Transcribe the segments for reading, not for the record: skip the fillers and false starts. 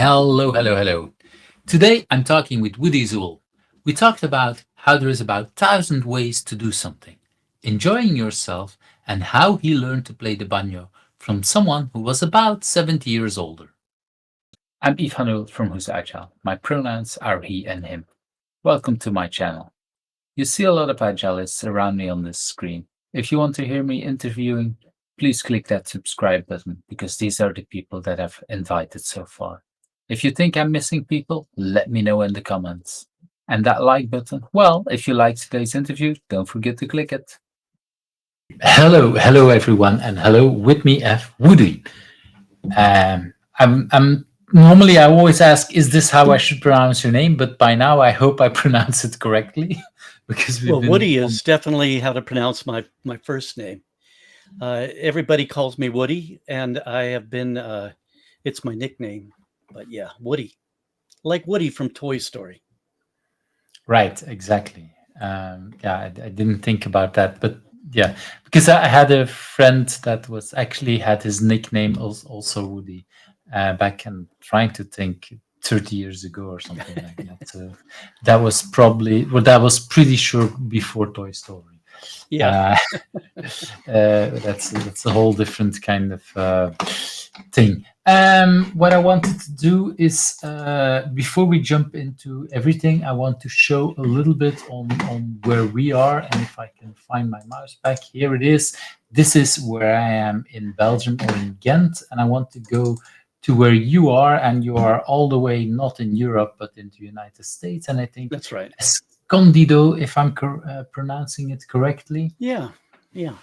Hello, hello, hello. Today I'm talking with Woody Zuill. We talked about how there is about 1,000 ways to do something, enjoying yourself, and how he learned to play the banjo from someone who was about 70 years older. I'm Yves Hanoul from Who's Agile. My pronouns are he and him. Welcome to my channel. You see a lot of agilists around me on this screen. If you want to hear me interviewing, please click that subscribe button because these are the people that I've invited so far. If you think I'm missing people, let me know in the comments. And that like button, well, if you liked today's interview, don't forget to click it. Hello, hello everyone, and hello with me, F. Woody. I'm normally I always ask, is this how I should pronounce your name? But by now I hope I pronounce it correctly because we've Well, been Woody on. is definitely how to pronounce my first name. Everybody calls me Woody, and I have been. It's my nickname, but yeah, Woody, like Woody from Toy Story. Right, exactly. Yeah, I didn't think about that, but yeah, because I had a friend that was actually had his nickname also Woody back and trying to think 30 years ago or something like that. So that was probably, well, that was pretty sure before Toy Story. Yeah. Uh, that's a whole different kind of thing. What I wanted to do is before we jump into everything, I want to show a little bit on where we are, and if I can find my mouse back, here it is. This is where I am in Belgium or in Ghent, and I want to go to where you are, and you are all the way not in Europe but in the United States, and I think That's right. Escondido, if I'm pronouncing it correctly. Yeah, yeah.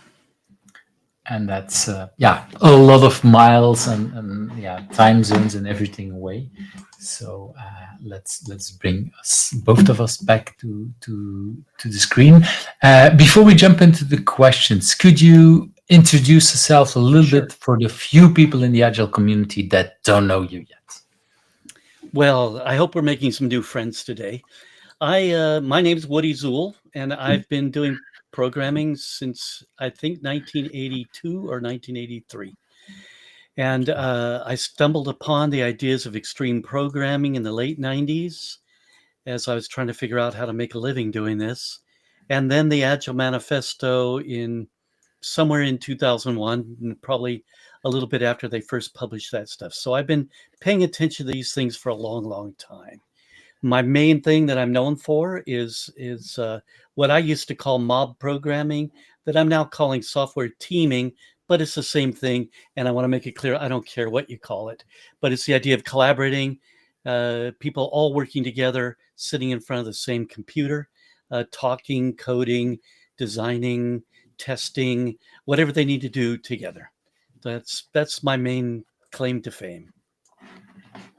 And that's yeah, a lot of miles and yeah, time zones and everything away. So let's bring us both of us back to the screen. Before we jump into the questions, could you introduce yourself a little Sure. bit for the few people in the agile community that don't know you yet? Well, I hope we're making some new friends today. My name is Woody Zuill, and I've been doing programming since I think 1982 or 1983. And I stumbled upon the ideas of extreme programming in the late 90s as I was trying to figure out how to make a living doing this. And then the Agile Manifesto in somewhere in 2001, probably a little bit after they first published that stuff. So I've been paying attention to these things for a long, long time. My main thing that I'm known for is what I used to call mob programming, that I'm now calling software teaming, but it's the same thing. And I want to make it clear, I don't care what you call it, but it's the idea of collaborating, people all working together, sitting in front of the same computer, talking, coding, designing, testing, whatever they need to do together. That's my main claim to fame.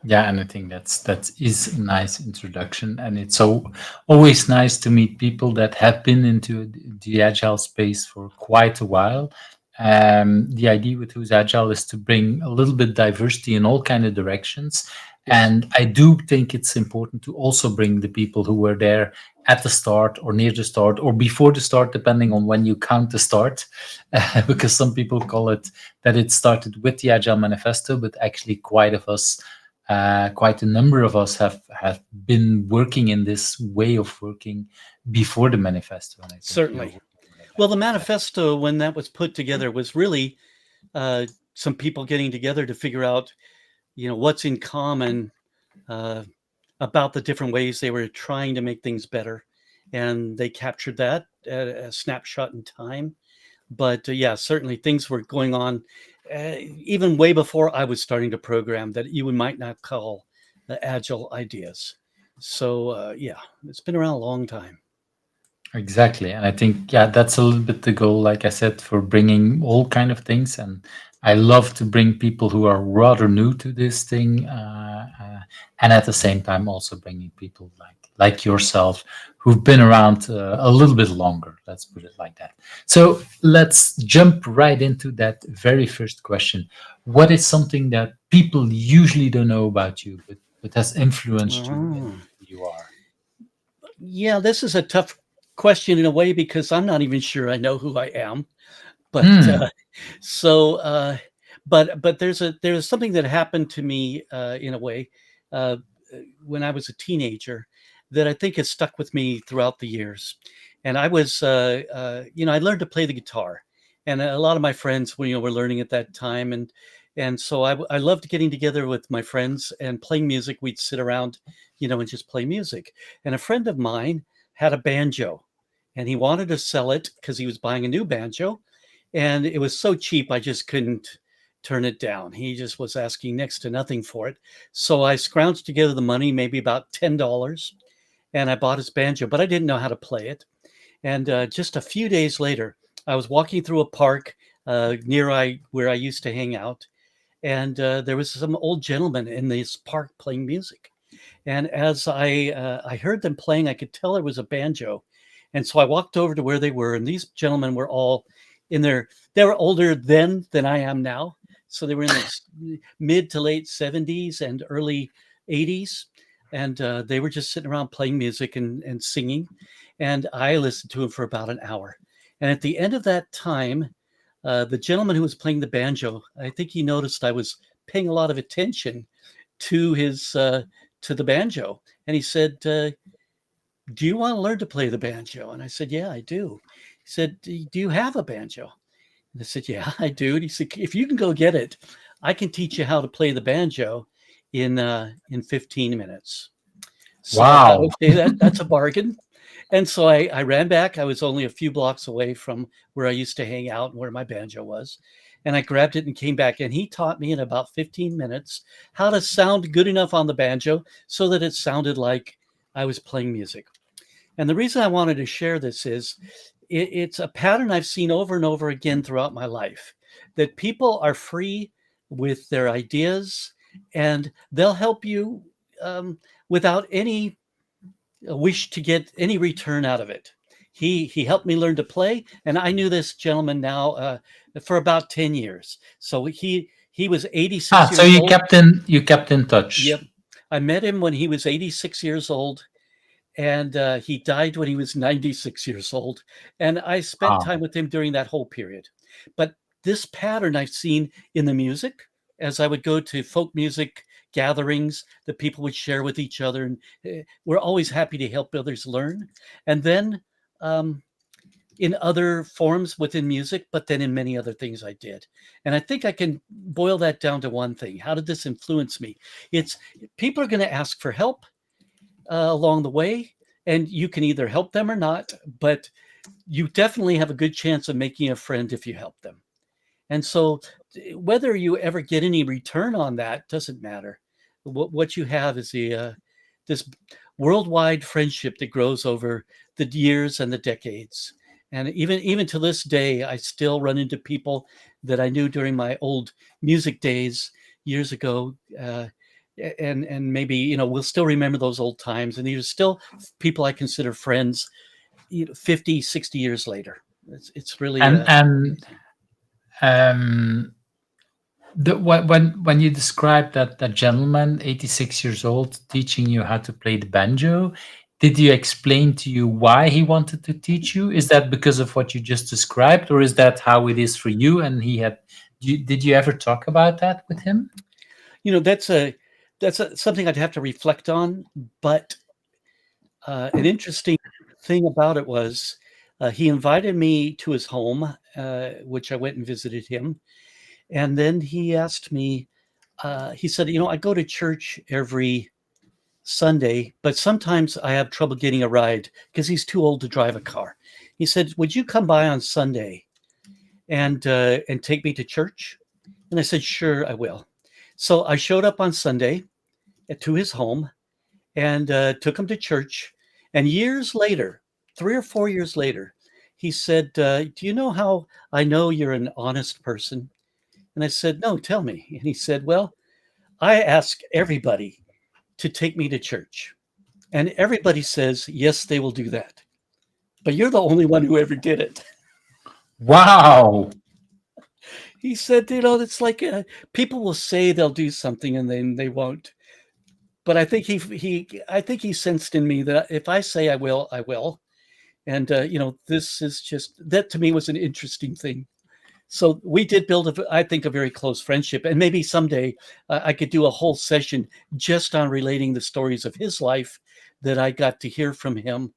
Yeah, and I think that is a nice introduction, and it's so always nice to meet people that have been into the agile space for quite a while. The idea with Who's Agile is to bring a little bit diversity in all kind of directions, Yes, and I do think it's important to also bring the people who were there at the start or near the start or before the start, depending on when you count the start, because some people call it that it started with the Agile Manifesto, but actually quite a number of us have been working in this way of working before the manifesto, and I think you're certainly. working like Well, that the exactly. manifesto, when that was put together, was really some people getting together to figure out, what's in common uh, about the different ways they were trying to make things better, and they captured that at a snapshot in time. But yeah, certainly things were going on even way before I was starting to program that you might not call agile ideas. So yeah, it's been around a long time. Exactly, and I think yeah, that's a little bit the goal, like I said, for bringing all kind of things. And I love to bring people who are rather new to this thing, and at the same time also bringing people like yourself who've been around a little bit longer. Let's put it like that. So let's jump right into that very first question. What is something that people usually don't know about you, but has influenced you in Oh. who you are? Yeah, this is a tough question in a way because I'm not even sure I know who I am. But Hmm. so, but there's something that happened to me in a way. uh, when I was a teenager that I think has stuck with me throughout the years. And I learned to play the guitar, and a lot of my friends, were learning at that time, and so I loved getting together with my friends and playing music. We'd sit around, and just play music. And a friend of mine had a banjo, and he wanted to sell it because he was buying a new banjo, and it was so cheap I just couldn't turn it down. He just was asking next to nothing for it. So I scrounged together the money, maybe about $10, and I bought his banjo, but I didn't know how to play it. And just a few days later, I was walking through a park where I used to hang out, and there was some old gentleman in this park playing music. And as I heard them playing, I could tell it was a banjo. And so I walked over to where they were, and these gentlemen were all they were older then than I am now. So they were in their mid to late 70s and early 80s. And they were just sitting around playing music and singing. And I listened to them for about an hour. And at the end of that time, the gentleman who was playing the banjo, I think he noticed I was paying a lot of attention to the banjo, and he said, "Do you want to learn to play the banjo?" And I said, "Yeah, I do." He said, "Do you have a banjo?" And I said, "Yeah, I do." And he said, "If you can go get it, I can teach you how to play the banjo in 15 minutes." So I thought, Wow. okay, that's a bargain. And so I ran back. I was only a few blocks away from where I used to hang out and where my banjo was. And I grabbed it and came back. And he taught me in about 15 minutes how to sound good enough on the banjo so that it sounded like I was playing music. And the reason I wanted to share this is it's a pattern I've seen over and over again throughout my life, that people are free with their ideas and they'll help you without any wish to get any return out of it. He helped me learn to play, and I knew this gentleman now for about 10 years. So he was 86 So years old. you kept in touch. Yep. I met him when he was 86 years old, and he died when he was 96 years old. And I spent Wow. time with him during that whole period. But this pattern I've seen in the music as I would go to folk music gatherings that people would share with each other, and we're always happy to help others learn. And then um, in other forms within music, but then in many other things I did. And I think I can boil that down to one thing. How did this influence me? It's people are going to ask for help along the way, and you can either help them or not, but you definitely have a good chance of making a friend if you help them. And so, whether you ever get any return on that doesn't matter. What you have is this worldwide friendship that grows over the years and the decades. And even to this day, I still run into people that I knew during my old music days years ago. And maybe we'll still remember those old times, and these are still people I consider friends 50, 60 years later. It's really And um, when you described that gentleman, 86 years old, teaching you how to play the banjo, did you explain to you why he wanted to teach you? Is that because of what you just described, or is that how it is for you? And did you ever talk about that with him? that's something I'd have to reflect on. But an interesting thing about it was he invited me to his home, which I went and visited him. And then he asked me, he said, I go to church every Sunday, but sometimes I have trouble getting a ride because he's too old to drive a car. He said, "Would you come by on Sunday and take me to church?" And I said, "Sure, I will." So I showed up on Sunday to his home and took him to church. And years later, 3 or 4 years later, he said, "Do you know how I know you're an honest person?" And I said, "No, tell me." And he said, "Well, I ask everybody to take me to church. And everybody says, yes, they will do that. But you're the only one who ever did it." Wow. He said, it's like people will say they'll do something and then they won't. But I think he sensed in me that if I say I will, I will. And, this is just, that to me was an interesting thing. So we did build, I think, a very close friendship, and maybe someday I could do a whole session just on relating the stories of his life that I got to hear from him.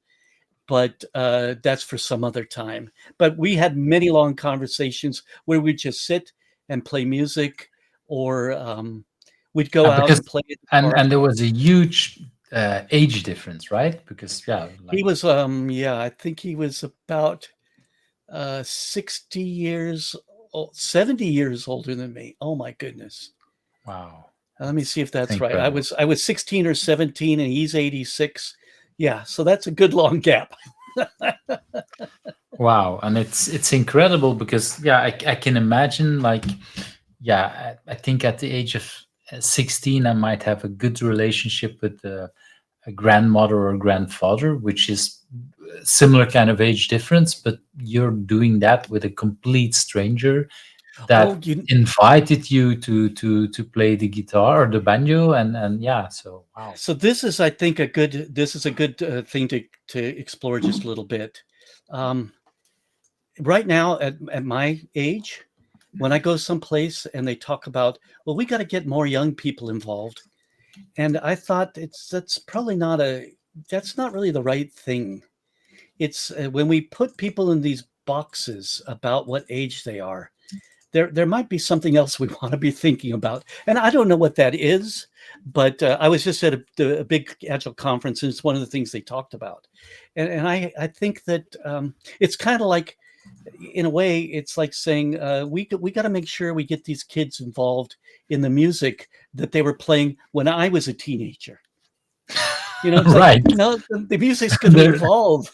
But that's for some other time. But we had many long conversations where we'd just sit and play music, or we'd go out Because and play at the and park. there was a huge age difference, right? Because yeah, He like was, yeah, I think he was about 60 years, 70 years older than me. Oh my goodness. wow, Let me see if that's that's right. I incredible. was I was 16 or 17 and he's 86. Yeah, so that's a good long gap. Wow, and it's incredible because yeah, I can imagine like yeah, I think at the age of 16, I might have a good relationship with a grandmother or grandfather, which is similar kind of age difference, but you're doing that with a complete stranger Oh, that invited you to play the guitar or the banjo, and yeah, so wow. so this is, I think, a good thing to explore just a little bit. Um, right now, at my age, when I go someplace and they talk about, well, we got to get more young people involved, and I thought that's not really the right thing. It's when we put people in these boxes about what age they are, there might be something else we want to be thinking about, and I don't know what that is. But I was just at a big agile conference, and it's one of the things they talked about, and I think that it's kind of like, in a way, it's like saying we got to make sure we get these kids involved in the music that they were playing when I was a teenager. It's like, Right. no, the music's going to There, evolve.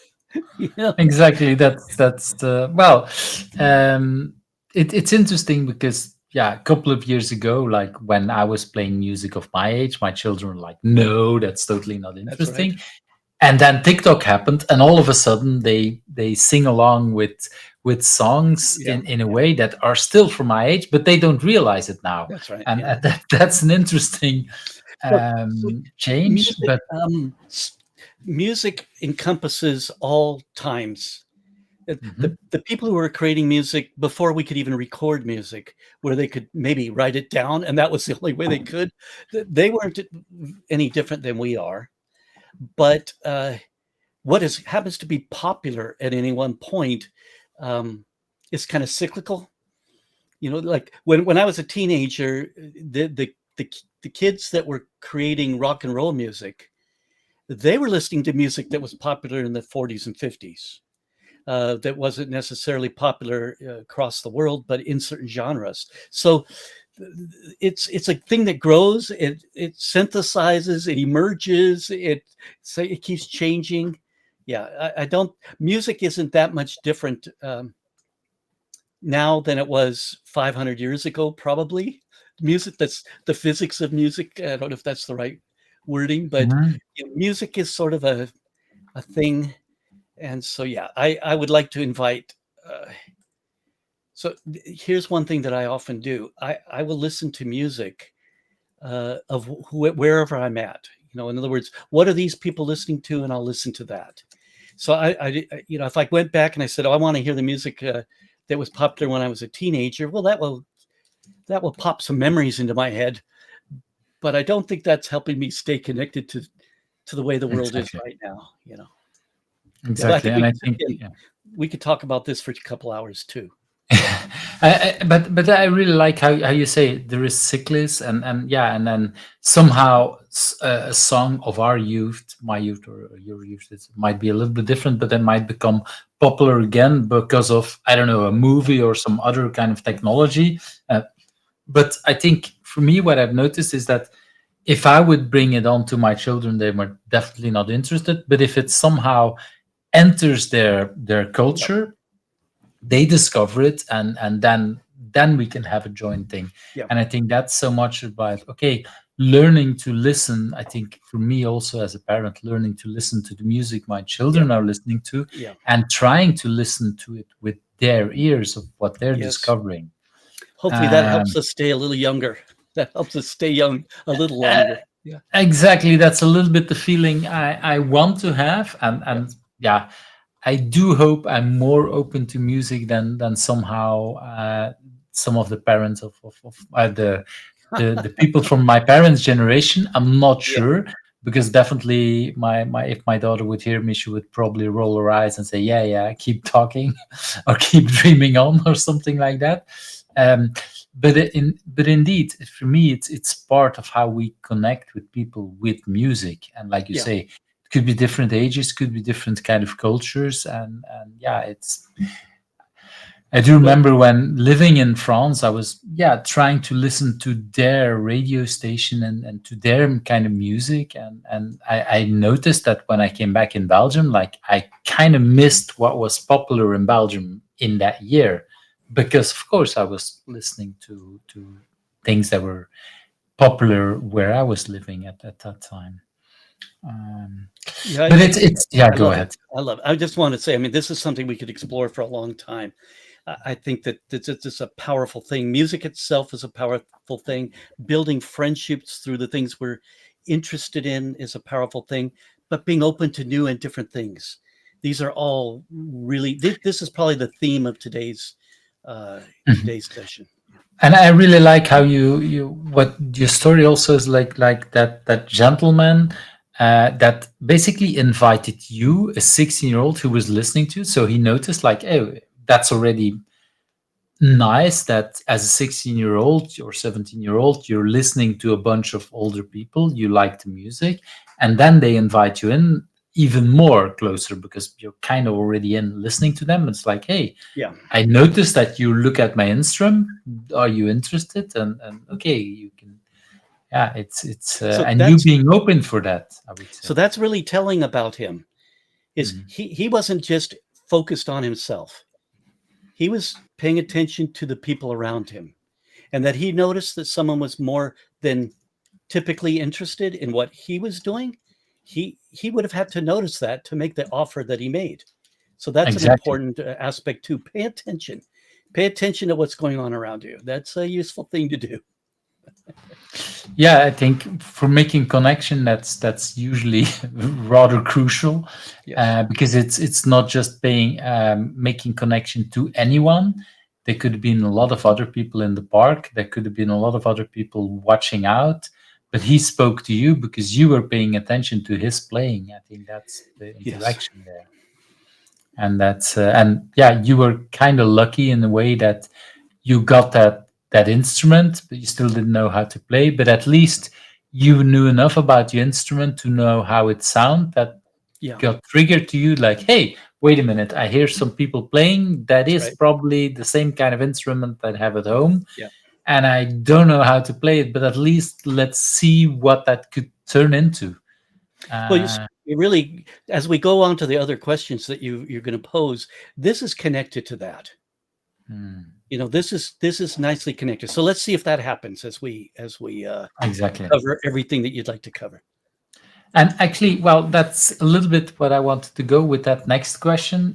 you know exactly. That's the well. It's interesting because yeah, a couple of years ago, like when I was playing music of my age, my children were like, "No, that's totally not That's right. interesting." And then TikTok happened, and all of a sudden they sing along with songs Yeah, in a yeah, way that are still from my age, but they don't realize it now. that's right. And Yeah. that's an interesting So change. music, But music encompasses all times. mhm, The people who were creating music before we could even record music, where they could maybe write it down, and that was the only way they could. They weren't any different than we are. But what is happens to be popular at any one point um, is kind of cyclical. Like when I was a teenager, the kids that were creating rock and roll music, they were listening to music that was popular in the 40s and 50s. That wasn't necessarily popular across the world, but in certain genres. So it's a thing that grows. It synthesizes. It emerges. It keeps changing. Yeah, I don't. Music isn't that much different now than it was 500 years ago. Probably music. That's the physics of music. I don't know if that's the right wording, but mhm. music is sort of a thing. And so, yeah, I would like to invite. So here's one thing that I often do. I will listen to music of wherever I'm at. In other words, what are these people listening to, and I'll listen to that. So if I went back and I said, "Oh, I want to hear the music that was popular when I was a teenager," well, that will pop some memories into my head. But I don't think that's helping me stay connected to the way the world is Exactly, right now. Yeah, but I exactly, think and I think yeah. we could talk about this for a couple hours too. But I really like how you say there is cyclists and yeah, and then somehow a song of our youth, my youth or your youth, it might be a little bit different, but then might become popular again because of I don't know a movie or some other kind of technology. Uh, but I think for me, what I've noticed is that if I would bring it on to my children, they were definitely not interested. But if it somehow enters their Yep. culture, they discover it, and then we can have a joint thing. Yep. And I think that's so much about okay, learning to listen. I think for me also as a parent, learning to listen to the music my children Yep. are listening to, Yep. and trying to listen to it with their ears of what they're Yes. discovering. Hopefully that helps um, us stay a little younger. That helps us stay young a little uh, longer. Yeah. exactly, that's a little bit the feeling I want to have, and Yep. yeah, I do hope I'm more open to music than somehow some of the parents of the people from my parents' generation. I'm not Yeah. sure because definitely my if my daughter would hear me, she would probably roll her eyes and say, "Yeah, yeah, keep talking or keep dreaming on," or something like that. Um, but indeed, for me, it's part of how we connect with people with music, and like you Yeah. say, it could be different ages, could be different kind of cultures, and yeah, it's I do Well, remember when living in France, I was trying to listen to their radio station and to their kind of music, and I noticed that when I came back in Belgium, like I kind of missed what was popular in Belgium in that year, because of course I was listening to things that were popular where I was living at that time. Um, yeah, but it's yeah. I Go love it. ahead. I love it. I just want to say, I mean, this is something we could explore for a long time. I think that it's a powerful thing. Music itself is a powerful thing. Building friendships through the things we're interested in is a powerful thing. But being open to new and different things, these are all really. This is probably the theme of uh, today's session. And I really like how you what your story also is like that gentleman that basically invited you, a 16-year-old who was listening to, so he noticed like, oh, that's already nice that as a 16-year-old or 17-year-old you're listening to a bunch of older people, you like the music, and then they invite you in even more closer because you're kind of already in listening to them. It's like, hey, Yeah. I noticed that you look at my instrument. Are you interested? And okay, you can. Yeah, it's So and you that's being open for that, I would say. so that's really telling about him. Is Mhm. he wasn't just focused on himself. He was paying attention to the people around him, and that he noticed that someone was more than typically interested in what he was doing. He would have had to notice that to make the offer that he made. So that's an Exactly. important aspect too. Pay attention. Pay attention to what's going on around you. That's a useful thing to do. Yeah, I think for making connection, that's usually rather crucial Yes. because it's not just paying making connection to anyone. There could have been a lot of other people in the park. There could have been a lot of other people watching out, but he spoke to you because you were paying attention to his playing. I think that's the Yes. interaction there, and that's and yeah, you were kind of lucky in a way that you got that instrument, but you still didn't know how to play. But at least you knew enough about your instrument to know how it sound that Yeah. got triggered to you. Like, hey, wait a minute, I hear some people playing. That That's is right. probably the same kind of instrument that I have at home, Yeah. and I don't know how to play it. But at least let's see what that could turn into. Well, Uh, you really, as we go on to the other questions that you're going to pose, this is connected to that. hmm, This is nicely connected. So let's see if that happens as we exactly. cover everything that you'd like to cover. And actually, well, that's a little bit what I wanted to go with that next question.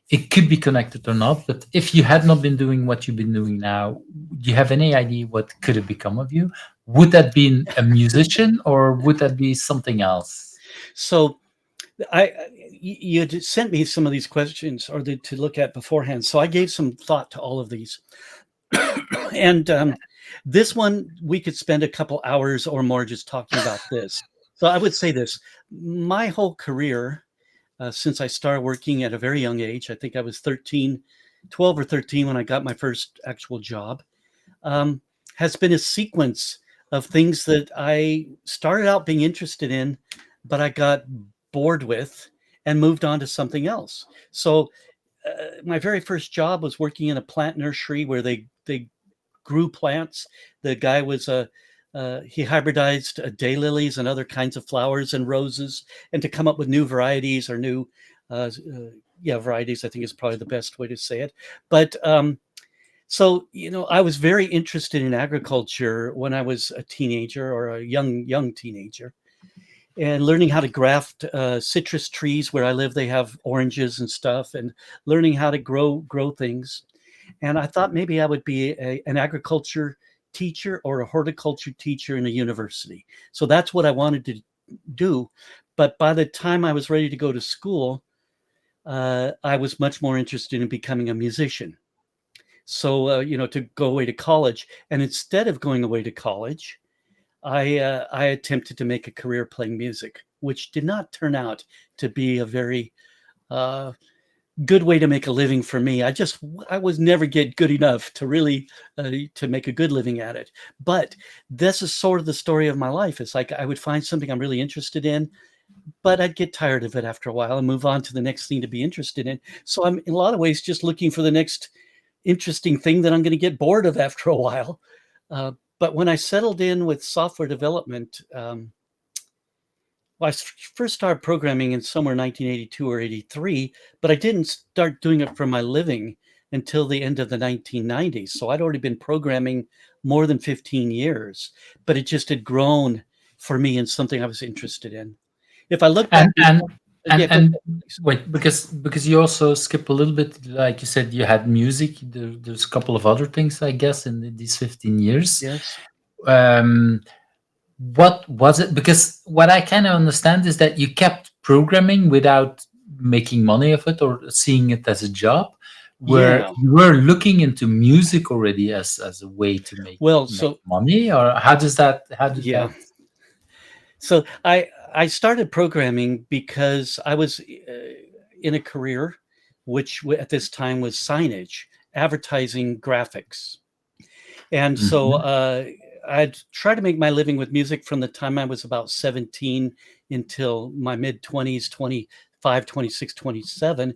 It could be connected or not, but if you had not been doing what you've been doing now, do you have any idea what could have become of you? Would that be a musician or would that be something else? So you had sent me some of these questions to look at beforehand. So I gave some thought to all of these, and this one we could spend a couple hours or more just talking about this. So I would say this: my whole career, since I started working at a very young age, I think I was 13, 12 or 13 when I got my first actual job, um, has been a sequence of things that I started out being interested in, but I got bored with and moved on to something else. So my very first job was working in a plant nursery where they grew plants. The guy was a he hybridized daylilies and other kinds of flowers and roses, and to come up with new varieties or new, yeah, varieties. I think is probably the best way to say it. But so I was very interested in agriculture when I was a teenager or a young teenager, and learning how to graft citrus trees. Where I live, they have oranges and stuff, and learning how to grow things. And I thought maybe I would be an agriculture teacher or a horticulture teacher in a university. So that's what I wanted to do. But by the time I was ready to go to school, I was much more interested in becoming a musician. So, to go away to college, and instead of going away to college, I attempted to make a career playing music, which did not turn out to be a very uh, good way to make a living for me. I was never get good enough to really to make a good living at it. But this is sort of the story of my life. It's like I would find something I'm really interested in, but I'd get tired of it after a while and move on to the next thing to be interested in. So I'm in a lot of ways just looking for the next interesting thing that I'm going to get bored of after a while. But when I settled in with software development, well, first started programming in somewhere 1982 or 83, but I didn't start doing it for my living until the end of the 1990s. So I'd already been programming more than 15 years, but it just had grown for me in something I was interested in. If I look back, And and yeah, and go and ahead, please. wait, because you also skip a little bit, like you said, you had music. There's a couple of other things, I guess, in these 15 years. Yes. Um, what was it? Because what I kind of understand is that you kept programming without making money of it or seeing it as a job, where Yeah. you were looking into music already as a way to Well, make so money, or how does yeah. that? So I started programming because I was in a career which at this time was signage, advertising, graphics. And so Mhm. I'd try to make my living with music from the time I was about 17 until my mid 20s, 25, 26, 27.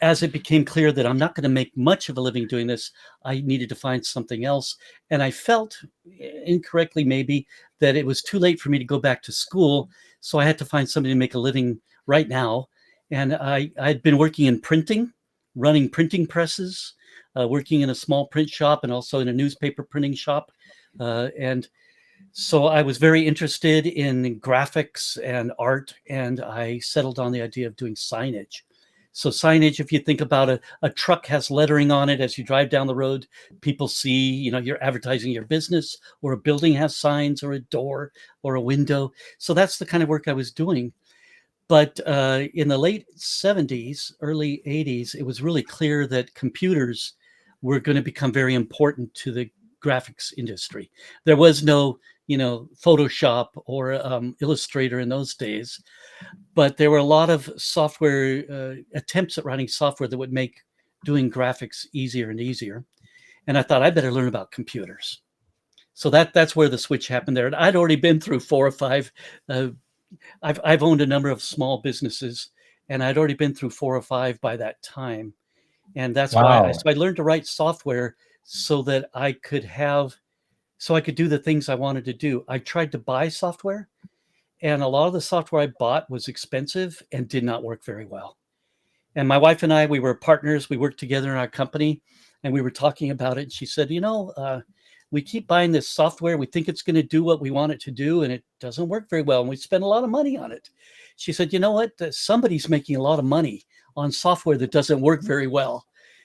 As it became clear that I'm not going to make much of a living doing this, I needed to find something else. And I felt incorrectly, maybe, that it was too late for me to go back to school. So I had to find something to make a living right now. And I'd been working in printing, running printing presses, working in a small print shop and also in a newspaper printing shop. And so I was very interested in graphics and art, and I settled on the idea of doing signage. So signage, if you think about a truck has lettering on it as you drive down the road, people see, you're advertising your business, or a building has signs, or a door, or a window. So that's the kind of work I was doing. But in the late 70s, early 80s, it was really clear that computers were going to become very important to the graphics industry. There was no, Photoshop or Illustrator in those days, but there were a lot of software attempts at writing software that would make doing graphics easier and easier. And I thought I better learn about computers. So that's where the switch happened there. And I'd already been through four or five uh, I've owned a number of small businesses, and I'd already been through four or five by that time, and that's why Wow. I learned to write software so that I could do the things I wanted to do. I tried to buy software, and a lot of the software I bought was expensive and did not work very well. And my wife and I, we were partners. We worked together in our company, and we were talking about it. And she said, we keep buying this software. We think it's going to do what we want it to do, and it doesn't work very well. And we spend a lot of money on it. She said, you know what? Somebody's making a lot of money on software that doesn't work very well.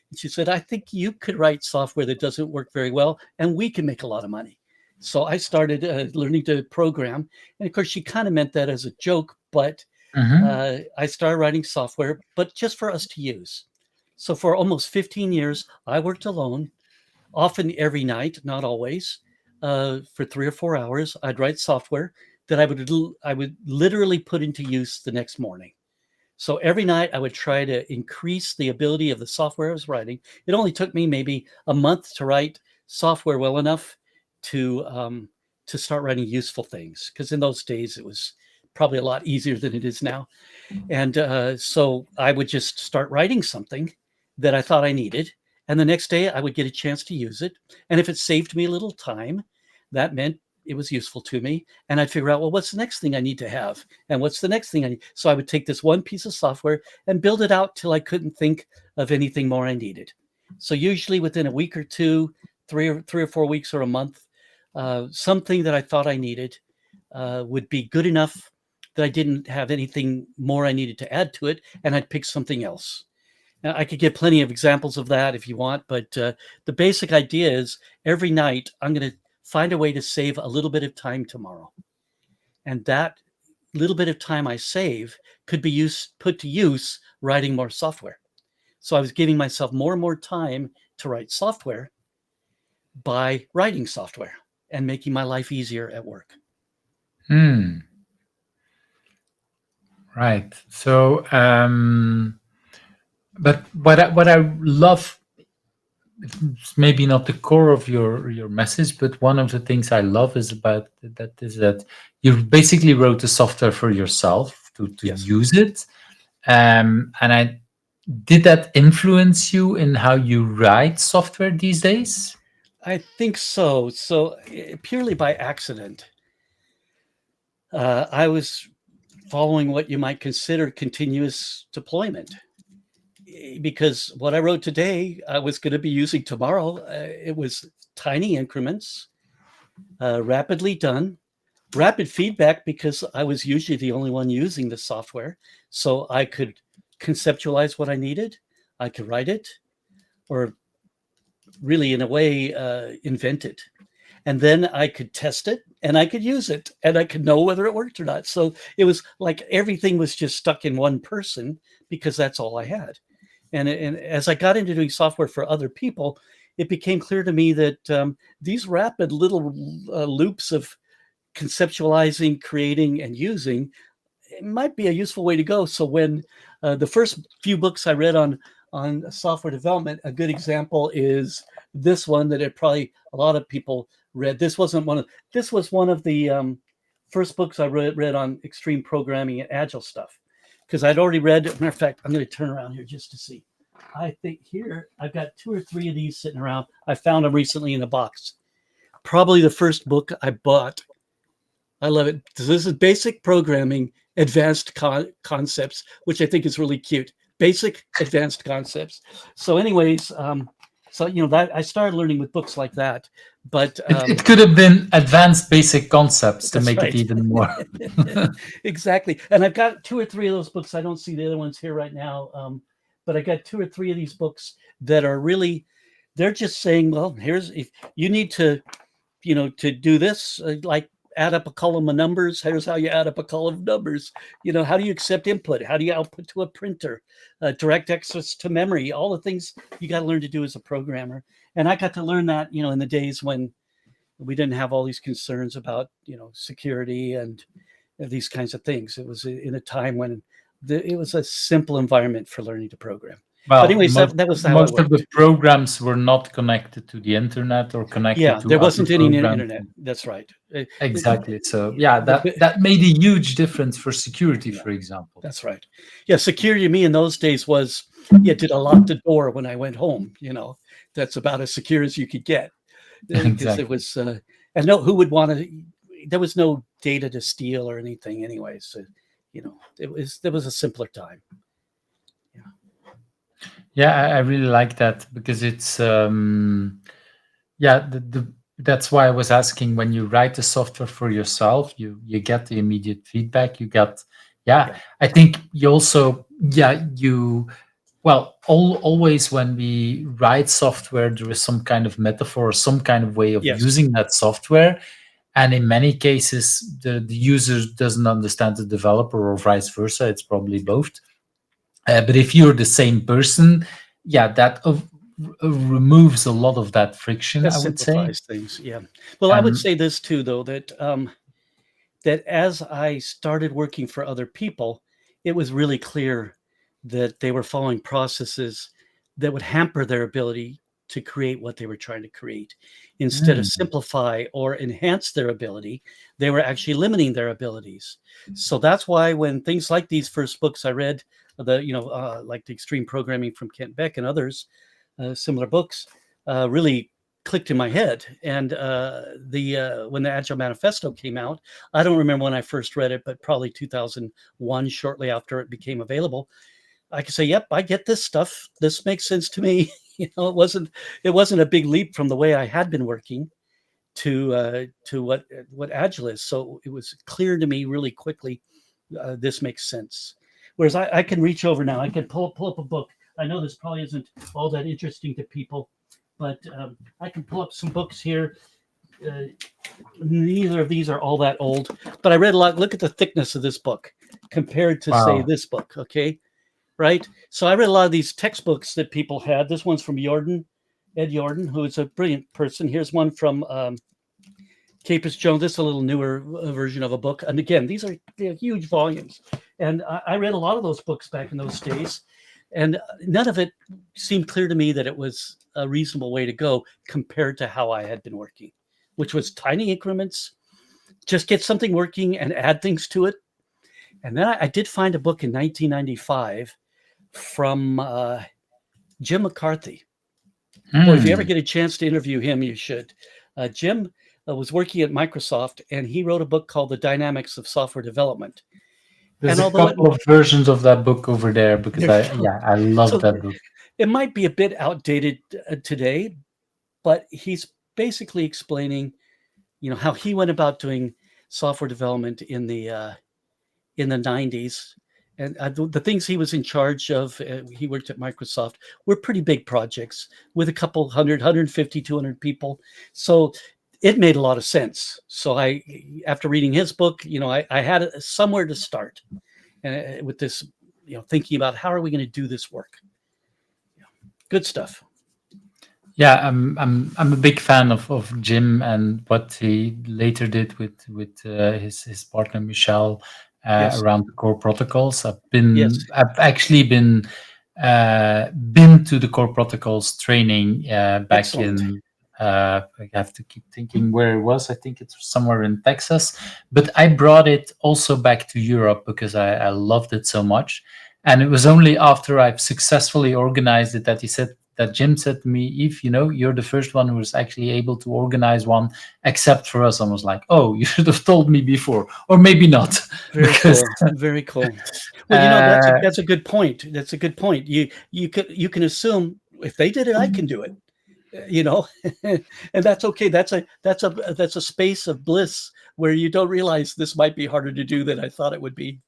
And she said, I think you could write software that doesn't work very well, and we can make a lot of money. So I started learning to program. And of course, she kind of meant that as a joke, but Mhm. I started writing software, but just for us to use. So for almost 15 years, I worked alone, often every night, not always, for 3 or 4 hours. I'd write software that I would literally put into use the next morning. So every night I would try to increase the ability of the software I was writing. It only took me maybe a month to write software well enough to start writing useful things, because in those days it was probably a lot easier than it is now. And so I would just start writing something that I thought I needed. And the next day I would get a chance to use it. And if it saved me a little time, that meant it was useful to me. And I'd figure out, well, what's the next thing I need to have? And what's the next thing I need? So I would take this one piece of software and build it out till I couldn't think of anything more I needed. So usually within a week or two, 3 or 4 weeks or a month, something that I thought I needed would be good enough that I didn't have anything more I needed to add to it, and I'd pick something else. Now, I could give plenty of examples of that if you want, but the basic idea is every night I'm going to find a way to save a little bit of time tomorrow. And that little bit of time I save could be put to use writing more software. So I was giving myself more and more time to write software by writing software and making my life easier at work. Hmm. Right. So, but what I love, it's maybe not the core of your message, but one of the things I love is about that is that you basically wrote the software for yourself to Yes, use it. And I did that influence you in how you write software these days? I think so. So purely by accident, I was following what you might consider continuous deployment because what I wrote today, I was going to be using tomorrow. It was tiny increments, rapidly done, rapid feedback because I was usually the only one using the software. So I could conceptualize what I needed, I could write it, or really, in a way, invent it. And then I could test it and I could use it and I could know whether it worked or not. So it was like everything was just stuck in one person because that's all I had. And as I got into doing software for other people, it became clear to me that these rapid little loops of conceptualizing, creating, and using it might be a useful way to go. So when the first few books I read on software development, a good example is this one that it probably a lot of people read. This wasn't one of this was one of the first books I read on extreme programming and agile stuff because I'd already read. Matter of fact, I'm going to turn around here just to see. I think here I've got 2 or 3 of these sitting around. I found them recently in a box. Probably the first book I bought. I love it. This is basic programming, advanced concepts, which I think is really cute. Basic, advanced concepts. So, anyways, that I started learning with books like that. But It could have been advanced basic concepts to that's make it right. even more. Exactly. And I've got 2 or 3 of those books. I don't see the other ones here right now. But I got 2 or 3 of these books that are really, they're just saying, well, here's if you need to to do this, like add up a column of numbers. Here's how you add up a column of numbers. How do you accept input? How do you output to a printer? Direct access to memory, all the things you got to learn to do as a programmer. And I got to learn that, in the days when we didn't have all these concerns about, security and these kinds of things. It was in a time when it was a simple environment for learning to program. But Well, anyways, that was how it most of the worked. programs were not connected to the internet or connected Yeah, to there other wasn't any programs. internet. That's right. Exactly. So yeah, The, that made a huge difference for security, yeah. for example. That's right. Yeah, security to me in those days was you had to lock the door when I went home. That's about as secure as you could get because it Exactly. was, and no, who would want to? There was no data to steal or anything, anyway. So, there was a simpler time. Yeah, Yeah, I really like that because it's yeah, that's why I was asking when you write the software for yourself, you get the immediate feedback. You get, yeah, yeah, I think you also, yeah, you, well, always when we write software, there is some kind of metaphor, some kind of way of yes, using that software. And in many cases, the user doesn't understand the developer or vice versa. It's probably both. But if you're the same person, yeah, that removes a lot of that friction, that I would say. simplifies things. Yeah. Well, I would And say this too, though, that as I started working for other people, it was really clear that they were following processes that would hamper their ability to create what they were trying to create. Instead of mm, simplify or enhance their ability, they were actually limiting their abilities. So that's why when things like these first books I read, like the Extreme Programming from Kent Beck and others, similar books, really clicked in my head. And the when the Agile Manifesto came out, I don't remember when I first read it, but probably 2001, shortly after it became available. I could say, "Yep, I get this stuff. This makes sense to me." It wasn't a big leap from the way I had been working to what Agile is. So it was clear to me really quickly. This makes sense. Whereas I can reach over now. I can pull up a book. I know this probably isn't all that interesting to people, but I can pull up some books here uh, neither of these are all that old, but I read a lot. Look at the thickness of this book compared to, say, Wow. this book. Okay, right? So I read a lot of these textbooks that people had. This one's from Ed Jordan, who is a brilliant person. Here's one from Capus Jones. This is a little newer version of a book. And again, they're huge volumes. And I read a lot of those books back in those days. And none of it seemed clear to me that it was a reasonable way to go compared to how I had been working, which was tiny increments, just get something working and add things to it. And then I did find a book in 1995 from Jim McCarthy. Boy, if you ever Hmm. get a chance to interview him, you should. Jim was working at Microsoft, and he wrote a book called The Dynamics of Software Development. There's And a although it, couple of versions of that book over there because there you I, go. yeah, I love So that book. it might be a bit outdated today, but he's basically explaining, how he went about doing software development in the 90s. And the things he was in charge of, he worked at Microsoft, were pretty big projects with a couple hundred, 150, 200 people. So it made a lot of sense. So after reading his book, I had somewhere to start with this, thinking about how are we going to do this work? Good stuff. Yeah, I'm a big fan of Jim and what he later did with his partner Michelle Yes. around the core protocols. Yes. I've actually been to the core protocols training back Excellent. in. I have to keep thinking where it was. I think it's somewhere in Texas, but I brought it also back to Europe because I loved it so much. And it was only after I've successfully organized it that Jim said to me, "If you're the first one who was actually able to organize one, except for us." I was like, "Oh, you should have told me before, or maybe not," Very because cool. Very cool. Well, uh, that's a good point. That's a good point. You can assume if they did it, I can do it. You know, and that's okay. That's a space of bliss where you don't realize this might be harder to do than I thought it would be.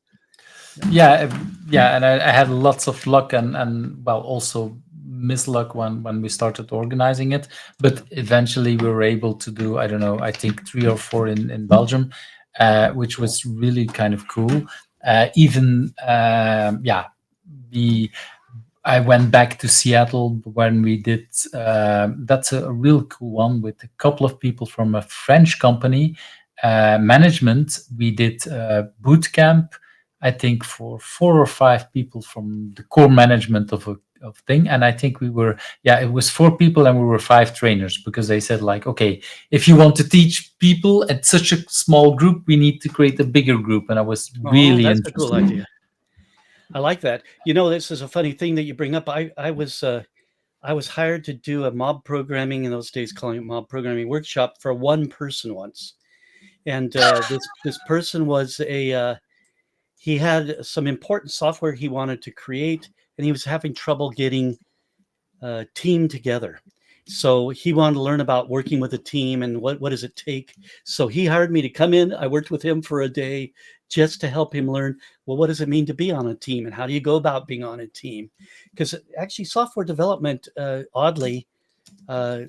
Yeah. yeah, and I had lots of luck and well, also misluck when we started organizing it. But Yeah. eventually, we were able to do, I don't know, I think 3 or 4 in Belgium, which Cool. was really kind of cool. Even yeah, the I went back to Seattle when we did. That's a real cool one with a couple of people from a French company, management. We did boot camp. I think for 4 or 5 people from the core management of thing, and I think it was 4 people and we were 5 trainers because they said like, okay, if you want to teach people at such a small group, we need to create a bigger group, and I was Oh, really that's a cool interested. idea. I like that. This is a funny thing that you bring up. I was hired to do a mob programming, in those days calling it mob programming workshop, for one person once. And this person was he had some important software he wanted to create, and he was having trouble getting a team together. So he wanted to learn about working with a team and what does it take. So he hired me to come in. I worked with him for a day just to help him learn, well, what does it mean to be on a team and how do you go about being on a team? Because actually, software development, oddly, uh,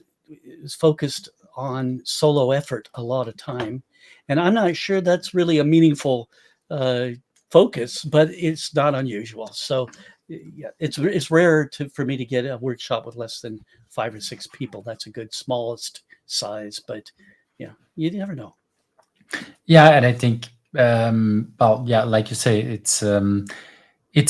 is focused on solo effort a lot of time, and I'm not sure that's really a meaningful uh, focus, but it's not unusual. So yeah, it's rare for me to get a workshop with less than 5 or 6 people. That's a good smallest size, but yeah, you never know. Yeah, and I think, well, yeah, like you say, it's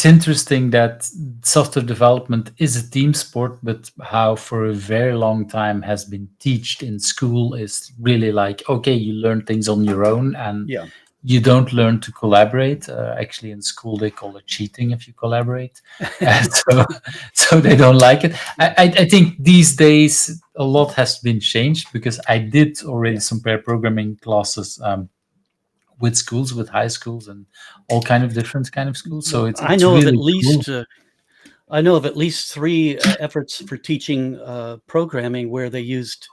interesting that software development is a team sport, but how for a very long time has been taught in school is really like, okay, you learn things on your own and Yeah. you don't learn to collaborate. Actually, in school they call it cheating if you collaborate, so so they don't like it. I think these days a lot has been changed because I did already Yeah. some pair programming classes. With schools, with high schools, and all kind of different kind of schools. So Well, it's really cool. I know of at least three efforts for teaching programming where they used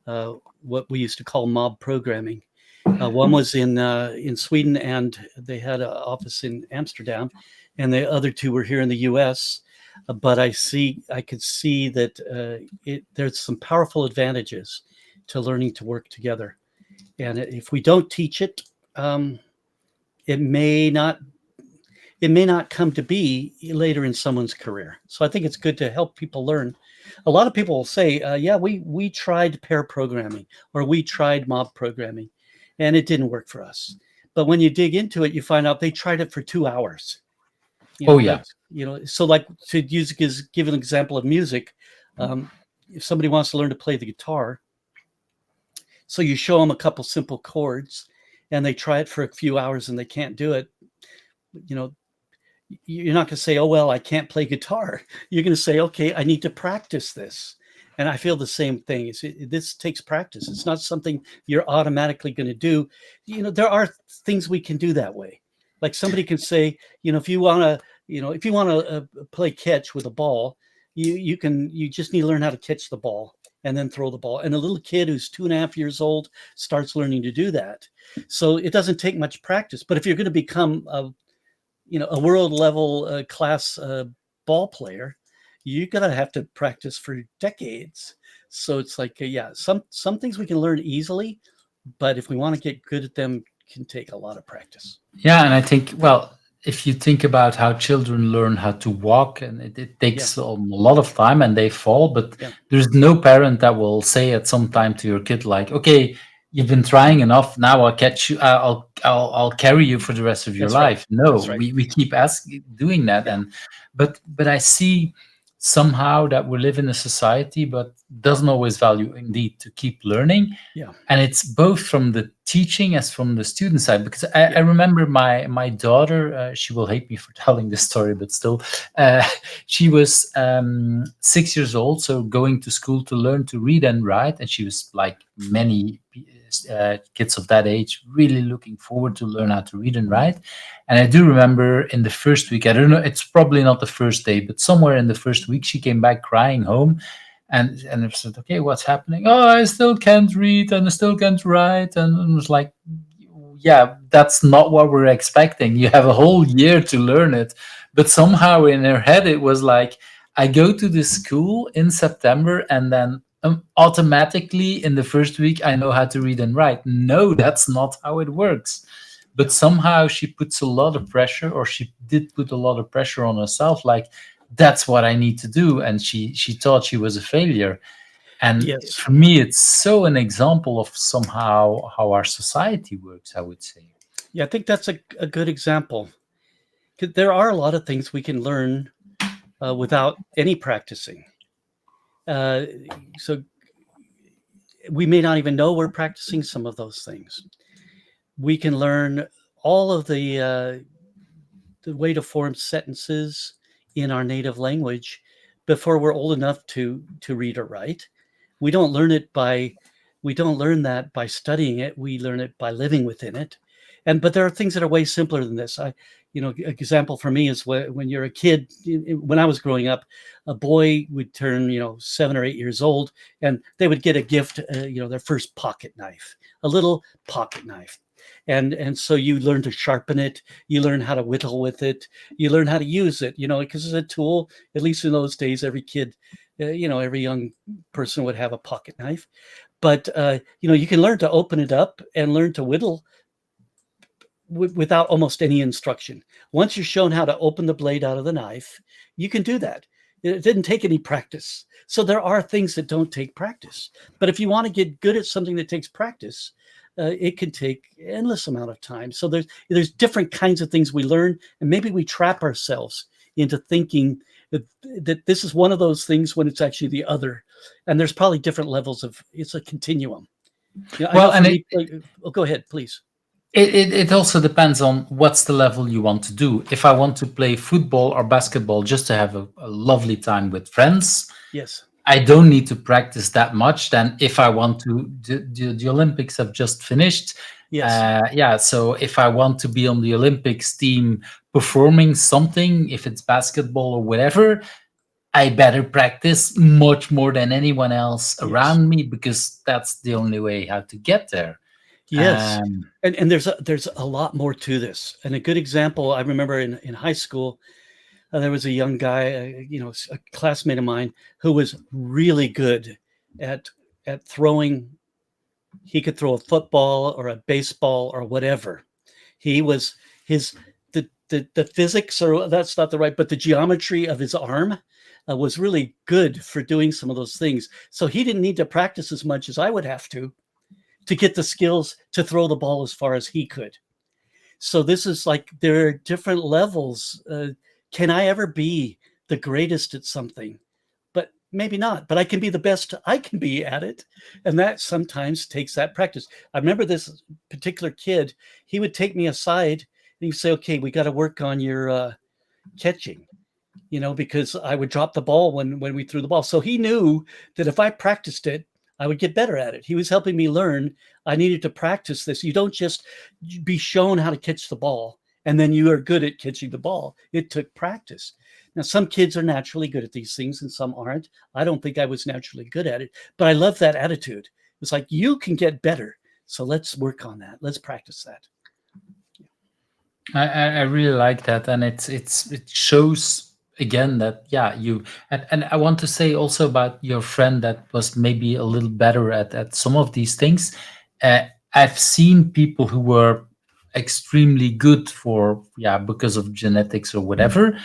what we used to call mob programming. One was in Sweden, and they had an office in Amsterdam, and the other two were here in the U.S. But I could see that there's some powerful advantages to learning to work together. And if we don't teach it, it may not come to be later in someone's career. So I think it's good to help people learn. A lot of people will say, yeah, we tried pair programming or we tried mob programming and it didn't work for us. But when you dig into it, you find out they tried it for 2 hours. Oh yeah. That's, so like to give an example of music, if somebody wants to learn to play the guitar, so you show them a couple simple chords and they try it for a few hours and they can't do it, you know, you're not going to say, oh, well, I can't play guitar. You're going to say, okay, I need to practice this. And I feel the same thing. This takes practice. It's not something you're automatically going to do. There are things we can do that way. Like somebody can say, if you want to play catch with a ball, you just need to learn how to catch the ball and then throw the ball. And a little kid who's 2.5 years old starts learning to do that. So it doesn't take much practice. But if you're going to become a world level class ball player, you're gonna have to practice for decades. So it's like, some things we can learn easily, but if we want to get good at them, it can take a lot of practice. Yeah, and I think, well, if you think about how children learn how to walk, and it takes a lot of time and they fall, but there's no parent that will say at some time to your kid, like, okay, you've been trying enough, now I'll catch you, I'll carry you for the rest of your That's right. life. No, That's right. we keep doing that. And but I see somehow that we live in a society but doesn't always value indeed to keep learning. Yeah. And it's both from the teaching as from the student side, because I remember my daughter, she will hate me for telling this story, but still, she was 6 years old, so going to school to learn to read and write, and she was like many kids of that age, really looking forward to learn how to read and write. And I do remember in the first week, I don't know, it's probably not the first day, but somewhere in the first week, she came back crying home. And I said, okay, what's happening? Oh, I still can't read and I still can't write. And it was like, yeah, that's not what we're expecting. You have a whole year to learn it. But somehow in her head, it was like, I go to the school in September and then automatically in the first week, I know how to read and write. No, that's not how it works. But somehow she puts a lot of pressure, or she did put a lot of pressure on herself, like, that's what I need to do. And she thought she was a failure. And for me, it's so an example of somehow how our society works, I would say. Yeah, I think that's a good example. There are a lot of things we can learn without any practicing. So we may not even know we're practicing some of those things. We can learn all of the way to form sentences in our native language before we're old enough to read or write. We don't learn that by studying it. We learn it by living within it. But there are things that are way simpler than this. Example for me is when you're a kid. When I was growing up, a boy would turn 7 or 8 years old, and they would get a gift, their first pocket knife, a little pocket knife. And so you learn to sharpen it, you learn how to whittle with it, you learn how to use it, because it's a tool. At least in those days, every kid, every young person would have a pocket knife. But you can learn to open it up and learn to whittle without almost any instruction. Once you're shown how to open the blade out of the knife, you can do that. It didn't take any practice. So there are things that don't take practice. But if you want to get good at something that takes practice, it can take endless amount of time. So there's different kinds of things we learn, and maybe we trap ourselves into thinking that this is one of those things when it's actually the other. And there's probably different levels of, it's a continuum. Go ahead, please. It also depends on what's the level you want to do. If I want to play football or basketball just to have a lovely time with friends, yes, I don't need to practice that much. Then if I want to, the Olympics have just finished. Yes. So if I want to be on the Olympics team performing something, if it's basketball or whatever, I better practice much more than anyone else around me, because that's the only way how to get there. Yes. And there's a lot more to this. And a good example, I remember in high school, there was a young guy, a classmate of mine, who was really good at throwing he could throw a football or a baseball or whatever. He was his the physics, or that's not the right, but the geometry of his arm was really good for doing some of those things. So he didn't need to practice as much as I would have to get the skills to throw the ball as far as he could. So this is like there are different levels. Can I ever be the greatest at something? But maybe not. But I can be the best I can be at it, and that sometimes takes that practice. I remember this particular kid. He would take me aside and he'd say, "Okay, we got to work on your catching." Because I would drop the ball when we threw the ball. So he knew that if I practiced it, I would get better at it. He was helping me learn I needed to practice this. You don't just be shown how to catch the ball and then you are good at catching the ball. It took practice. Now, some kids are naturally good at these things and some aren't. I don't think I was naturally good at it, but I love that attitude. It's like, you can get better. So let's work on that. Let's practice that. I really like that, and it shows again that, yeah, you, and I want to say also about your friend that was maybe a little better at some of these things. I've seen people who were extremely good for, yeah, because of genetics or whatever,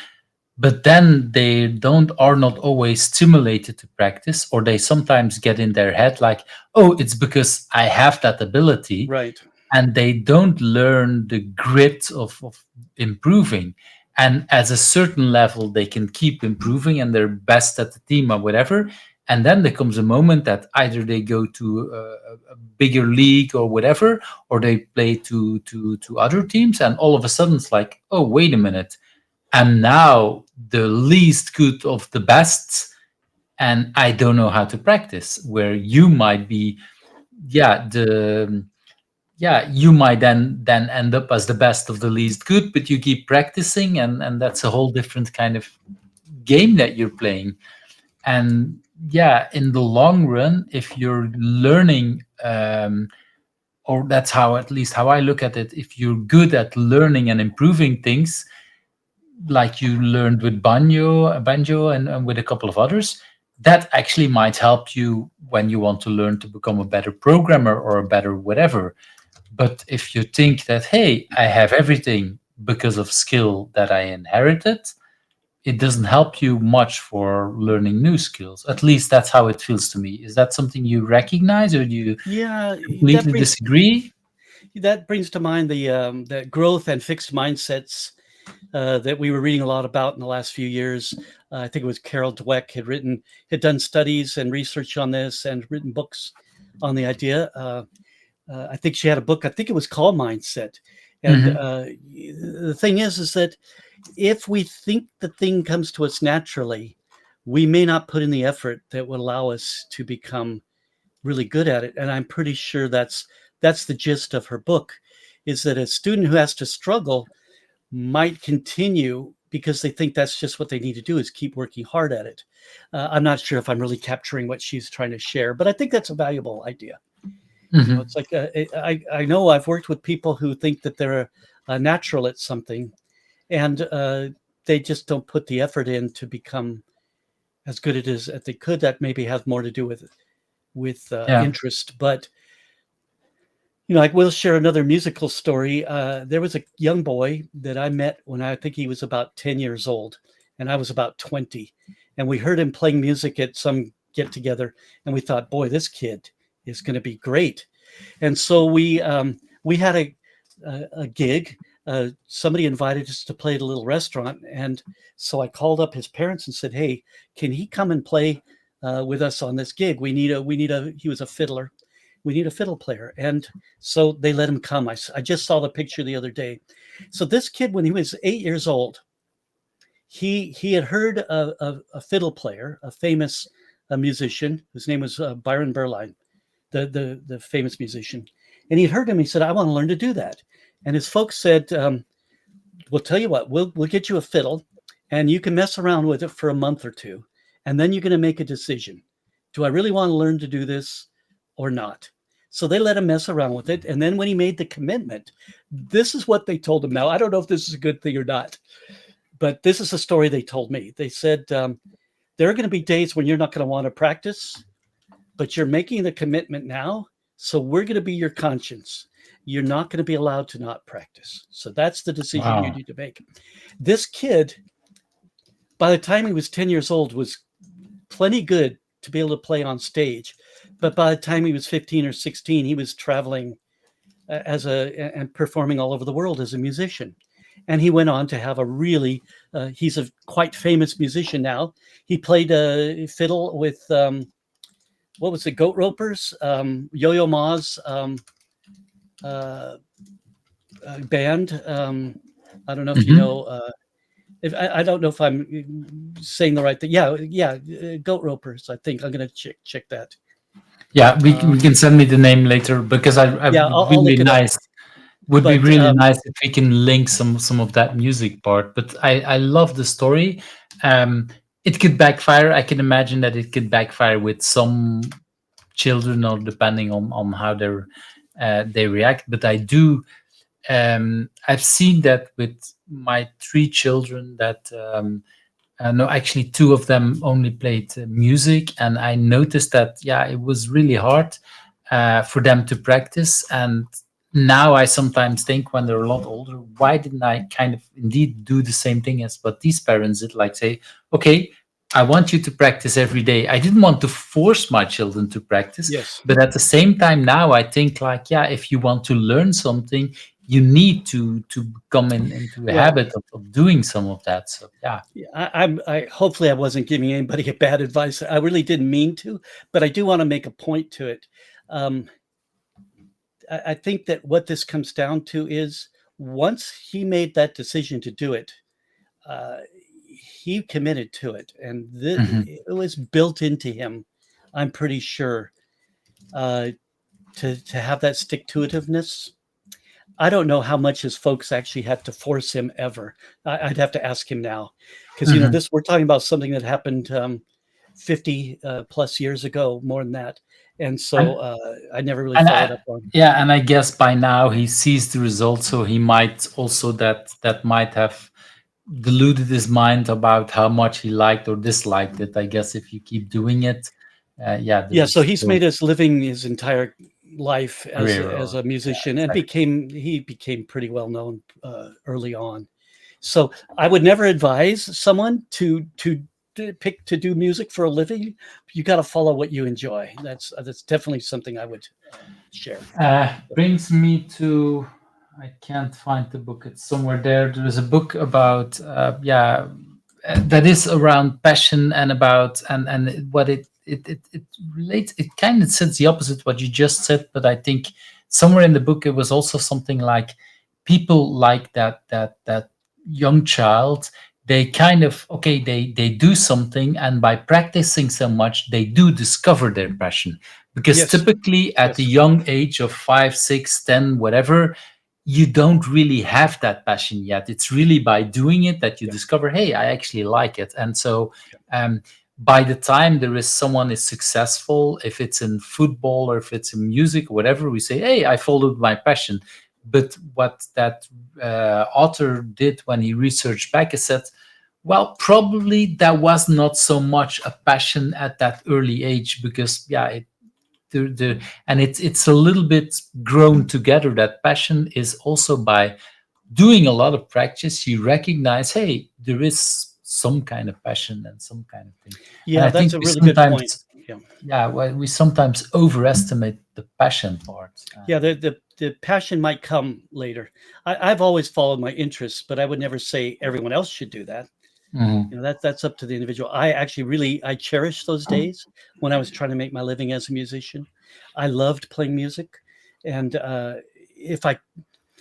but then they don't are not always stimulated to practice, or they sometimes get in their head like, oh, it's because I have that ability, Right. and they don't learn the grit of improving. And at a certain level, they can keep improving and they're best at the team or whatever. And then there comes a moment that either they go to a bigger league or whatever, or they play to other teams, and all of a sudden it's like, oh, wait a minute, I'm now the least good of the best, and I don't know how to practice. Where you might be, yeah, the yeah, you might then end up as the best of the least good, but you keep practicing, and that's a whole different kind of game that you're playing. And yeah, in the long run, if you're learning, or that's how, at least how I look at it, if you're good at learning and improving things, like you learned with banjo and with a couple of others, that actually might help you when you want to learn to become a better programmer or a better whatever. But if you think that, hey, I have everything because of skill that I inherited, it doesn't help you much for learning new skills. At least that's how it feels to me. Is that something you recognize, or do you Yeah, that completely brings disagree? to mind the growth and fixed mindsets that we were reading a lot about in the last few years. I think it was Carol Dweck had done studies and research on this and written books on the idea. I think she had a book. I think it was called Mindset. And Hmm. the thing is that if we think the thing comes to us naturally, we may not put in the effort that would allow us to become really good at it. And I'm pretty sure that's the gist of her book, is that a student who has to struggle might continue because they think that's just what they need to do, is keep working hard at it. I'm not sure if I'm really capturing what she's trying to share, but I think that's a valuable idea. Hmm. It's like I know I've worked with people who think that they're a natural at something, and they just don't put the effort in to become as good at it as they could. That maybe has more to do with Yeah. interest. But I will share another musical story. There was a young boy that I met when I think he was about 10 years old, and I was about 20. And we heard him playing music at some get together, and we thought, boy, this kid is going to be great. And so we had a gig. Somebody invited us to play at a little restaurant, and so I called up his parents and said, "Hey, can he come and play with us on this gig? We need a. He was a fiddler. We need a fiddle player." And so they let him come. I just saw the picture the other day. So this kid, when he was 8 years old, he had heard a fiddle player, a famous musician whose name was Byron Berline, the famous musician, and he'd heard him. He said, "I want to learn to do that." And his folks said, "We'll tell you what. We'll get you a fiddle, and you can mess around with it for a month or two, and then you're going to make a decision. Do I really want to learn to do this or not?" So they let him mess around with it. And then when he made the commitment, this is what they told him. Now, I don't know if this is a good thing or not, but this is a story they told me. They said, there are going to be days when you're not going to want to practice, but you're making the commitment now. So we're going to be your conscience. You're not going to be allowed to not practice. So that's the decision you Wow. need to make. This kid, by the time he was 10 years old, was plenty good to be able to play on stage. But by the time he was 15 or 16, he was traveling as and performing all over the world as a musician. And he went on to have a really, he's a quite famous musician now. He played fiddle with, what was it, Goat Ropers, Yo-Yo Mazz uh, band. I don't know if you Hmm. know, if I don't know if I'm saying the right thing. Yeah, yeah, Goat Ropers. I think I'm gonna check that. Yeah, we Um, can send me the name later because I yeah, would I'll really look it up. nice would be But really nice if we can link some of that music part. But I love the story. Um, it could backfire. I can imagine that it could backfire with some children, or depending on how they react. But I do. I've seen that with my three children that. No, actually, two of them only played music, and I noticed that yeah, it was really hard for them to practice. And now I sometimes think, when they're a lot older, why didn't I kind of indeed do the same thing as what these parents did? Like say, okay, I want you to practice every day. I didn't want to force my children to practice, yes, but at the same time, now I think like, yeah, if you want to learn something, you need to come into a well, habit of doing some of that. So yeah. yeah, I hopefully I wasn't giving anybody a bad advice. I really didn't mean to, but I do want to make a point to it. Um, I think that what this comes down to is once he made that decision to do it, uh, he committed to it, and Mhm. it was built into him. I'm pretty sure uh, to have that stick to itiveness. I don't know how much his folks actually had to force him ever. I'd have to ask him now, because Mhm. this we're talking about something that happened 50 plus years ago, more than that, and so And I never really and followed up on. yeah, and I guess by now he sees the results, so he might also that might have deluded his mind about how much he liked or disliked it. I guess if you keep doing it, yeah, there Yeah, so is he's still made us living his entire life career as or a yeah, musician, and exactly. he became pretty well known early on. So I would never advise someone to pick to do music for a living. You got to follow what you enjoy. That's definitely something I would share. Brings me to, I can't find the book. It's somewhere there. There is a book about yeah, that is around passion and about and what it relates. It kind of says the opposite what you just said, but I think somewhere in the book it was also something like people like that young child. They kind of okay, they do something, and by practicing so much, they do discover their passion, because Yes, typically at the yes, young age of 5, 6, 10, whatever, you don't really have that passion yet. It's really by doing it that you yeah, discover, hey, I actually like it. And so yeah. um, by the time there is someone is successful, if it's in football or if it's in music or whatever, we say, hey, I followed my passion. But what that author did when he researched back is said, well, probably that was not so much a passion at that early age, because yeah, and it's a little bit grown together. That passion is also by doing a lot of practice, you recognize, hey, there is some kind of passion and some kind of thing. And Yeah, I that's think a we really good point. sometimes, Yeah, yeah, well, we sometimes overestimate the passion part. yeah. The passion might come later. I've always followed my interests, but I would never say everyone else should do that. Mhm. That's up to the individual. I actually really I cherish those days when I was trying to make my living as a musician. I loved playing music, and if I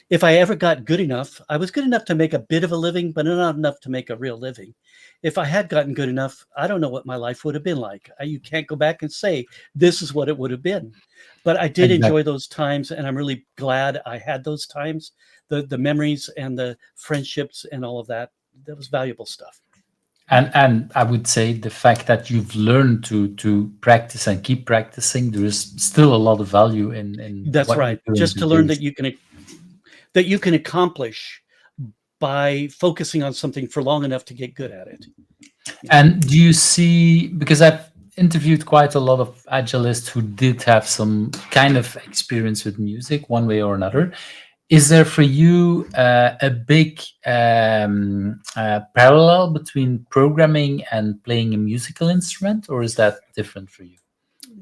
if I ever got good enough, I was good enough to make a bit of a living, but not enough to make a real living. If I had gotten good enough, I don't know what my life would have been like. You can't go back and say this is what it would have been. But I did enjoy Exactly. those times, and I'm really glad I had those times. The memories and the friendships and all of that. That was valuable stuff. And I would say the fact that you've learned to practice and keep practicing, there is still a lot of value in That's what you're right. doing Just to these learn days. that you can accomplish by focusing on something for long enough to get good at it. You know. And do you see, because I've interviewed quite a lot of agilists who did have some kind of experience with music, one way or another. Is there for you a big parallel between programming and playing a musical instrument, or is that different for you?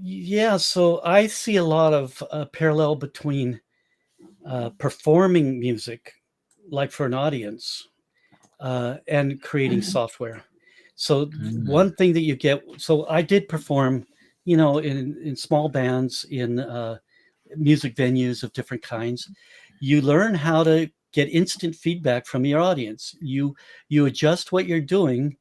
Yeah, so I see a lot of parallel between performing music, like for an audience, and creating software. So Mm. one thing that you get, so I did perform, you know, in small bands in music venues of different kinds. You learn how to get instant feedback from your audience. You adjust what you're doing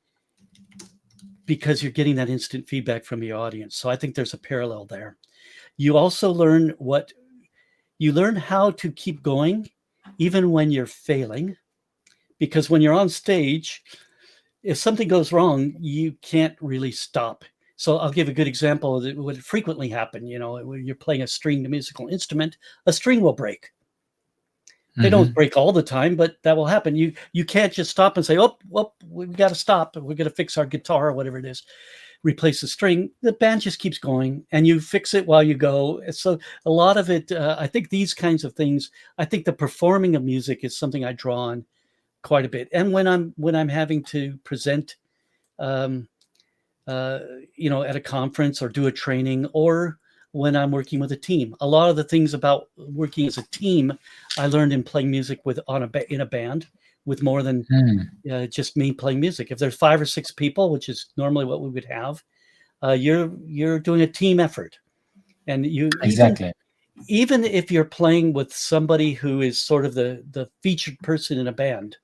because you're getting that instant feedback from your audience. So I think there's a parallel there. You also learn what you learn how to keep going even when you're failing, because when you're on stage, if something goes wrong, you can't really stop. So I'll give a good example that would frequently happen. You know, when you're playing a stringed musical instrument, a string will break. They don't Hmm. break all the time, but that will happen. You can't just stop and say, "Oh, well, we've got to stop. We're going to fix our guitar or whatever it is." Replace the string. The band just keeps going, and you fix it while you go. So a lot of it, I think, these kinds of things. I think the performing of music is something I draw on quite a bit. And when I'm having to present, um, uh, you know, at a conference or do a training, or when I'm working with a team, a lot of the things about working as a team, I learned in playing music with in a band with more than just me playing music. If there's 5 or 6 people, which is normally what we would have, you're doing a team effort, and you Exactly. even if you're playing with somebody who is sort of the featured person in a band,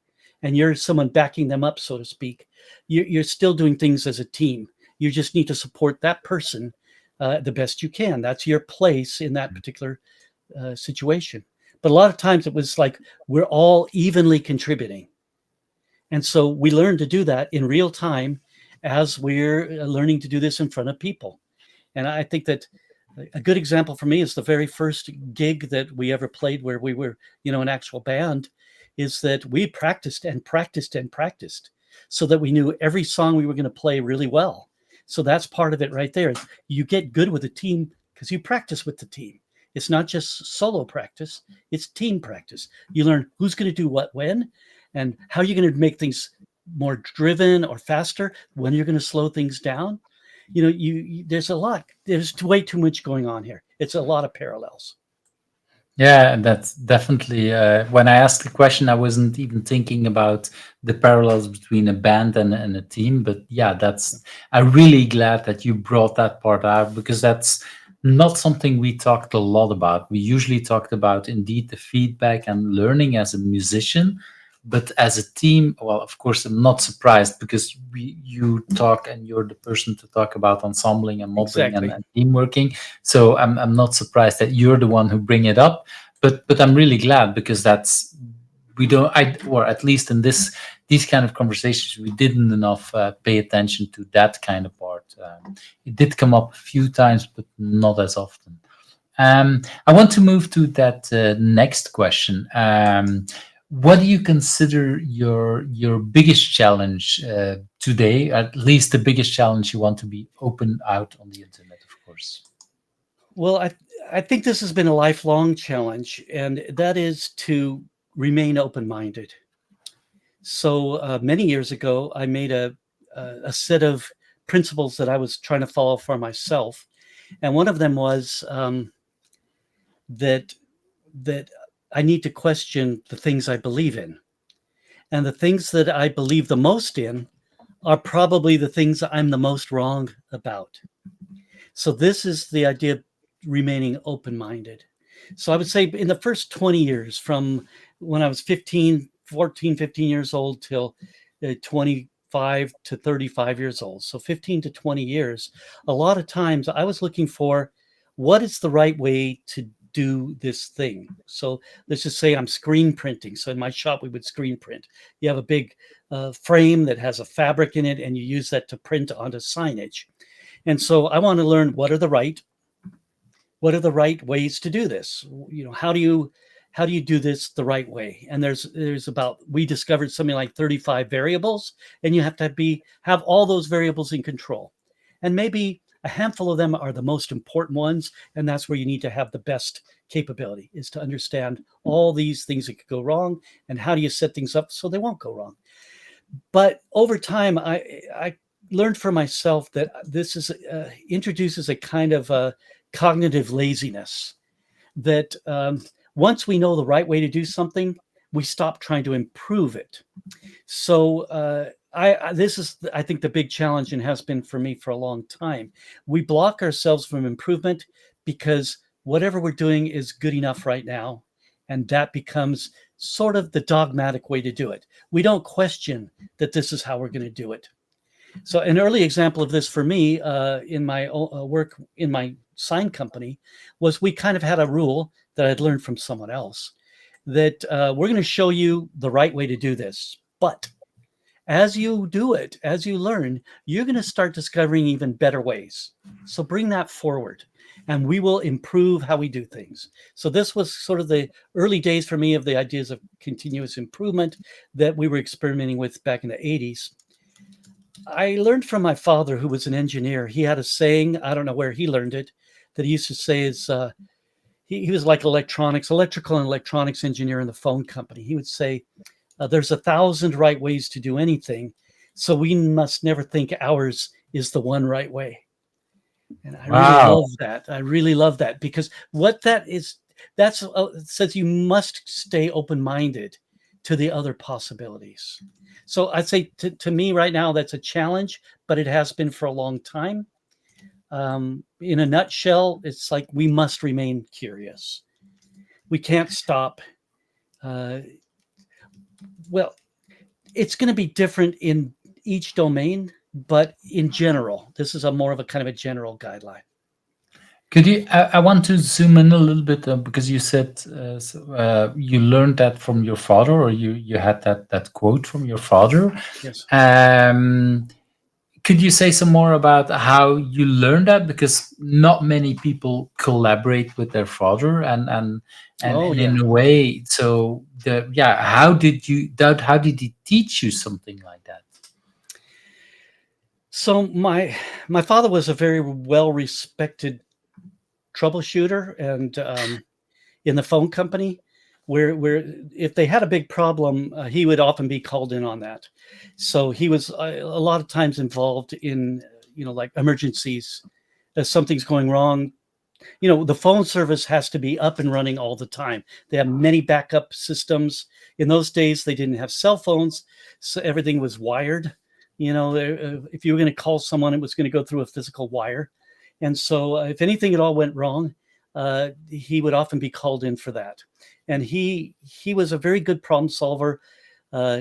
and you're someone backing them up, so to speak, you're still doing things as a team. You just need to support that person the best you can. That's your place in that particular situation. But a lot of times it was like we're all evenly contributing, and so we learn to do that in real time as we're learning to do this in front of people. And I think that a good example for me is the very first gig that we ever played where we were, you know, an actual band, is that we practiced and practiced and practiced so that we knew every song we were going to play really well. So that's part of it right there. You get good with a team because you practice with the team. It's not just solo practice, it's team practice. You learn who's going to do what when, and how you're going to make things more driven or faster, when you're going to slow things down. You know, there's a lot, there's way too much going on here. It's a lot of parallels. Yeah, that's definitely. When I asked the question, I wasn't even thinking about the parallels between a band and a team. But yeah, that's. I'm really glad that you brought that part out because that's not something we talked a lot about. We usually talked about indeed the feedback and learning as a musician, but as a team, well, of course, I'm not surprised because you talk and you're the person to talk about ensembling and modeling Exactly. and team working. So I'm not surprised that you're the one who bring it up, but I'm really glad because that's we don't I or at least in these kind of conversations we didn't enough pay attention to that kind of part. It did come up a few times, but not as often. I want to move to that next question. What do you consider your biggest challenge today? At least the biggest challenge you want to be open out on the internet, of course. Well, I think this has been a lifelong challenge, and that is to remain open minded. So many years ago, I made a set of principles that I was trying to follow for myself, and one of them was that that I need to question the things I believe in, and the things that I believe the most in are probably the things I'm the most wrong about. So this is the idea of remaining open-minded. So I would say in the first 20 years, from when I was 15, 14, 15 years old till 25 to 35 years old, so 15 to 20 years, a lot of times I was looking for what is the right way to do this thing. So let's just say I'm screen printing. So in my shop, we would screen print. You have a big frame that has a fabric in it, and you use that to print onto signage. And so I want to learn what are the right ways to do this. You know, how do you do this the right way? And there's about, we discovered something like 35 variables, and you have to have all those variables in control. And maybe A handful of them are the most important ones, and that's where you need to have the best capability, is to understand all these things that could go wrong and how do you set things up so they won't go wrong. But over time, I learned for myself that this is introduces a kind of cognitive laziness, that once we know the right way to do something, we stop trying to improve it. So this is, I think, the big challenge, and has been for me for a long time. We block ourselves from improvement because whatever we're doing is good enough right now, and that becomes sort of the dogmatic way to do it. We don't question that this is how we're going to do it. So an early example of this for me in my work in my sign company was, we kind of had a rule that I'd learned from someone else, that we're going to show you the right way to do this. But as you do it, as you learn, you're going to start discovering even better ways. So bring that forward, and we will improve how we do things. So this was sort of the early days for me of the ideas of continuous improvement that we were experimenting with back in the 80s. I learned from my father, who was an engineer. He had a saying, I don't know where he learned it, that he used to say is, he was like electrical and electronics engineer in the phone company. He would say, there's 1,000 right ways to do anything, so we must never think ours is the one right way. And I really Wow. love that. I really love that, because what that is, that's says you must stay open-minded to the other possibilities. So I'd say to me right now, that's a challenge, but it has been for a long time. In a nutshell, it's like we must remain curious. We can't stop. Well, it's going to be different in each domain, but in general, this is a more of a kind of a general guideline. Could you? I want to zoom in a little bit because you said you learned that from your father, or you had that quote from your father. Yes. Um, could you say some more about how you learned that? Because not many people collaborate with their father, Oh, and yeah. in a way, so how did how did he teach you something like that? So my father was a very well respected troubleshooter, and in the phone company, where if they had a big problem, he would often be called in on that. So he was a lot of times involved in, like emergencies. If something's going wrong, the phone service has to be up and running all the time. They have many backup systems. In those days, they didn't have cell phones, so everything was wired. If you were going to call someone, it was going to go through a physical wire. And so if anything at all went wrong, he would often be called in for that. And he was a very good problem solver.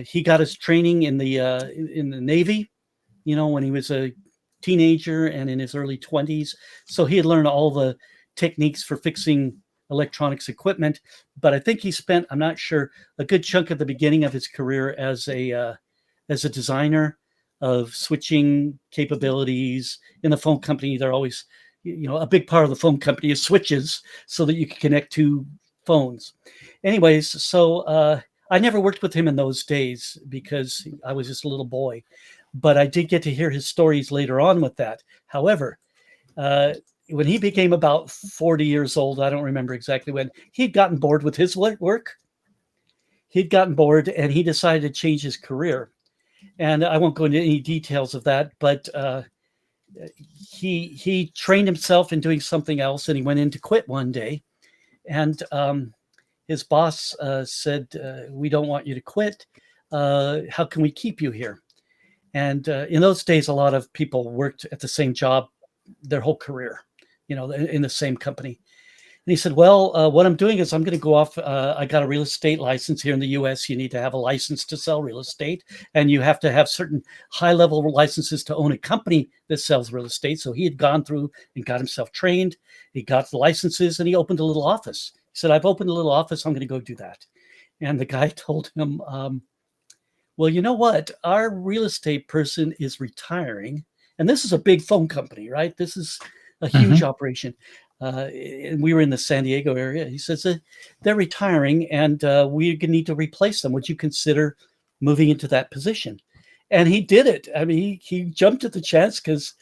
He got his training in the Navy, when he was a teenager and in his early 20s. So he had learned all the techniques for fixing electronics equipment. But I think he spent, I'm not sure, a good chunk of the beginning of his career as a designer of switching capabilities. In the phone company, they're always, a big part of the phone company is switches so that you can connect to phones. Anyways, so I never worked with him in those days because I was just a little boy, but I did get to hear his stories later on with that. However, when he became about 40 years old, I don't remember exactly when, he'd gotten bored with his work. He'd gotten bored and he decided to change his career. And I won't go into any details of that, but he trained himself in doing something else, and he went in to quit one day. And his boss said, "We don't want you to quit. How can we keep you here?" And in those days, a lot of people worked at the same job their whole career, in the same company. And he said, "Well, what I'm doing is I'm going to go off. I got a real estate license here in the U.S. You need to have a license to sell real estate, and you have to have certain high-level licenses to own a company that sells real estate." So he had gone through and got himself trained. He got the licenses, and he opened a little office. He said, "I've opened a little office. I'm going to go do that." And the guy told him, "Well, you know what? Our real estate person is retiring, and this is a big phone company, right? This is a huge Mhm. operation." And we were in the San Diego area. He says, "They're retiring, and we need to replace them. Would you consider moving into that position?" And he did it. I mean, he jumped at the chance because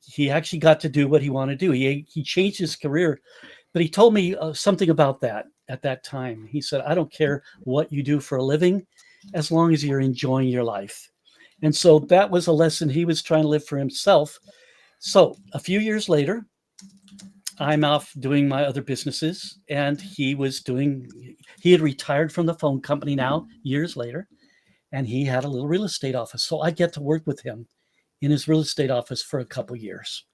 he actually got to do what he wanted to do. He changed his career, but he told me something about that at that time. He said, "I don't care what you do for a living, as long as you're enjoying your life." And so that was a lesson he was trying to live for himself. So a few years later, I'm off doing my other businesses, and he had retired from the phone company now years later, and he had a little real estate office. So I get to work with him in his real estate office for a couple years.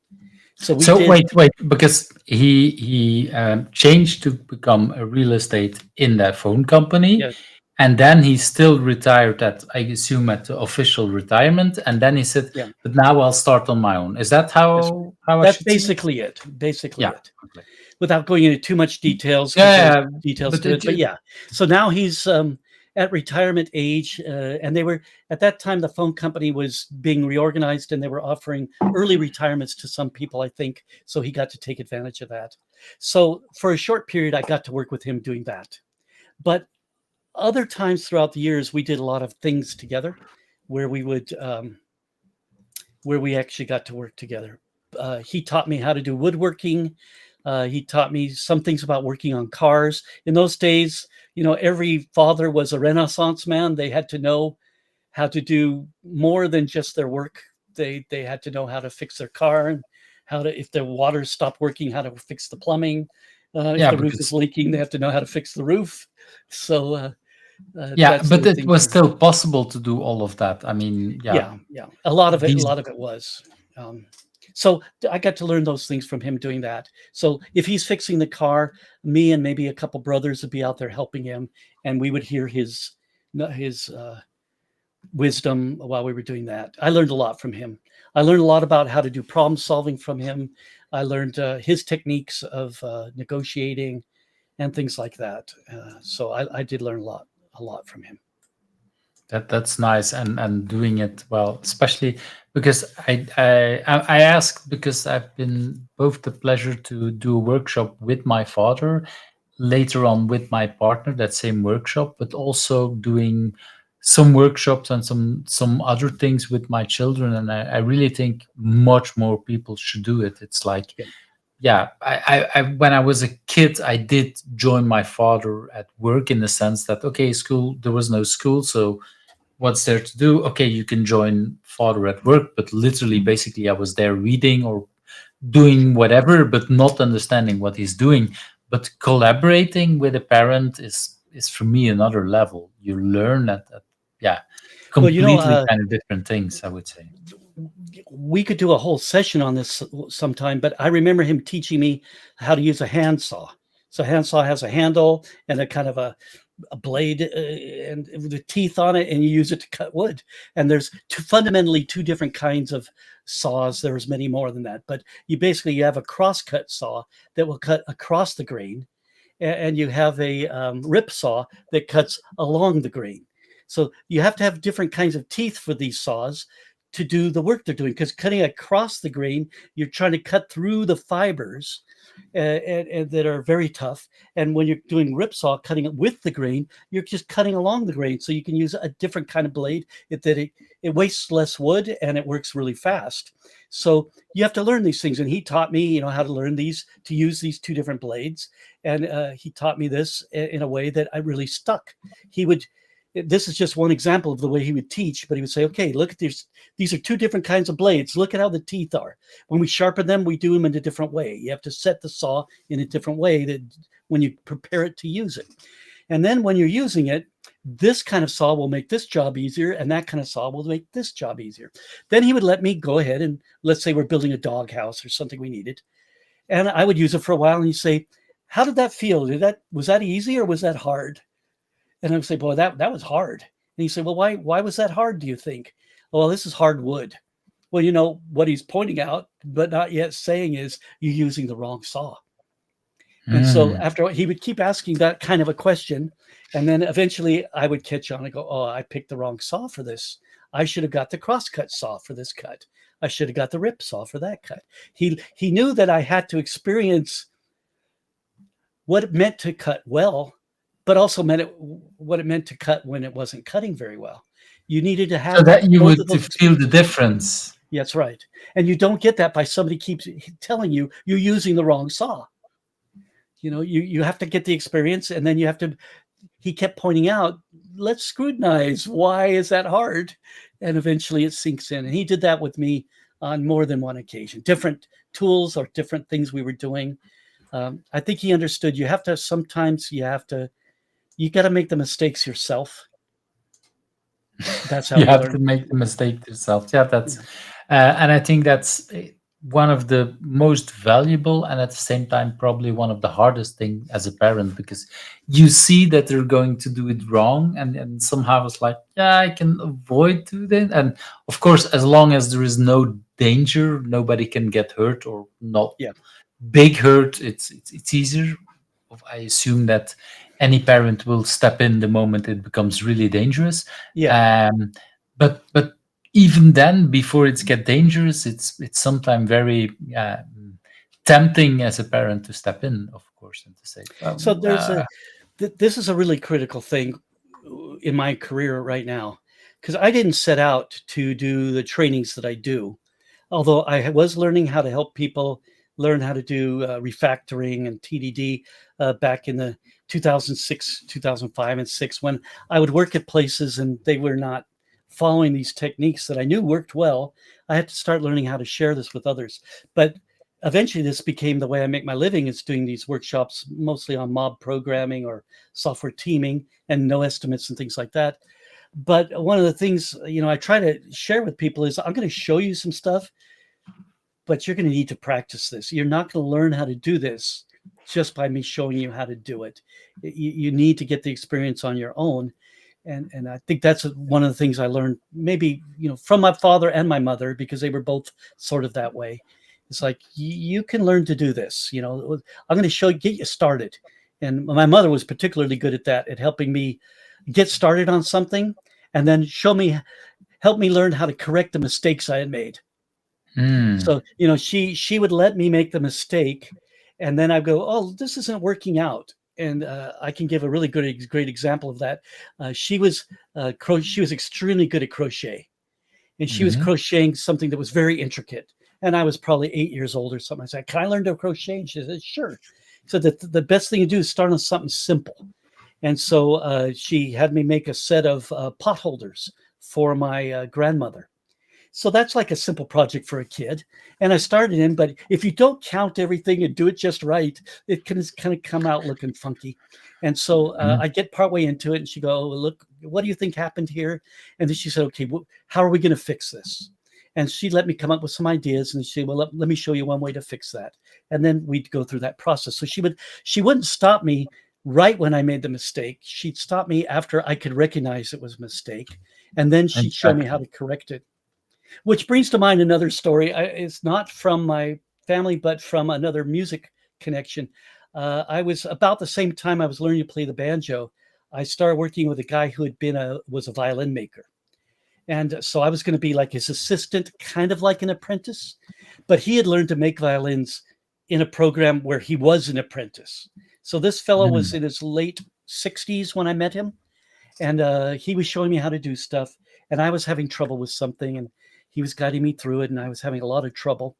So we So did, wait, because he changed to become a real estate in that phone company, yeah, and then he still retired at, I assume, at the official retirement, and then he said, yeah. "But now I'll start on my own." Is that That's how I that's should see it? basically it. Basically Yeah. it. Okay. Without going into too much details, because there's Yeah, details but to it. But yeah, so now he's at retirement age, and they were at that time the phone company was being reorganized, and they were offering early retirements to some people, I think. So he got to take advantage of that. So for a short period, I got to work with him doing that. But other times throughout the years, we did a lot of things together, where we would where we actually got to work together. He taught me how to do woodworking. He taught me some things about working on cars. In those days, every father was a Renaissance man. They had to know how to do more than just their work. They had to know how to fix their car, and how to, if their water stopped working, how to fix the plumbing. If yeah, the roof is because leaking, they have to know how to fix the roof. So yeah, that but sort of it thing. was still possible to do all of that. I mean, yeah, Yeah, yeah. A lot of it these was. Um, so I got to learn those things from him doing that. So if he's fixing the car, me and maybe a couple brothers would be out there helping him, and we would hear his wisdom while we were doing that. I learned a lot from him. I learned a lot about how to do problem solving from him. I learned his techniques of negotiating and things like that. So I did learn a lot from him. that's nice, and doing it well, especially because I asked because I've been both the pleasure to do a workshop with my father, later on with my partner, that same workshop, but also doing some workshops and some other things with my children, and I really think much more people should do it. It's like, Yeah. yeah, I when I was a kid, I did join my father at work, in the sense that, okay, school, there was no school, so what's there to do? Okay, you can join father at work, but literally, basically, I was there reading or doing whatever, but not understanding what he's doing. But collaborating with a parent is for me another level. You learn that yeah, Well, completely kind of different things, I would say. we could do a whole session on this sometime, but I remember him teaching me how to use a handsaw. So a handsaw has a handle and a kind of a blade and with teeth on it, and you use it to cut wood. And there's fundamentally two different kinds of saws. There's many more than that, but you have a crosscut saw that will cut across the grain, and you have a rip saw that cuts along the grain. So you have to have different kinds of teeth for these saws to do the work they're doing, because cutting across the grain, you're trying to cut through the fibers and that are very tough. And when you're doing ripsaw, cutting it with the grain, you're just cutting along the grain. So you can use a different kind of blade it wastes less wood and it works really fast. So you have to learn these things. And he taught me, how to learn to use these two different blades. And he taught me this in a way that I really stuck. He would, this is just one example of the way he would teach, but he would say, okay, look at these are two different kinds of blades. Look at how the teeth are. When we sharpen them, we do them in a different way. You have to set the saw in a different way that when you prepare it to use it. And then when you're using it, this kind of saw will make this job easier, and that kind of saw will make this job easier. Then he would let me go ahead and, let's say we're building a doghouse or something we needed, and I would use it for a while, and he'd say, how did that feel? Was that easy or was that hard? And I would say, boy, that was hard. And he said, well, why was that hard, do you think? Well, this is hard wood. Well, what he's pointing out, but not yet saying, is you're using the wrong saw. And so Mm. after he would keep asking that kind of a question, and then eventually I would catch on and go, oh, I picked the wrong saw for this. I should have got the crosscut saw for this cut. I should have got the rip saw for that cut. He knew that I had to experience what it meant to cut well, but also what it meant to cut when it wasn't cutting very well. You needed to So have that you both would of those feel the experiences. difference. That's right. And you don't get that by somebody keeps telling you you're using the wrong saw. You have to get the experience, and then you have to. He kept pointing out, let's scrutinize. Why is that hard? And eventually it sinks in. And he did that with me on more than one occasion. Different tools or different things we were doing. I think he understood. You got to make the mistakes yourself. That's how You we have to learn. make the mistake yourself. Yeah, that's, Yeah. and I think that's one of the most valuable and at the same time probably one of the hardest thing as a parent, because you see that they're going to do it wrong, and somehow it's like, yeah, I can avoid doing that. And of course, as long as there is no danger, nobody can get hurt or not Yeah. big hurt, it's easier. I assume that any parent will step in the moment it becomes really dangerous. Yeah. But even then, before it's get dangerous, it's sometimes very tempting as a parent to step in, of course, and to say, well, So this is a really critical thing in my career right now, because I didn't set out to do the trainings that I do. Although I was learning how to help people learn how to do refactoring and TDD back in the 2006, 2005, and 6, when I would work at places and they were not following these techniques that I knew worked well. I had to start learning how to share this with others. But eventually this became the way I make my living, is doing these workshops mostly on mob programming or software teaming and no estimates and things like that. But one of the things, I try to share with people is, I'm going to show you some stuff, but you're going to need to practice this. You're not going to learn how to do this just by me showing you how to do it. You need to get the experience on your own. And I think that's one of the things I learned, maybe, from my father and my mother, because they were both sort of that way. It's like, you can learn to do this. I'm going to show you, get you started. And my mother was particularly good at that, at helping me get started on something, and then help me learn how to correct the mistakes I had made. mm, So, she would let me make the mistake, and then I go, "Oh, this isn't working out." And I can give a really great example of that. She was extremely good at crochet, and she was mhm. crocheting something that was very intricate. And I was probably 8 years old or something. I said, "Can I learn to crochet?" And she said, "Sure." So the best thing to do is start on something simple. And so she had me make a set of pot holders for my grandmother. So that's like a simple project for a kid. And I started in, but if you don't count everything and do it just right, it can kind of come out looking funky. And so Mhm. I get partway into it, and she go, "Oh, look, what do you think happened here?" And then she said, "Okay, how are we going to fix this?" And she let me come up with some ideas, and she said, "Well, let me show you one way to fix that." And then we'd go through that process. So she wouldn't stop me right when I made the mistake. She'd stop me after I could recognize it was a mistake. And then she'd show me how Exactly. to correct it. Which brings to mind another story. It's not from my family, but from another music connection. I was about the same time I was learning to play the banjo. I started working with a guy who was a violin maker, and so I was going to be like his assistant, kind of like an apprentice. But he had learned to make violins in a program where he was an apprentice. So this fellow was Mm, in his late 60s when I met him, and he was showing me how to do stuff, and I was having trouble with something, and he was guiding me through it, and I was having a lot of trouble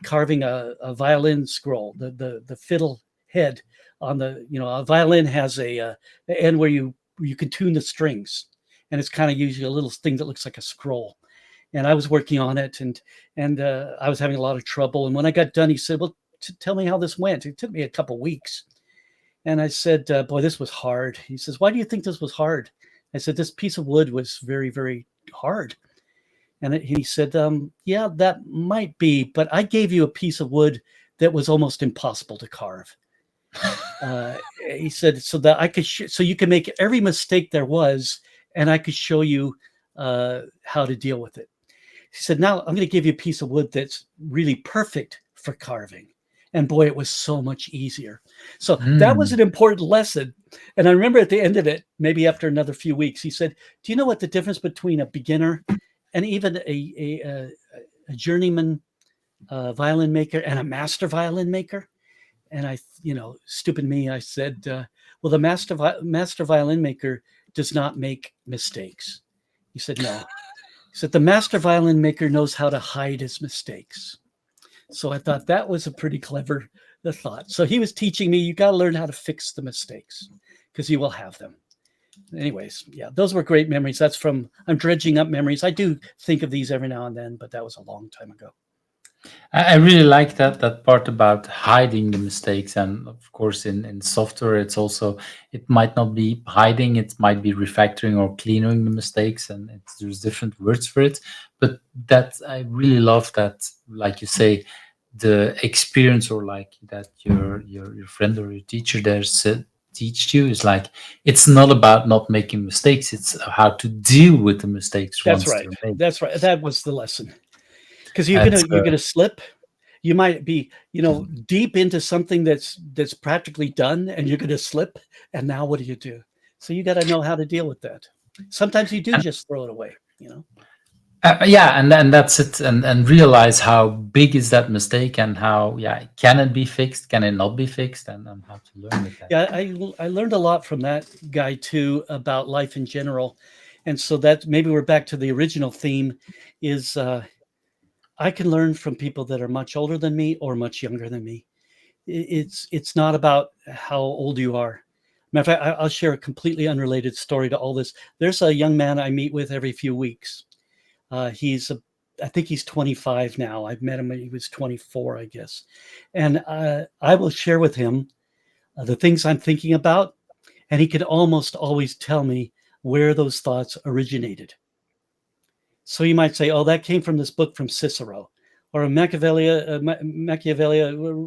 carving a violin scroll, the fiddle head on a violin has a end where you can tune the strings, and it's kind of usually a little thing that looks like a scroll. And I was working on it, and I was having a lot of trouble. And when I got done, he said, "Well, tell me how this went." It took me a couple weeks. And I said, "Boy, this was hard." He says, "Why do you think this was hard?" I said, "This piece of wood was very, very hard." And he said, "Yeah, that might be, but I gave you a piece of wood that was almost impossible to carve." He said, "So that so you can make every mistake there was, and I could show you how to deal with it." He said, "Now I'm going to give you a piece of wood that's really perfect for carving." And boy, it was so much easier. So that was mm. an important lesson. And I remember at the end of it, maybe after another few weeks, he said, "Do you know what the difference between a beginner and even a journeyman violin maker and a master violin maker?" And stupid me, I said, "Well, the master violin maker does not make mistakes." He said, "No." said the master violin maker knows how to hide his mistakes. So I thought that was a pretty clever thought. So he was teaching me you got to learn how to fix the mistakes because you will have them. Anyways, yeah, those were great memories. That's from I'm dredging up memories. I do think of these every now and then, but that was a long time ago. I really like that part about hiding the mistakes, and of course, in software, it's also it might not be hiding, it might be refactoring or cleaning the mistakes, and there's different words for it. But that I really love that, like you say, the experience or like that your friend or your teacher there said teach you is like it's not about not making mistakes; it's how to deal with the mistakes That's once right. they're made. That's right. That was the lesson. Because That's you're gonna slip. You might be, deep into something that's practically done, and you're gonna slip. And now what do you do? So you got to know how to deal with that. Sometimes you do just throw it away. Yeah, and then that's it, and realize how big is that mistake, and how yeah can it be fixed, can it not be fixed, and how to learn with that. Yeah, I learned a lot from that guy too about life in general, and so that maybe we're back to the original theme, is I can learn from people that are much older than me or much younger than me. It's not about how old you are. Matter of fact, I'll share a completely unrelated story to all this. There's a young man I meet with every few weeks. I think he's 25 now. I've met him when he was 24, I guess, and I will share with him the things I'm thinking about, and he can almost always tell me where those thoughts originated. So you might say, "Oh, that came from this book from Cicero," or Machiavelli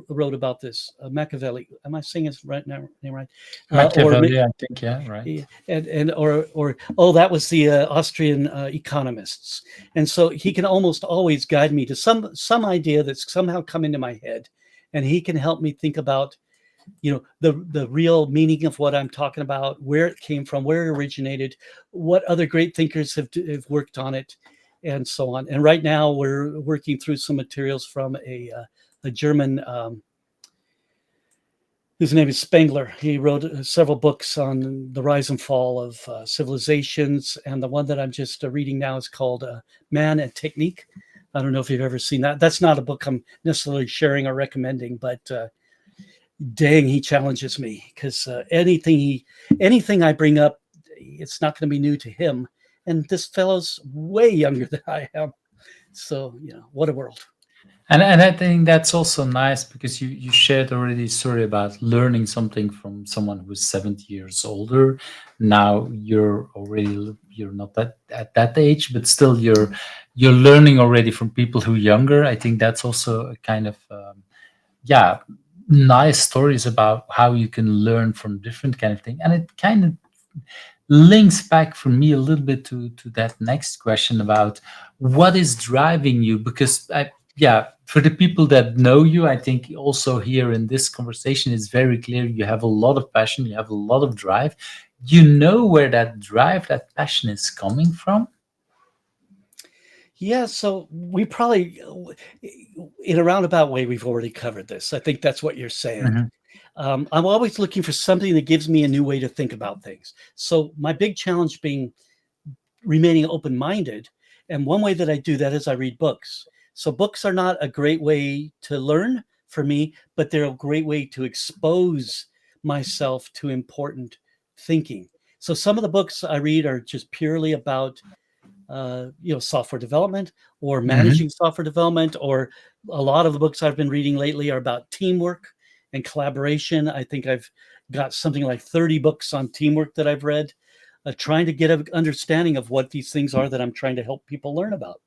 wrote about this. Machiavelli, am I saying his right now? Name right? Or Machiavelli, I think, yeah, right. and or oh, that was the Austrian economists. And so he can almost always guide me to some idea that's somehow come into my head, and he can help me think about the real meaning of what I'm talking about, where it came from, where it originated, what other great thinkers have worked on it, and so on. And right now we're working through some materials from a German whose name is Spengler. He wrote several books on the rise and fall of civilizations, and the one that I'm just reading now is called Man and Technique. I don't know if you've ever seen that. That's not a book I'm necessarily sharing or recommending, but dang, he challenges me because anything I bring up, it's not going to be new to him. And this fellow's way younger than I am. So, what a world. And I think that's also nice because you shared already a story about learning something from someone who's 70 years older. Now you're not that at that age, but still you're learning already from people who are younger. I think that's also a kind of yeah nice stories about how you can learn from different kind of thing, and it kind of links back for me a little bit to that next question about what is driving you, because yeah, for the people that know you, I think also here in this conversation it's very clear you have a lot of passion, you have a lot of drive. You know where that drive, that passion is coming from. Yeah, so we probably, in a roundabout way, we've already covered this. I think that's what you're saying. Mhm. I'm always looking for something that gives me a new way to think about things. So my big challenge being remaining open-minded, and one way that I do that is I read books. So books are not a great way to learn for me, but they're a great way to expose myself to important thinking. So some of the books I read are just purely about software development or Mhm. managing software development, or a lot of the books I've been reading lately are about teamwork and collaboration. I think I've got something like 30 books on teamwork that I've read, trying to get an understanding of what these things are that I'm trying to help people learn about.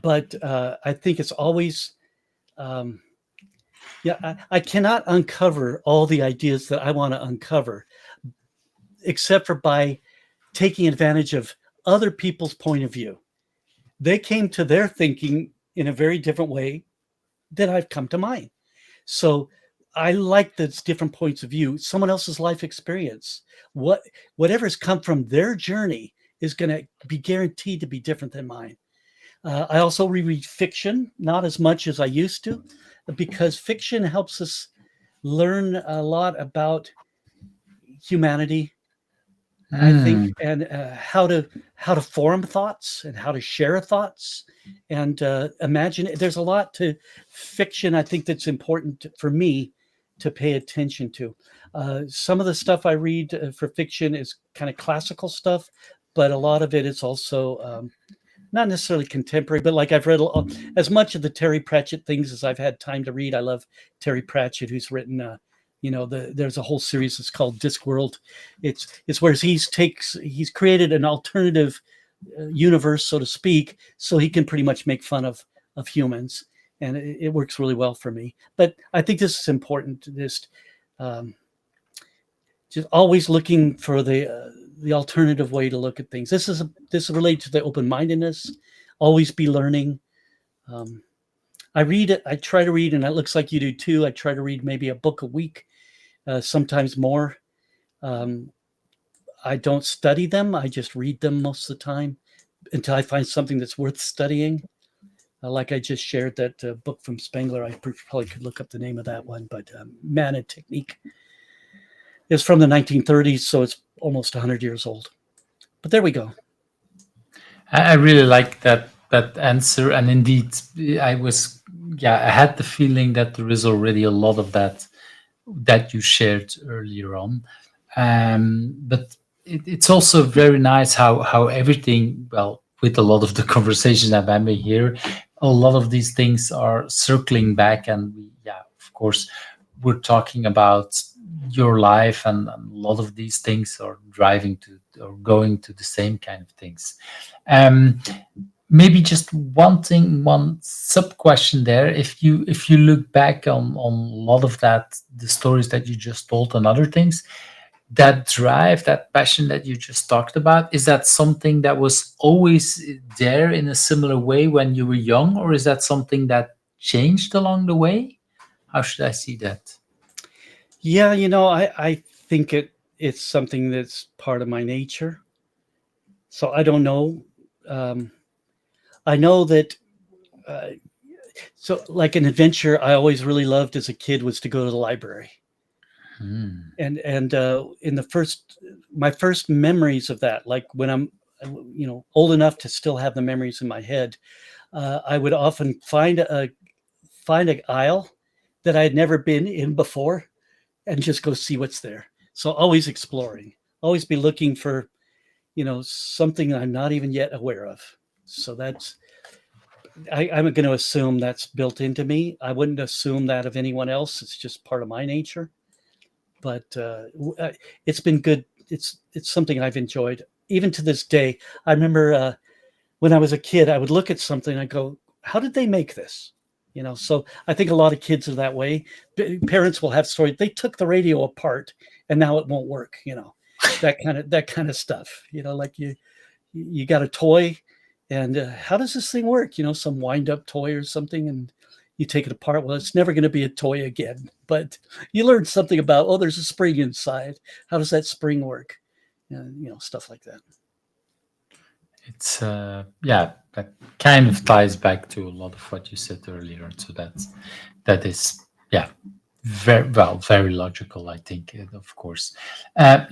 But I think it's always, um, I cannot uncover all the ideas that I want to uncover, except for by taking advantage of other people's point of view. They came to their thinking in a very different way than I've come to mine. So I like those different points of view, someone else's life experience. Whatever's come from their journey is going to be guaranteed to be different than mine. I also reread fiction, not as much as I used to, because fiction helps us learn a lot about humanity, I think, Mm. and how to form thoughts and how to share thoughts and imagine. There's a lot to fiction. I think that's important for me to pay attention to. Some of the stuff I read for fiction is kind of classical stuff, but a lot of it is also not necessarily contemporary. But like I've read as much of the Terry Pratchett things as I've had time to read. I love Terry Pratchett, who's written there's a whole series that's called Discworld. It's where he's created an alternative universe, so to speak, so he can pretty much make fun of humans, and it works really well for me. But I think this is important. Um, just always looking for the alternative way to look at things. This is related to the open mindedness. Always be learning. Um, I read it. I try to read, and it looks like you do too. I try to read maybe a book a week, sometimes more. Um, I don't study them. I just read them most of the time until I find something that's worth studying. Like I just shared that book from Spengler. I probably could look up the name of that one, but Man and Technique is from the 1930s, so it's almost 100 years old. But there we go. I really like that answer, and indeed, I was yeah, I had the feeling that there is already a lot of that you shared earlier on. But it's also very nice how everything, well, with a lot of the conversations that I'm having here, a lot of these things are circling back, and yeah, of course, we're talking about your life, and a lot of these things are driving to or going to the same kind of things. Um, Maybe just one thing, one sub question there. If you look back on a lot of that, the stories that you just told and other things, that drive, that passion that you just talked about, is that something that was always there in a similar way when you were young, or is that something that changed along the way? How should I see that? Yeah, I think it's something that's part of my nature. So I don't know. Um, I know that. Uh, so, like an adventure, I always really loved as a kid was to go to the library, Hmm. and in my first memories of that, like when I'm, old enough to still have the memories in my head, I would often find an aisle that I had never been in before, and just go see what's there. So always exploring, always be looking for something I'm not even yet aware of. So I'm going to assume that's built into me. I wouldn't assume that of anyone else. It's just part of my nature. But it's been good. It's something I've enjoyed even to this day. I remember when I was a kid, I would look at something and I go, "How did they make this?" So I think a lot of kids are that way. Parents will have stories. They took the radio apart and now it won't work. That kind of stuff. Like you got a toy, and how does this thing work? Some wind up toy or something, and you take it apart. Well, it's never going to be a toy again. But you learn something about, oh, there's a spring inside. How does that spring work? Stuff like that. It's yeah, that kind of ties back to a lot of what you said earlier. So that is yeah, very logical, I think, of course.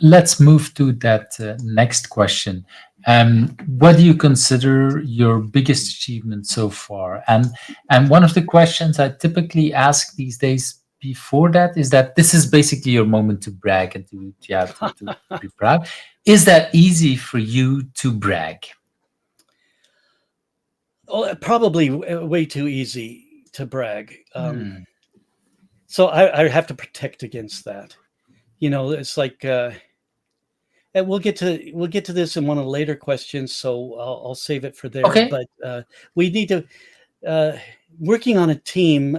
Let's move to that next question. What do you consider your biggest achievement so far? And one of the questions I typically ask these days before that is that this is basically your moment to brag and to yeah to be proud. Is that easy for you to brag? Oh, probably way too easy to brag. Hmm. So I have to protect against that. It's like, and we'll get to this in one of the later questions, so I'll save it for there. Okay. But we need to uh, working on a team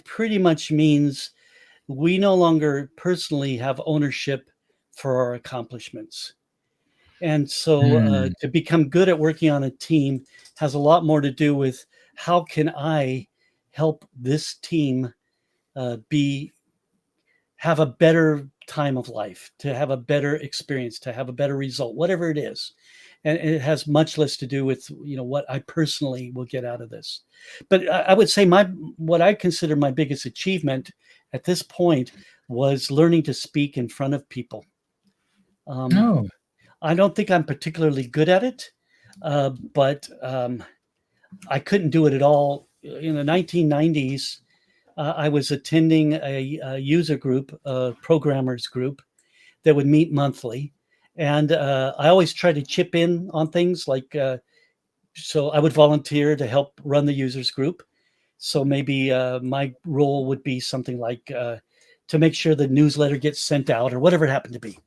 pretty much means we no longer personally have ownership for our accomplishments. And so Hmm. to become good at working on a team has a lot more to do with how can I help this team be have a better time of life, to have a better experience, to have a better result, whatever it is. And it has much less to do with what I personally will get out of this. But I would say what I consider my biggest achievement at this point was learning to speak in front of people. Um, No. I don't think I'm particularly good at it, but I couldn't do it at all. In the 1990s, I was attending a user group, a programmers group that would meet monthly. And I always try to chip in on things like, so I would volunteer to help run the users group. So maybe my role would be something like to make sure the newsletter gets sent out or whatever it happened to be.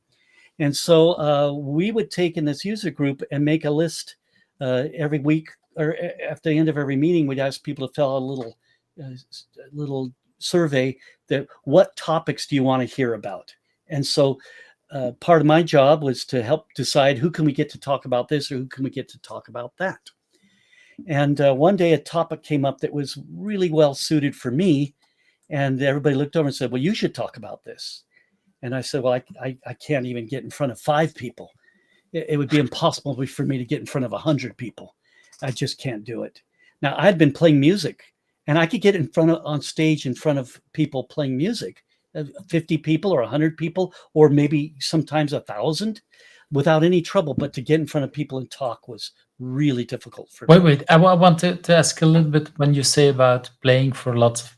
And so we would take in this user group and make a list every week, or at the end of every meeting, we'd ask people to fill out a little survey that what topics do you want to hear about. And so part of my job was to help decide who can we get to talk about this or who can we get to talk about that. And one day a topic came up that was really well suited for me, and everybody looked over and said, well, you should talk about this. And I said, well, I can't even get in front of 5 people. It would be impossible for me to get in front of 100 people. I just can't do it. Now, I'd been playing music, and I could get on stage in front of people playing music, 50 people or 100 people, or maybe sometimes 1,000 without any trouble. But to get in front of people and talk was really difficult for Wait, me. wait. I want to ask a little bit when you say about playing for lots of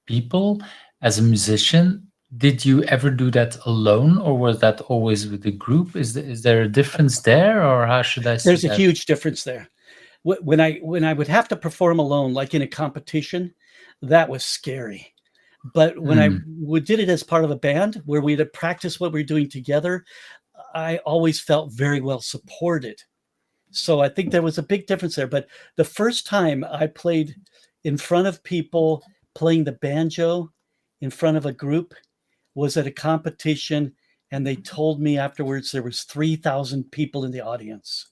people as a musician. Did you ever do that alone, or was that always with a group? Is there a difference there, or how should I see There's a that? huge difference there. When I would have to perform alone, like in a competition, that was scary. But when I Hmm. did it as part of a band where we'd practice what we we're doing together, I always felt very well supported. So I think there was a big difference there. But the first time I played in front of people playing the banjo in front of a group was at a competition, and they told me afterwards there was 3,000 people in the audience.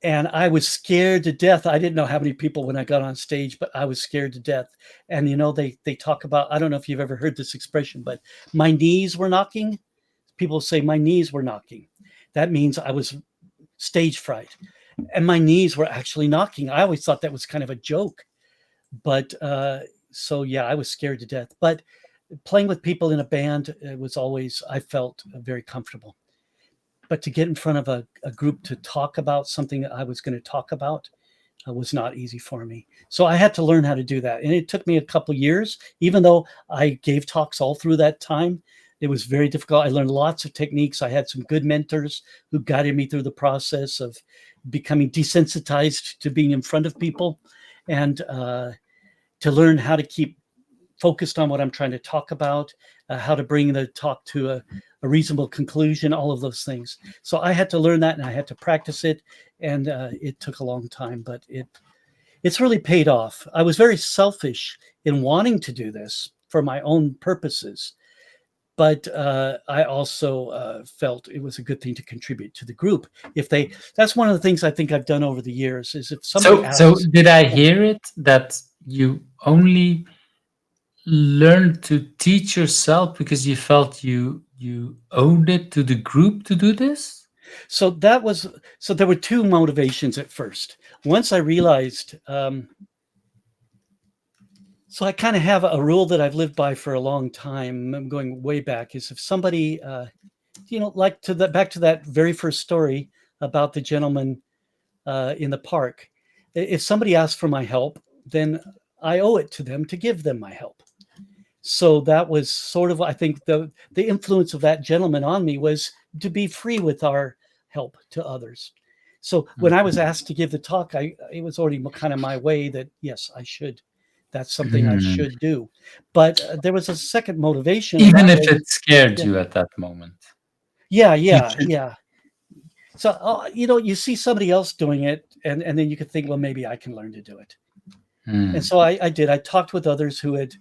And I was scared to death. I didn't know how many people when I got on stage, but I was scared to death. And they talk about, I don't know if you've ever heard this expression, but my knees were knocking. People say my knees were knocking. That means I was stage fright. And my knees were actually knocking. I always thought that was kind of a joke. But so yeah, I was scared to death. But playing with people in a band, it was always, I felt very comfortable. But to get in front of a group to talk about something that I was going to talk about was not easy for me. So I had to learn how to do that. And it took me a couple years, even though I gave talks all through that time. It was very difficult. I learned lots of techniques. I had some good mentors who guided me through the process of becoming desensitized to being in front of people, and to learn how to keep focused on what I'm trying to talk about, how to bring the talk to a reasonable conclusion, all of those things. So I had to learn that, and I had to practice it, and it took a long time, but it's really paid off. I was very selfish in wanting to do this for my own purposes, but I also felt it was a good thing to contribute to the group. That's one of the things I think I've done over the years is if somebody So asks, did I hear it that you only learned to teach yourself because you felt you owed it to the group to do this? so there were two motivations at first. Once I realized, so I kind of have a rule that I've lived by for a long time. I'm going way back. Is if somebody, like back to that very first story about the gentleman in the park. If somebody asks for my help, then I owe it to them to give them my help. So that was sort of, I think, the influence of that gentleman on me was to be free with our help to others. So when I was asked to give the talk, it was already kind of my way that yes, I should. That's something I Hmm. should do. But there was a second motivation, and Even that if was it scared yeah, you at that moment. yeah, You yeah, should. yeah. So you see somebody else doing it, and then you could think, well, maybe I can learn to do it. And Hmm. so I did. I talked with others who had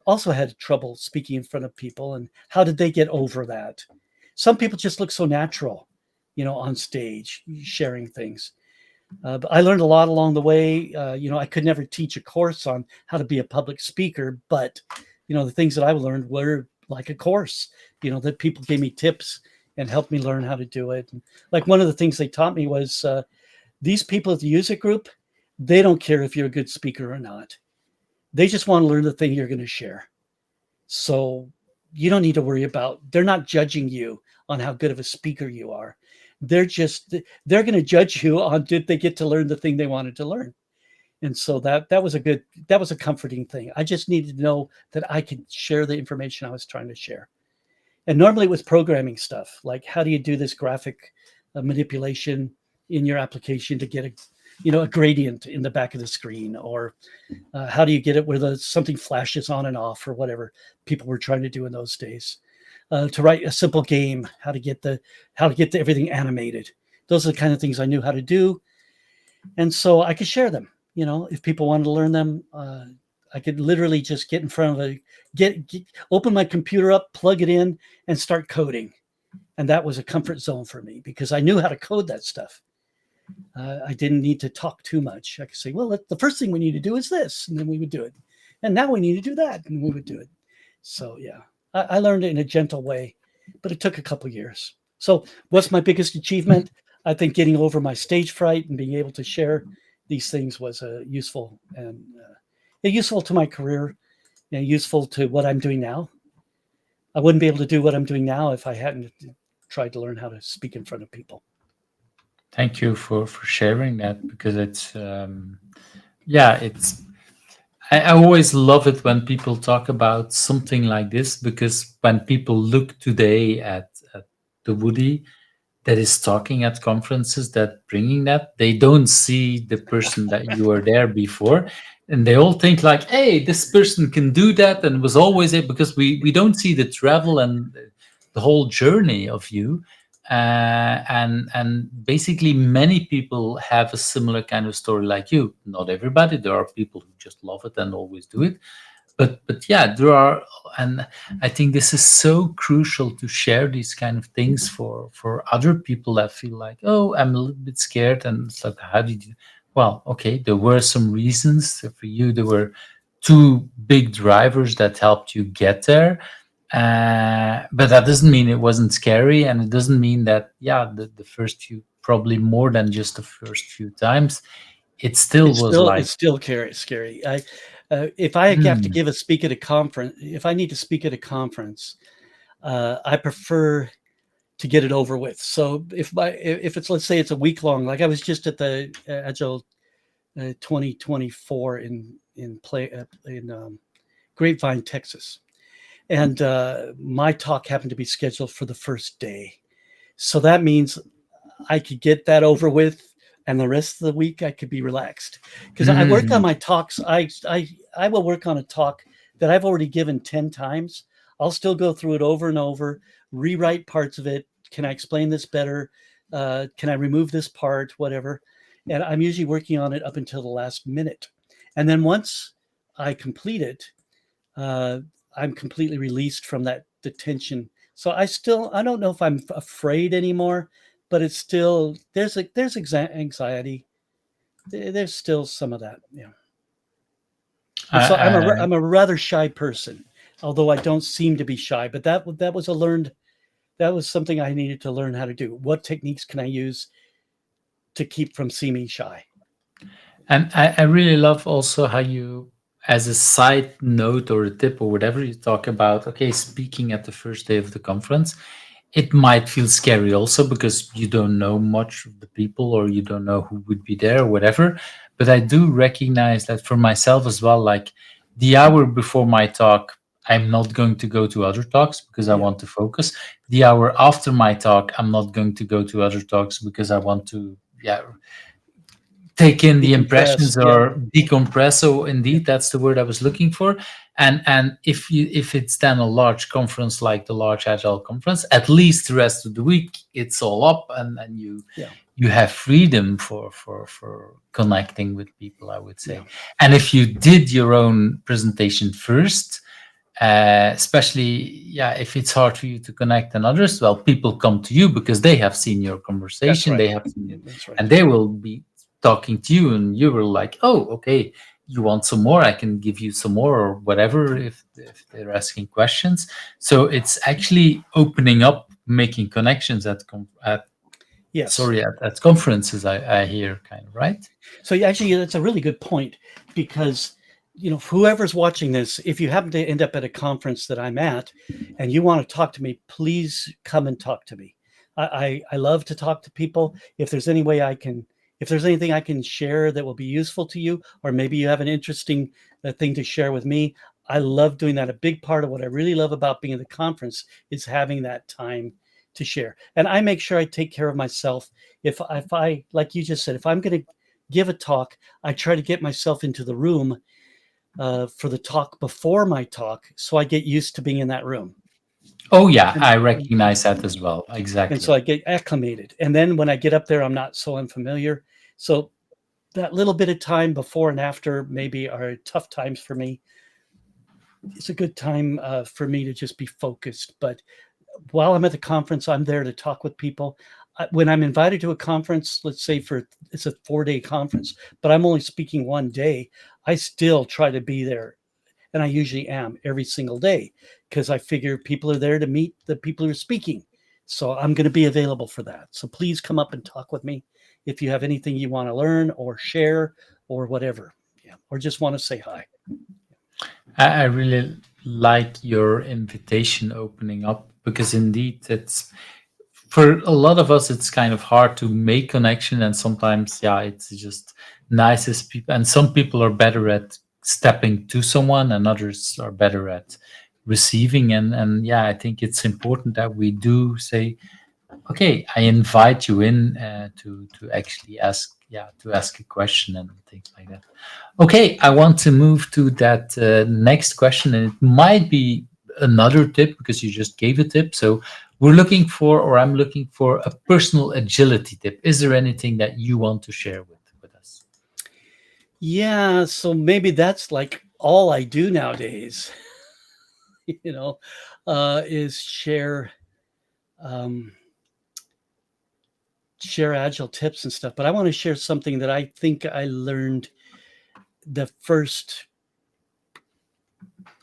also had trouble speaking in front of people, and how did they get over that? Some people just look so natural, on stage sharing things. But I learned a lot along the way. I could never teach a course on how to be a public speaker, but the things that I learned were like a course. That people gave me tips and helped me learn how to do it. And like one of the things they taught me was these people at the user group, they don't care if you're a good speaker or not. They just want to learn the thing you're going to share. So you don't need to worry about, they're not judging you on how good of a speaker you are. They're just they're going to judge you on did they get to learn the thing they wanted to learn. And so that was a comforting thing. I just needed to know that I could share the information I was trying to share. And normally it was programming stuff, like how do you do this graphic manipulation in your application to get a gradient in the back of the screen, or how do you get it where something flashes on and off, or whatever people were trying to do in those days. To write a simple game, how to get everything animated. Those are the kind of things I knew how to do, and so I could share them. If people wanted to learn them, I could literally just get in front of open my computer up, plug it in, and start coding. And that was a comfort zone for me because I knew how to code that stuff. I didn't need to talk too much. I could say, well, the first thing we need to do is this, and then we would do it. And now we need to do that, and we would do it. So, yeah, I learned it in a gentle way, but it took a couple years. So what's my biggest achievement? I think getting over my stage fright and being able to share these things was useful to my career, useful to what I'm doing now. I wouldn't be able to do what I'm doing now if I hadn't tried to learn how to speak in front of people. Thank you for sharing that, because it's I always love it when people talk about something like this, because when people look today at the Woody that is talking at conferences, that bringing that, they don't see the person that you were there before, and they all think like, hey, this person can do that and was always it, because we don't see the travel and the whole journey of you. And basically many people have a similar kind of story like you. Not everybody, there are people who just love it and always do it, but yeah, there are. And I think this is so crucial to share these kind of things for other people that feel like, oh, I'm a little bit scared, and it's like, how did you, well, okay, there were some reasons for you. There were two big drivers that helped you get there, but that doesn't mean it wasn't scary, and it doesn't mean that, yeah, the first few, probably more than just the first few times, it still was like, It's still scary. If I have to give a speak at a conference, if I need to speak at a conference, I prefer to get it over with. So if it's, let's say it's a week long, like I was just at the Agile 2024 in Grapevine, Texas. And my talk happened to be scheduled for the first day. So that means I could get that over with, and the rest of the week I could be relaxed. Because I work on my talks. I will work on a talk that I've already given 10 times. I'll still go through it over and over, rewrite parts of it. Can I explain this better? Can I remove this part? Whatever. And I'm usually working on it up until the last minute. And then once I complete it, I'm completely released from that detention. So I don't know if I'm afraid anymore, but it's still, there's anxiety. There's still some of that. Yeah. So I'm a rather shy person, although I don't seem to be shy, but that was something I needed to learn how to do. What techniques can I use to keep from seeming shy? And I really love also how you, as a side note or a tip or whatever, you talk about, okay, speaking at the first day of the conference, it might feel scary also because you don't know much of the people, or you don't know who would be there or whatever. But I do recognize that for myself as well, like the hour before my talk, I'm not going to go to other talks because I want to focus. The hour after my talk, I'm not going to go to other talks because I want to, take in the impressions or decompress. So indeed, that's the word I was looking for. And if it's then a large conference like the large agile conference, at least the rest of the week it's all up, and you have freedom for connecting with people, I would say. And if you did your own presentation first, especially if it's hard for you to connect and others, well, people come to you because they have seen your conversation. They have seen it, and they will be talking to you, and you were like, oh, okay, you want some more, I can give you some more, or whatever, if they're asking questions. So it's actually opening up, making connections at conferences, I hear, kind of, right? So actually, that's a really good point, because whoever's watching this, if you happen to end up at a conference that I'm at and you want to talk to me, please come and talk to me. I love to talk to people. If there's any way if there's anything I can share that will be useful to you, or maybe you have an interesting thing to share with me, I love doing that. A big part of what I really love about being at the conference is having that time to share. And I make sure I take care of myself. If I, like you just said, if I'm going to give a talk, I try to get myself into the room for the talk before my talk, so I get used to being in that room. Oh yeah, And, I recognize that as well. and Exactly. so I get acclimated. And then when I get up there, I'm not so unfamiliar. So that little bit of time before and after maybe are tough times for me. It's a good time for me to just be focused. But while I'm at the conference, I'm there to talk with people. When I'm invited to a conference, let's say it's a 4-day conference, but I'm only speaking one day, I still try to be there. And I usually am every single day because I figure people are there to meet the people who are speaking. So I'm going to be available for that. So please come up and talk with me if you have anything you want to learn or share or whatever. Yeah. Or just want to say hi. I really like your invitation opening up, because indeed it's, for a lot of us it's kind of hard to make connection, and sometimes yeah, it's just nicest people, and some people are better at stepping to someone and others are better at receiving. And yeah, I think it's important that we do say, okay, I invite you in to actually ask, yeah, to ask a question and things like that. Okay, I want to move to that next question, and it might be another tip because you just gave a tip. So we're looking for, or I'm looking for, a personal agility tip. Is there anything that you want to share with us? Yeah. So maybe that's like all I do nowadays, you know, is um, share agile tips and stuff. But I want to share something that I think I learned the first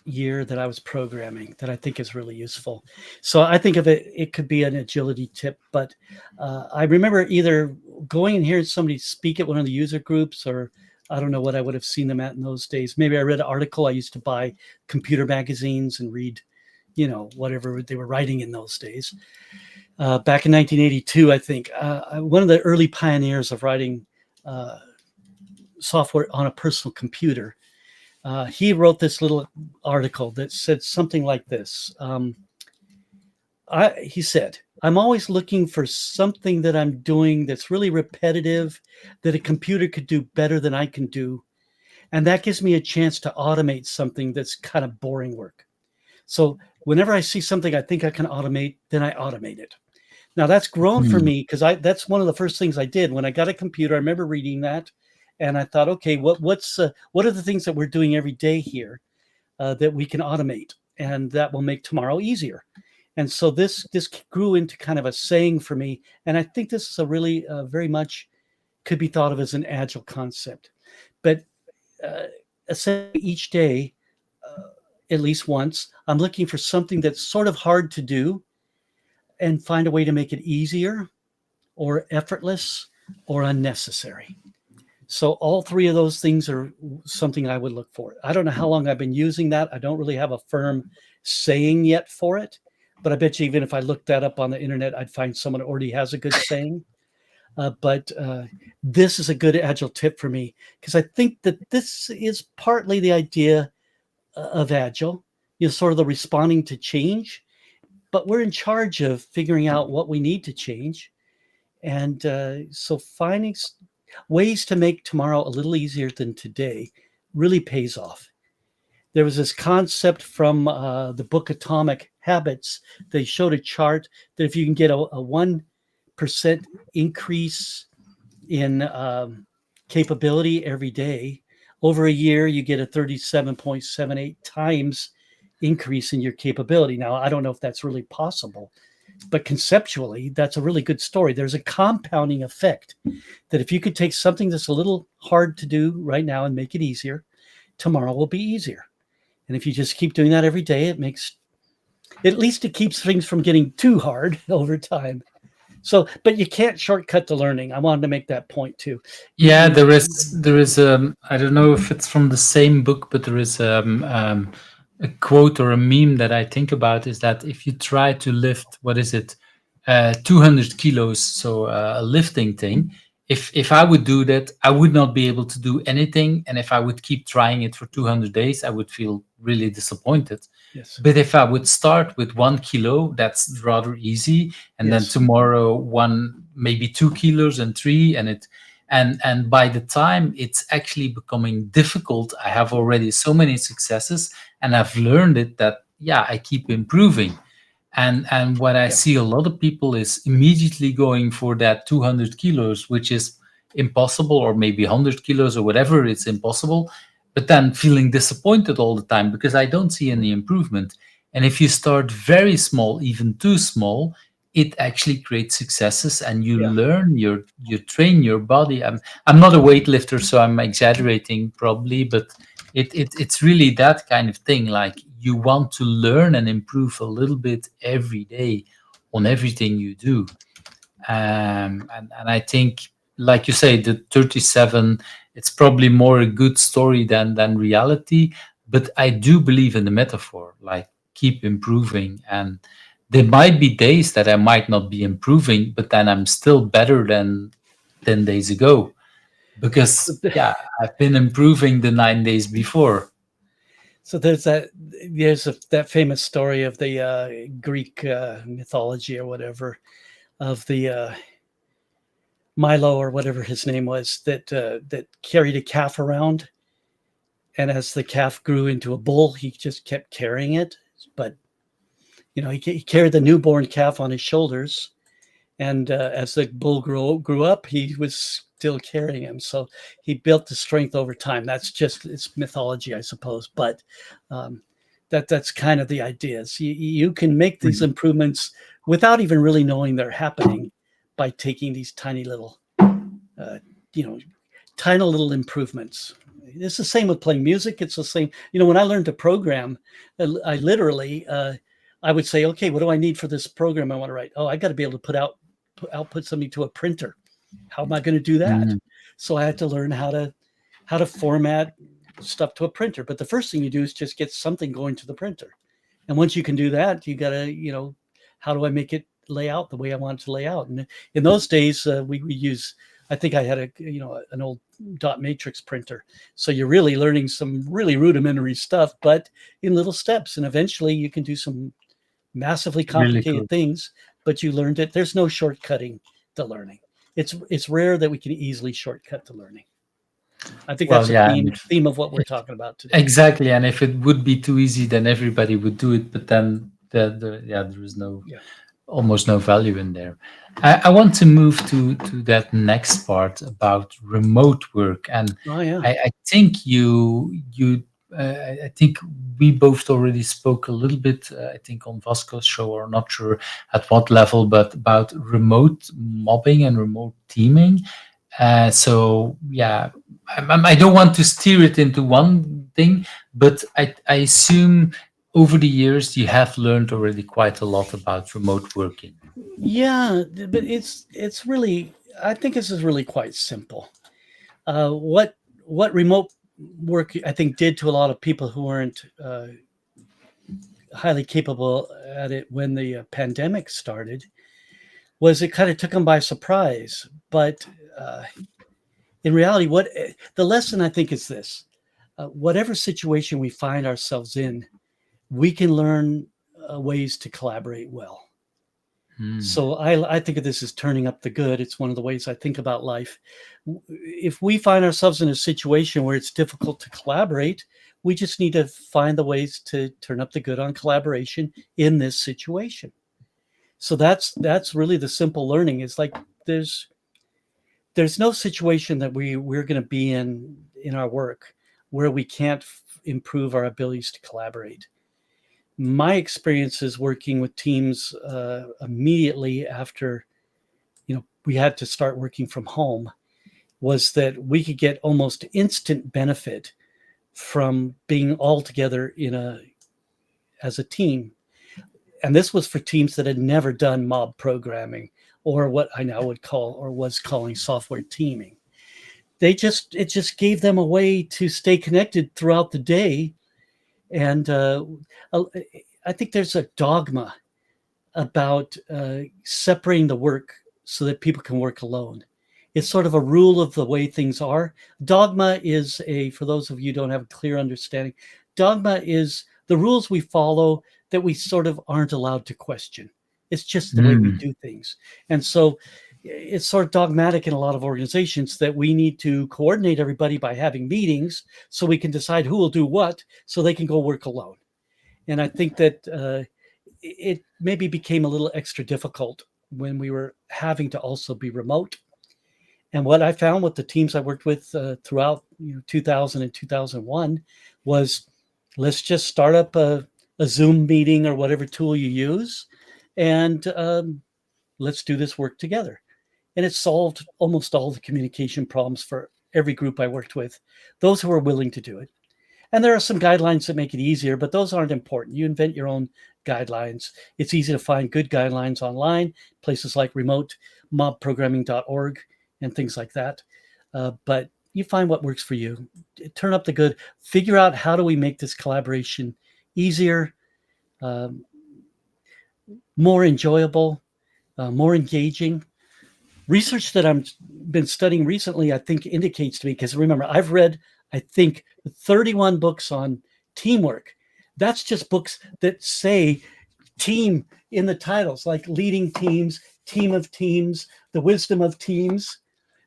year that I was programming that I think is really useful. So I think of it could be an agility tip, but I remember either going and hearing somebody speak at one of the user groups, or I don't know what I would have seen them at in those days. Maybe I read an article. I used to buy computer magazines and read, whatever they were writing in those days. Back in 1982, I think, one of the early pioneers of writing software on a personal computer, he wrote this little article that said something like this. He said, I'm always looking for something that I'm doing that's really repetitive, that a computer could do better than I can do. And that gives me a chance to automate something that's kind of boring work. So whenever I see something I think I can automate, then I automate it. Now that's grown for Hmm. me because that's one of the first things I did when I got a computer. I remember reading that, and I thought, okay, what are the things that we're doing every day here that we can automate, and that will make tomorrow easier. And so this grew into kind of a saying for me, and I think this is a really very much could be thought of as an agile concept. But uh, essentially each day, uh, at least once, I'm looking for something that's sort of hard to do and find a way to make it easier or effortless or unnecessary. So all three of those things are something I would look for. I don't know how long I've been using that. I don't really have a firm saying yet for it, but I bet you even if I looked that up on the internet, I'd find someone who already has a good saying. But this is a good agile tip for me because I think that this is partly the idea of agile, sort of the responding to change, but we're in charge of figuring out what we need to change. And so finding ways to make tomorrow a little easier than today really pays off. There was this concept from the book Atomic Habits. They showed a chart that if you can get a 1% increase in capability every day, over a year, you get a 37.78 times increase in your capability. Now, I don't know if that's really possible, but conceptually, that's a really good story. There's a compounding effect that if you could take something that's a little hard to do right now and make it easier, tomorrow will be easier. And if you just keep doing that every day, at least it keeps things from getting too hard over time. So, but you can't shortcut to learning. I wanted to make that point too. Yeah, You, there is I don't know if it's from the same book, but there is a quote or a meme that I think about is that if you try to lift, what is it, 200 kilos, so a lifting thing, if I would do that, I would not be able to do anything, and if I would keep trying it for 200 days, I would feel really disappointed. yes, But if I would start with 1 kilo, that's rather easy, and then yes, tomorrow one, maybe 2 kilos and three, and by the time it's actually becoming difficult, I have already so many successes, and I've learned it that yeah, I keep improving. And what I yeah, see a lot of people is immediately going for that 200 kilos, which is impossible, or maybe 100 kilos or whatever, it's impossible, but then feeling disappointed all the time because I don't see any improvement. And if you start very small, even too small, it actually creates successes, and you yeah. learn you train your body. I'm not a weightlifter, so I'm exaggerating probably, but it's really that kind of thing. Like, you want to learn and improve a little bit every day on everything you do. And I think, like you say, the 37, it's probably more a good story than reality. But I do believe in the metaphor, like, keep improving. And there might be days that I might not be improving, but then I'm still better than 10 days ago, So, because yeah, I've been improving the 9 days before. so that famous story of the Greek mythology or whatever of the Milo or whatever his name was that carried a calf around, and as the calf grew into a bull, he just kept carrying it. But he carried the newborn calf on his shoulders, and as the bull grew up, he was still carrying him. So he built the strength over time. It's mythology, I suppose, but um, that's kind of the idea. So you can make these improvements without even really knowing they're happening by taking these uh, you know, tiny little improvements. It's the same with playing music. It's the same. When I learned to program, I literally I would say, okay, what do I need for this program I want to write? Oh, I got to be able to output something to a printer. How am I going to do that? Mhm. So I had to learn how to format stuff to a printer. But the first thing you do is just get something going to the printer. And once you can do that, you got to, how do I make it lay out the way I want it to lay out? And in those days, we use, I think I had an old dot matrix printer. So you're really learning some really rudimentary stuff, but in little steps. And eventually you can do some massively Really cool. complicated things, but you learned it. There's no shortcutting to learning. It's rare that we can easily shortcut to learning. I think that's Well, the yeah, and theme of what we're if talking about today. exactly, and if it would be too easy, then everybody would do it. But then yeah, there is no Yeah. almost no value in there. I want to move to that next part about remote work, and Oh yeah. I think I think we both already spoke a little bit. I think on Vasco's show, or not sure at what level, but about remote mobbing and remote teaming. So yeah, I don't want to steer it into one thing, but I assume over the years you have learned already quite a lot about remote working. Yeah, but it's really, I think this is really quite simple. What remote work I think did to a lot of people who weren't highly capable at it when the pandemic started was it kind of took them by surprise. But uh, in reality, what the lesson I think is this: whatever situation we find ourselves in, we can learn ways to collaborate well. Hmm. So I think of this as turning up the good. It's one of the ways I think about life. If we find ourselves in a situation where it's difficult to collaborate, we just need to find the ways to turn up the good on collaboration in this situation. So that's really the simple learning. It's like there's there's no situation that we're going to be in our work where we can't improve our abilities to collaborate. My experiences working with teams immediately after we had to start working from home was that we could get almost instant benefit from being all together in a as a team. and this was for teams that had never done mob programming, or what I now would call, or was calling, software teaming. It just gave them a way to stay connected throughout the day. And uh, I think there's a dogma about separating the work so that people can work alone. It's sort of a rule of the way things are. Dogma is for those of you who don't have a clear understanding, dogma is the rules we follow that we sort of aren't allowed to question. It's just the way we Mm. do things. And so it's sort of dogmatic in a lot of organizations that we need to coordinate everybody by having meetings so we can decide who will do what so they can go work alone. And I think that it maybe became a little extra difficult when we were having to also be remote. And what I found with the teams I worked with throughout 2000 and 2001 was, let's just start up a Zoom meeting or whatever tool you use, and let's do this work together. And it solved almost all the communication problems for every group I worked with, those who were willing to do it. And there are some guidelines that make it easier, but those aren't important. You invent your own guidelines. It's easy to find good guidelines online, places like remotemobprogramming.org and things like that. But you find what works for you. Turn up the good. Figure out, how do we make this collaboration easier, um, more enjoyable, more engaging. Research that I've been studying recently, I think, indicates to me, because remember, I've read, I think, 31 books on teamwork. That's just books that say team in the titles, like leading teams, team of teams, the wisdom of teams.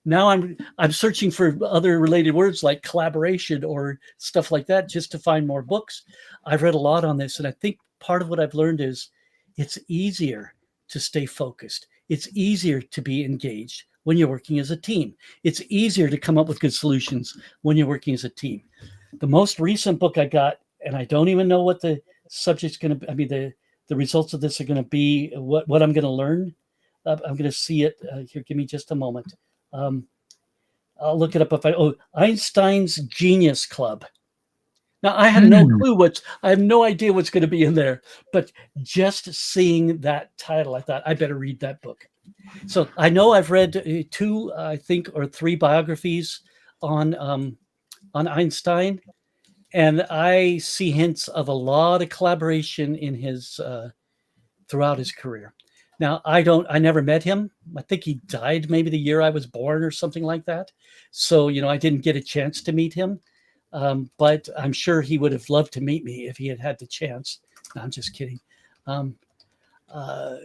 Now I'm searching for other related words like collaboration or stuff like that, just to find more books. I've read a lot on this, and I think part of what I've learned is it's easier to stay focused. It's easier to be engaged when you're working as a team. It's easier to come up with good solutions when you're working as a team. The most recent book I got, and I don't even know what the subject's going to be, I mean, the results of this are going to be, what I'm going to learn. I'm going to see it here. Give me just a moment. Um, I'll look it up Einstein's Genius Club. Now, I have no Mm. clue I have no idea what's going to be in there, but just seeing that title, I thought I better read that book. So I know I've read two, I think, or three biographies on Einstein, and I see hints of a lot of collaboration in his throughout his career. Now, I never met him. I think he died maybe the year I was born or something like that. So, I didn't get a chance to meet him. But I'm sure he would have loved to meet me if he had had the chance. No, I'm just kidding. Um, uh,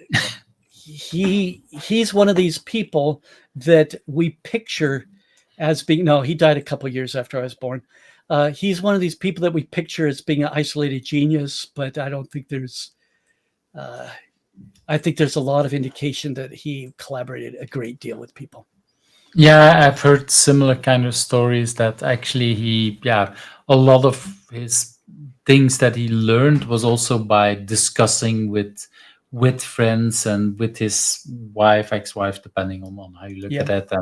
he's one of these people that we picture as being, no, he died a couple of years after I was born. He's one of these people that we picture as being an isolated genius, but I don't think uh, I think there's a lot of indication that he collaborated a great deal with people. Yeah, I've heard similar kind of stories that actually a lot of his things that he learned was also by discussing with friends and with his wife, ex-wife, depending on how you look Yeah, at it,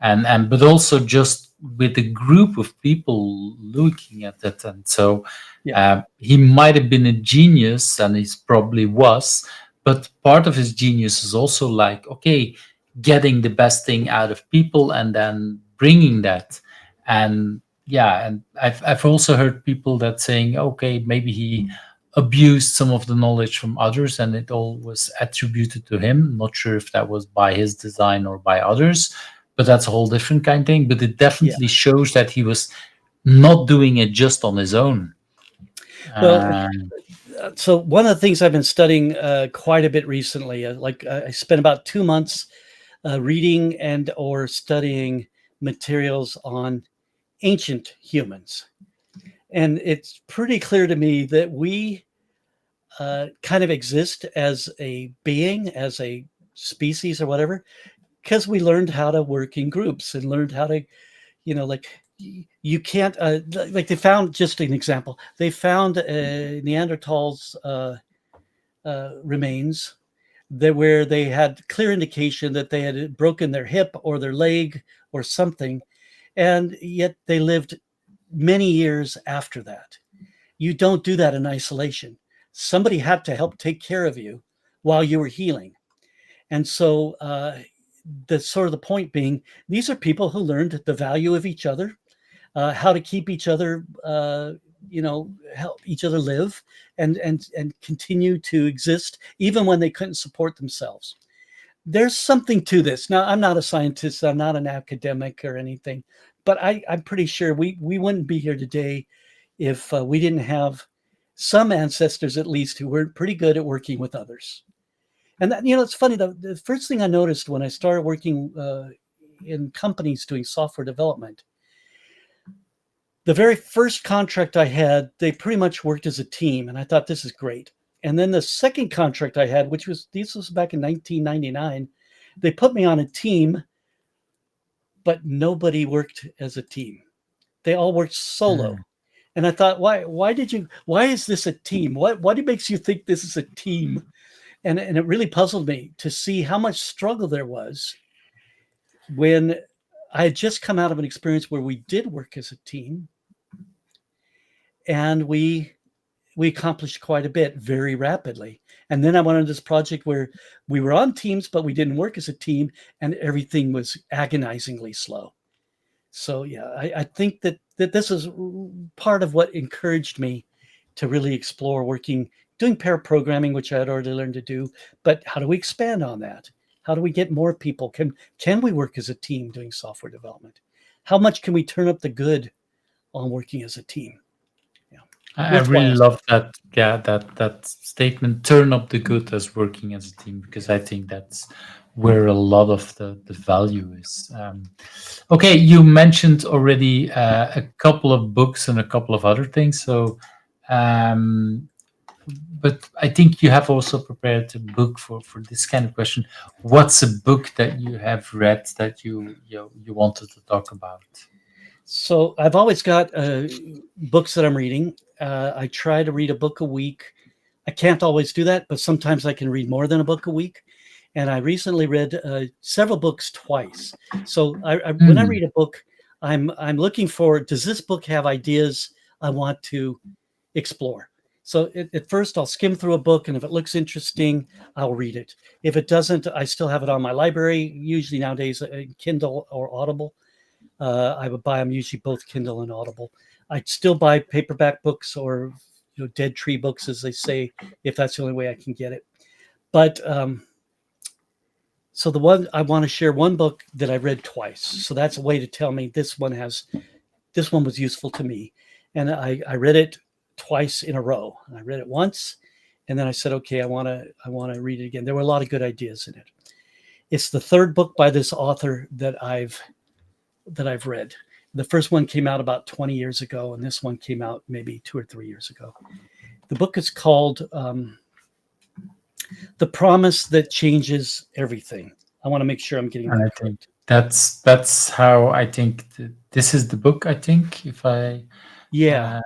and but also just with a group of people looking at it. And so yeah, he might have been a genius, and he's probably was, but part of his genius is also like, okay, getting the best thing out of people and then bringing that. And yeah, and I've also heard people that saying, okay, maybe he abused some of the knowledge from others and it all was attributed to him. Not sure if that was by his design or by others, but that's a whole different kind of thing. But it yeah. definitely shows that he was not doing it just on his own. Well, um, so one of the things I've been studying quite a bit recently, I spent about 2 months reading and or studying materials on ancient humans. And it's pretty clear to me that we kind of exist as a being, as a species or whatever, because we learned how to work in groups and learned how to, like, you can't, like, they found, just an example, they found Neanderthals remains that where they had clear indication that they had broken their hip or their leg or something, and yet they lived many years after that. You don't do that in isolation. somebody had to help take care of you while you were healing. And so the sort of the point being, these are people who learned the value of each other, how to keep each other, help each other live and continue to exist even when they couldn't support themselves. There's something to this. Now, I'm not a scientist, I'm not an academic or anything, but I'm pretty sure we wouldn't be here today if we didn't have some ancestors, at least, who were pretty good at working with others. And that, it's funny. The first thing I noticed when I started working in companies doing software development, the very first contract I had, they pretty much worked as a team, and I thought this is great. And then the second contract I had, this was back in 1999, they put me on a team, but nobody worked as a team. They all worked solo. Mm. And I thought, why is this a team? What makes you think this is a team? And it really puzzled me to see how much struggle there was when I had just come out of an experience where we did work as a team, and we accomplished quite a bit very rapidly. And then I went on this project where we were on teams, but we didn't work as a team, and everything was agonizingly slow. So yeah, I think that this is part of what encouraged me to really explore doing pair programming, which I had already learned to do. But how do we expand on that? How do we get more people? Can we work as a team doing software development? How much can we turn up the good on working as a team? Yeah, I really worthwhile love stuff. that. Yeah, that statement. Turn up the good as working as a team, because I think that's where a lot of the value is. Okay, you mentioned already a couple of books and a couple of other things. So, um, but I think you have also prepared a book for this kind of question. What's a book that you have read that you wanted to talk about? So I've always got books that I'm reading. I try to read a book a week. I can't always do that, but sometimes I can read more than a book a week. And I recently read several books twice. So when I Mm. read a book, I'm looking for, does this book have ideas I want to explore? So at first I'll skim through a book, and if it looks interesting, I'll read it. If it doesn't, I still have it on my library, usually nowadays Kindle or Audible. I would buy them usually both Kindle and Audible. I'd still buy paperback books, or dead tree books, as they say, if that's the only way I can get it. But so the one I want to share, one book that I read twice. So that's a way to tell me this one was useful to me, and I read it twice in a row. I read it once, and then I said, okay, I want to read it again. There were a lot of good ideas in it. It's the third book by this author that I've read. The first one came out about 20 years ago, and this one came out maybe 2 or 3 years ago. The book is called The Promise That Changes Everything. I want to make sure I'm getting And I that think correct. that's how I think this is the book. I think if I Yeah,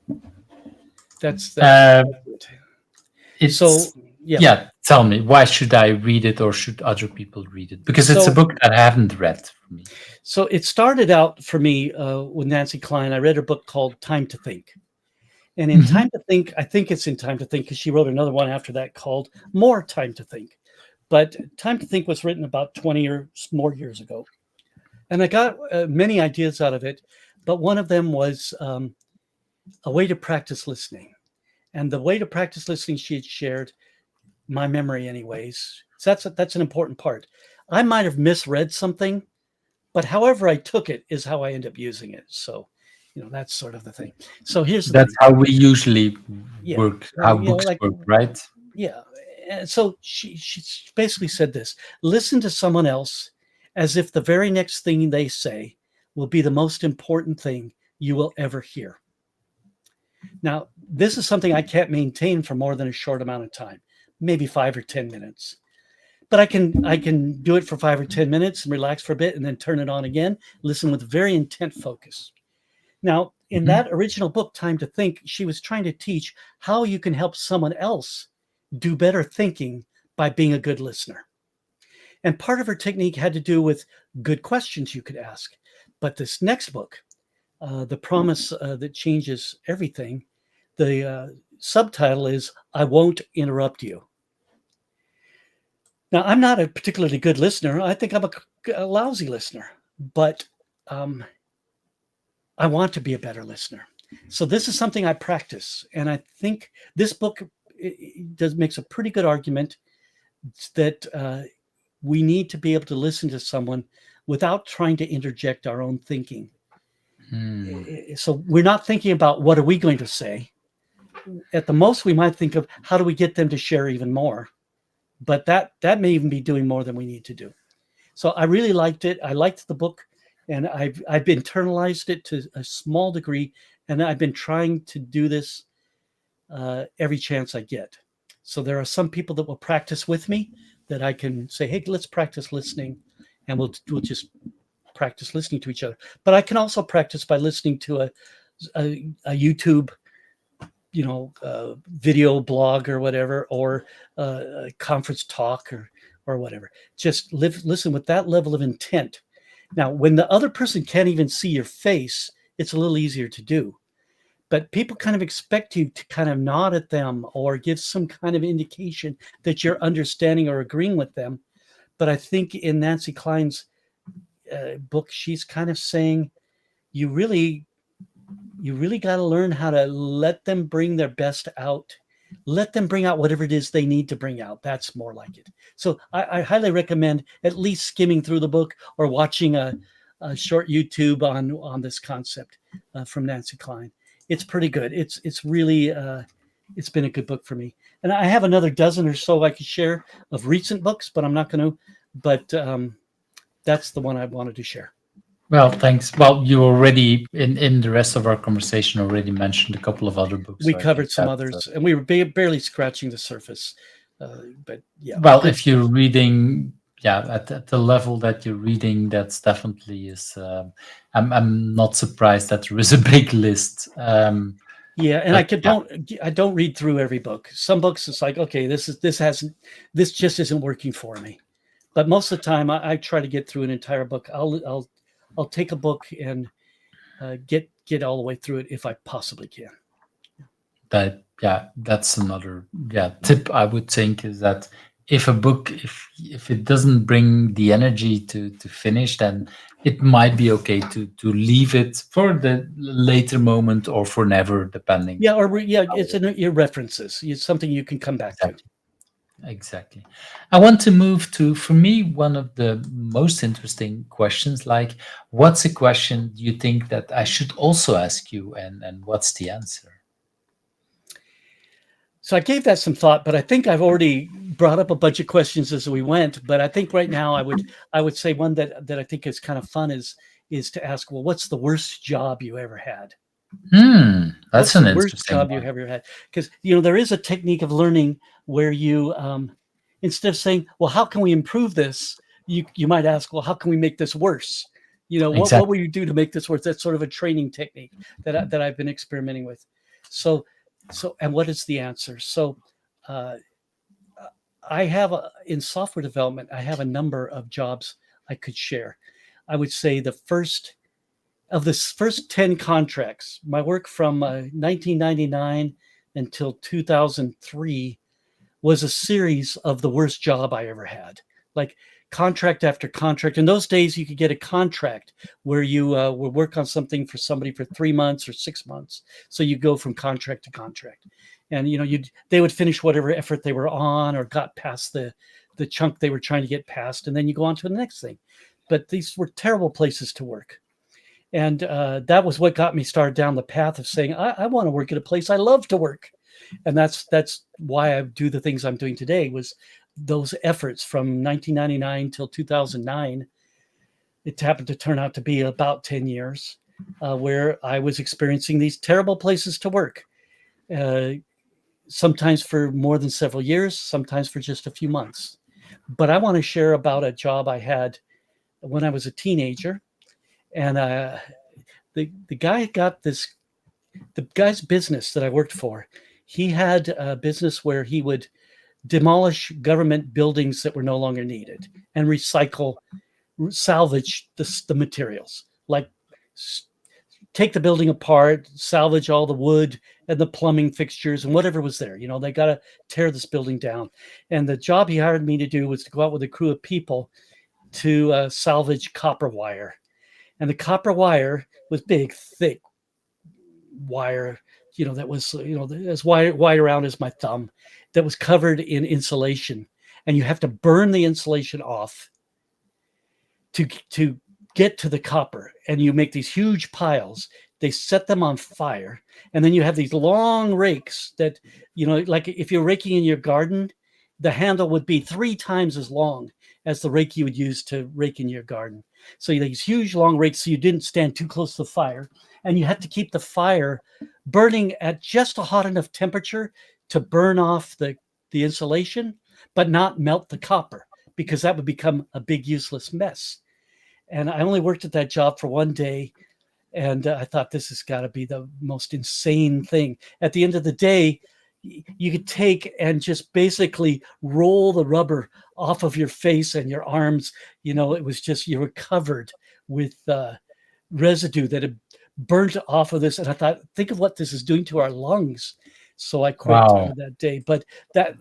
uh, that's uh, it. So it's yeah, yeah. Tell me, why should I read it, or should other people read it? Because it's a so book that I haven't read for me. so it started out for me with Nancy Klein. I read her book called Time to Think. And in Mhm. Time to Think, I think it's in Time to Think because she wrote another one after that called More Time to Think. But Time to Think was written about 20 or more years ago. And I got many ideas out of it. But one of them was a way to practice listening. And the way to practice listening she had shared, my memory, anyways. So that's an important part. I might have misread something, but however I took it is how I end up using it. So, that's sort of the thing. So here's the That's thing. how we usually Yeah. work. How books Like, work, right? yeah. And so she basically said this: listen to someone else as if the very next thing they say will be the most important thing you will ever hear. Now, this is something I can't maintain for more than a short amount of time, maybe 5 or 10 minutes. But I can do it for 5 or 10 minutes and relax for a bit and then turn it on again, listen with very intent focus. Now, in Mhm. that original book, Time to Think, she was trying to teach how you can help someone else do better thinking by being a good listener. And part of her technique had to do with good questions you could ask. But this next book, The Promise That Changes Everything, subtitle is "I Won't Interrupt You." Now, I'm not a particularly good listener. I think I'm a lousy listener, but um, I want to be a better listener. So this is something I practice, and I think this book does makes a pretty good argument that we need to be able to listen to someone without trying to interject our own thinking. Hmm. So we're not thinking about what are we going to say. At the most, we might think of how do we get them to share even more, but that may even be doing more than we need to do. So I really liked it. I liked the book, and I've internalized it to a small degree, and I've been trying to do this every chance I get. So there are some people that will practice with me that I can say, hey, let's practice listening, and we'll just practice listening to each other. But I can also practice by listening to a YouTube, video blog or whatever, or a conference talk or whatever. Just listen with that level of intent. Now, when the other person can't even see your face, it's a little easier to do. But people kind of expect you to kind of nod at them or give some kind of indication that you're understanding or agreeing with them. But I think in Nancy Klein's book, she's kind of saying you really got to learn how to let them bring their best out. Let them bring out whatever it is they need to bring out. That's more like it. So I highly recommend at least skimming through the book or watching a short YouTube on this concept from Nancy Klein. It's pretty good. It's really it's been a good book for me. And I have another dozen or so I could share of recent books, but I'm not going to. But that's the one I wanted to share. Well, thanks. Well, you already in the rest of our conversation already mentioned a couple of other books, We so I think covered some that others, and we were barely scratching the surface. But yeah, well, good if you're stuff. reading, yeah, at the level that you're reading, that's definitely is. I'm not surprised that there is a big list. Yeah, and But yeah, I don't read through every book. Some books it's like, okay, this just isn't working for me. But most of the time, I try to get through an entire book. I'll take a book and get all the way through it if I possibly can. that's another tip I would think is that if a book if it doesn't bring the energy to finish, then it might be okay to leave it for the later moment or for never, depending Yeah, or yeah, how it's it in your references. It's something you can come back to. exactly. Exactly. I want to move to, for me, one of the most interesting questions, like, what's a question you think that I should also ask you, and what's the answer? So I gave that some thought, but I think I've already brought up a bunch of questions as we went. But I think right now I would say one that I think is kind of fun is to ask, well, what's the worst job you ever had? That's What's an the worst interesting job you one. ever had? Because there is a technique of learning where you instead of saying, well, how can we improve this? You might ask, well, how can we make this worse? What will Exactly. you do to make this worse? That's sort of a training technique that I've been experimenting with. So and what is the answer? So uh, I have in software development, I have a number of jobs I could share. I would say the first 10 contracts, my work from 1999 until 2003 was a series of the worst job I ever had. Like contract after contract. In those days, you could get a contract where you would work on something for somebody for 3 months or 6 months. So you go from contract to contract, and they would finish whatever effort they were on or got past the chunk they were trying to get past, and then you go on to the next thing. But these were terrible places to work. And that was what got me started down the path of saying, I want to work at a place I love to work. And that's why I do the things I'm doing today was those efforts from 1999 till 2009. It happened to turn out to be about 10 years where I was experiencing these terrible places to work, uh, sometimes for more than several years, sometimes for just a few months. But I want to share about a job I had when I was a teenager. And the guy got this the guy's business that I worked for. He had a business where he would demolish government buildings that were no longer needed and salvage the materials, like take the building apart, salvage all the wood, and the plumbing fixtures and whatever was there. They got to tear this building down. And the job he hired me to do was to go out with a crew of people to salvage copper wire. And the copper wire was big, thick wire, that was, as wide around as my thumb, that was covered in insulation. And you have to burn the insulation off to get to the copper, and you make these huge piles. They set them on fire, and then you have these long rakes that, like if you're raking in your garden, the handle would be 3 times as long as the rake you would use to rake in your garden. So you have these huge long rakes, so you didn't stand too close to the fire, and you had to keep the fire burning at just a hot enough temperature to burn off the insulation, but not melt the copper, because that would become a big useless mess. And I only worked at that job for 1 day, and I thought, this has got to be the most insane thing. At the end of the day, you could take and just basically roll the rubber off of your face and your arms. It was just, you were covered with residue that had burnt off of this. And I thought, think of what this is doing to our lungs. So I quit Wow. that day. But that,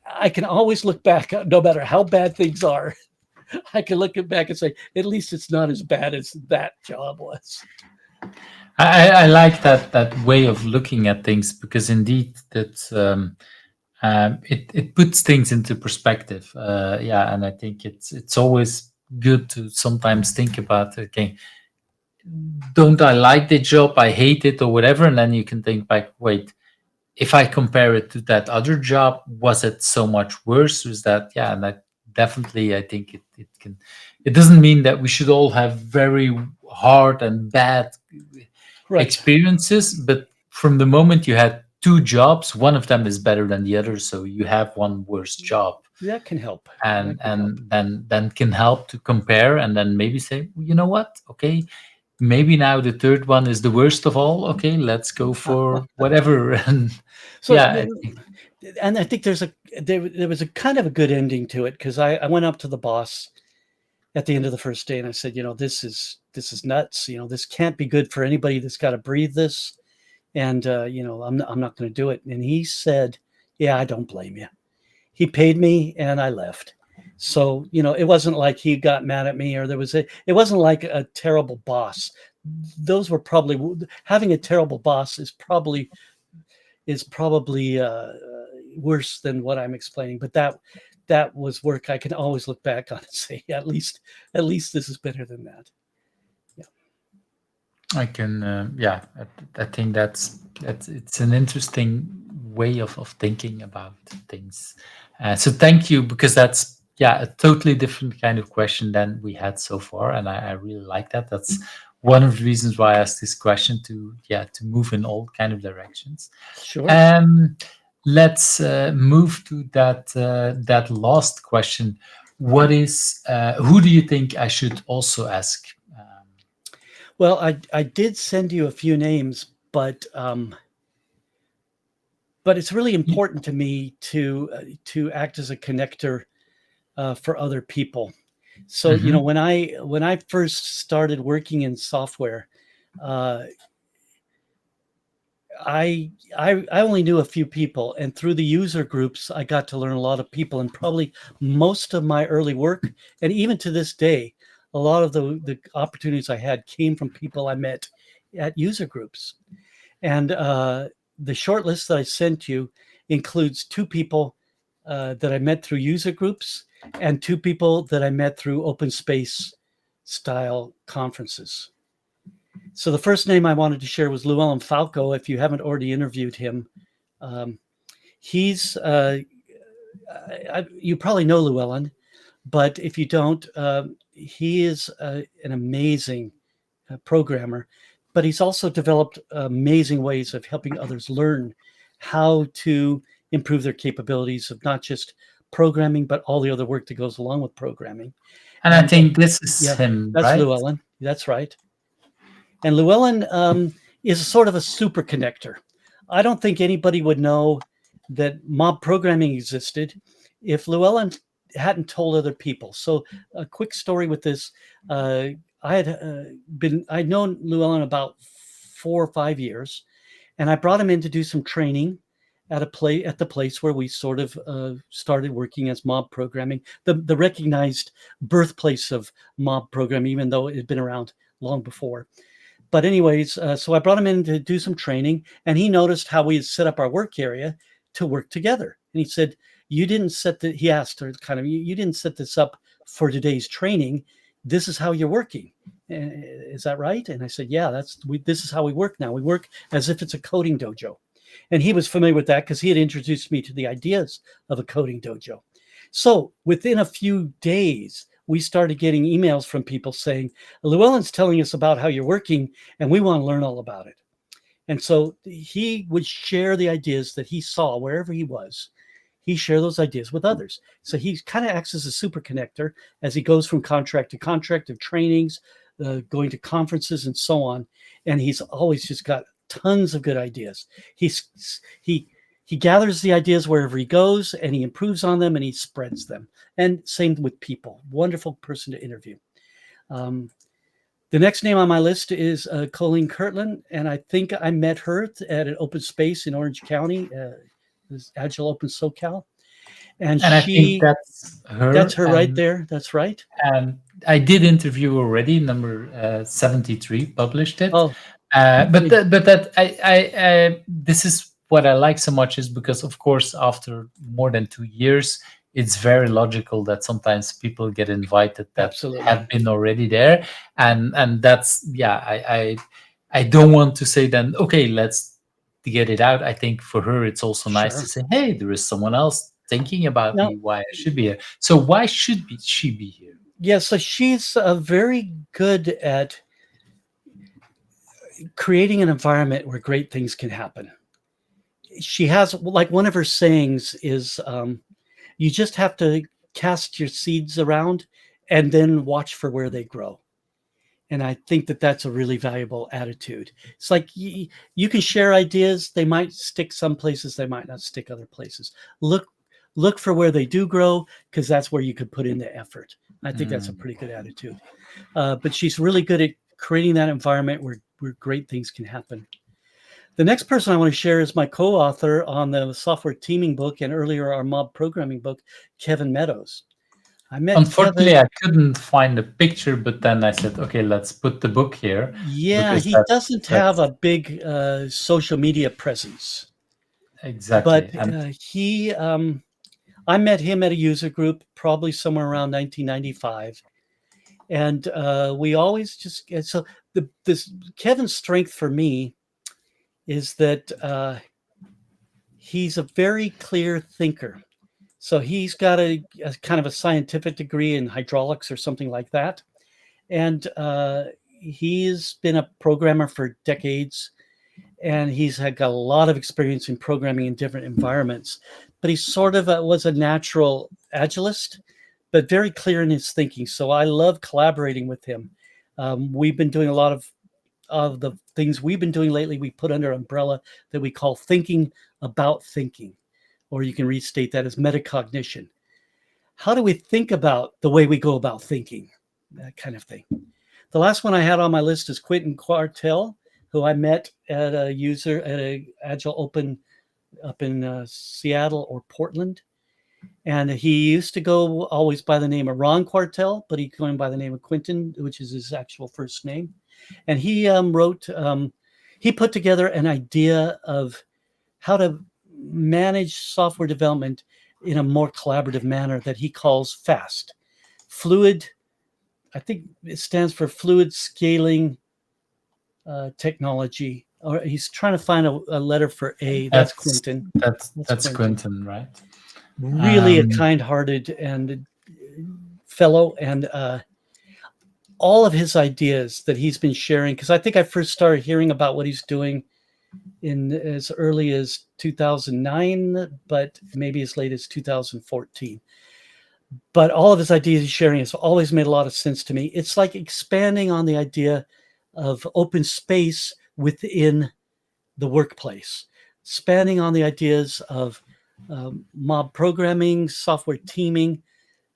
I can always look back, no matter how bad things are. I can look back and say, at least it's not as bad as that job was. I like that way of looking at things, because indeed that's it puts things into perspective. Yeah, and I think it's always good to sometimes think about, okay, don't I like the job? I hate it or whatever, and then you can think back, wait, if I compare it to that other job, was it so much worse? Was that, yeah, and that definitely, I think it can. It doesn't mean that we should all have very hard and bad Right. experiences, but from the moment you had two jobs, one of them is better than the other, so you have one worse job, That can help. and That can help. then can help to compare, and then maybe say, you know what, okay, maybe now the third one is the worst of all. Okay, let's go for whatever. And So, yeah, I think, and I think there was a kind of a good ending to it, because I went up to the boss at the end of the first day and I said, this is nuts. This can't be good for anybody that's got to breathe this. And, I'm not going to do it. And he said, yeah, I don't blame you. He paid me and I left. So, it wasn't like he got mad at me, or it wasn't like a terrible boss. Those were probably, having a terrible boss is probably worse than what I'm explaining. But that was work I can always look back on and say, at least this is better than that. Yeah. I can, yeah, I think that's it's an interesting way of thinking about things. So thank you, because that's, yeah, a totally different kind of question than we had so far, and I really like that. That's one of the reasons why I asked this question, to, yeah, to move in all kind of directions. Sure. Um, let's move to that last question. What is who do you think I should also ask? Well, I did send you a few names, but it's really Y- important to me to act as a connector for other people. So, mhm. when I first started working in software, uh, I only knew a few people, and through the user groups, I got to learn a lot of people, and probably most of my early work, and even to this day, a lot of the opportunities I had came from people I met at user groups. And the short list that I sent you includes 2 people that I met through user groups, and 2 people that I met through open space style conferences. So the first name I wanted to share was Llewellyn Falco. If you haven't already interviewed him, um, he's you probably know Llewellyn, but if you don't, he is an amazing programmer, but he's also developed amazing ways of helping others learn how to improve their capabilities of not just programming, but all the other work that goes along with programming. And I And think this is yeah, him, that's right? Llewellyn. That's right. And Llewellyn is sort of a super connector. I don't think anybody would know that mob programming existed if Llewellyn hadn't told other people. So, a quick story with this: uh, I'd known Llewellyn about 4 or 5 years, and I brought him in to do some training at the place where we sort of started working as mob programming, the recognized birthplace of mob programming, even though it had been around long before. But anyways, so I brought him in to do some training, and he noticed how we had set up our work area to work together. And he said, "You didn't set the," he asked her kind of, "You didn't set this up for today's training. This is how you're working. Is that right?" And I said, "Yeah, this is how we work now. We work as if it's a coding dojo." And he was familiar with that because he had introduced me to the ideas of a coding dojo. So within a few days, we started getting emails from people saying, "Llewellyn's telling us about how you're working, and we want to learn all about it." And so he would share the ideas that he saw wherever he was. He shared those ideas with others. So he kind of acts as a super connector as he goes from contract to contract of trainings, going to conferences and so on. And he's always just got tons of good ideas. He he gathers the ideas wherever he goes, and he improves on them, and he spreads them. And same with people. Wonderful person to interview. Um, the next name on my list is Colleen Kirtland, and I think I met her at an open space in Orange County, this Agile Open SoCal, and And I think that's her. her right there. That's right. I did interview already, number 73, published it. Oh, But that this is what I like so much, is because, of course, after more than 2 years, it's very logical that sometimes people get invited that absolutely. have been already there, and that's, yeah. I don't want to say then, okay, let's get it out. I think for her it's also nice to Sure. say, hey, there is someone else thinking about Now, me, why I should be here. So why she be here? yeah, so she's very good at creating an environment where great things can happen. She has, like, one of her sayings is, you just have to cast your seeds around and then watch for where they grow. And I think that that's a really valuable attitude. It's like you can share ideas. They might stick some places, they might not stick other places. Look, look for where they do grow, because that's where you could put in the effort. I think that's a Mm. pretty good attitude. But she's really good at creating that environment where great things can happen. The next person I want to share is my co-author on the software teaming book and earlier our mob programming book, Kevin Meadows. I met Unfortunately, Kevin. I couldn't find a picture, but then I said, okay, let's put the book here, Yeah, because he that's doesn't have that's a big social media presence, but exactly. And I met him at a user group probably somewhere around 1995, and we always just so this Kevin's strength for me is that he's a very clear thinker. So he's got a kind of a scientific degree in hydraulics or something like that, and he's been a programmer for decades, and he's had got a lot of experience in programming in different environments. But he sort of was a natural agilist, but very clear in his thinking. So I love collaborating with him. We've been doing a lot of the things we've been doing lately. We put under an umbrella that we call thinking about thinking, or you can restate that as metacognition. How do we think about the way we go about thinking? That kind of thing. The last one I had on my list is Quentin Quartel, who I met at a Agile Open up in Seattle or Portland. And he used to go always by the name of Ron Quartel, but he's going by the name of Quentin, which is his actual first name. And he put together an idea of how to manage software development in a more collaborative manner that he calls FAST. Fluid, I think it stands for Fluid Scaling Technology. Or he's trying to find a letter for A. That's that's Quentin. That's that's Quentin. Quentin, right? Really a Um, kind-hearted and fellow, and all of his ideas that he's been sharing. Because I think I first started hearing about what he's doing in as early as 2009, but maybe as late as 2014. But all of his ideas he's sharing has always made a lot of sense to me. It's like expanding on the idea of open space within the workplace, spanning on the ideas of mob programming, software teaming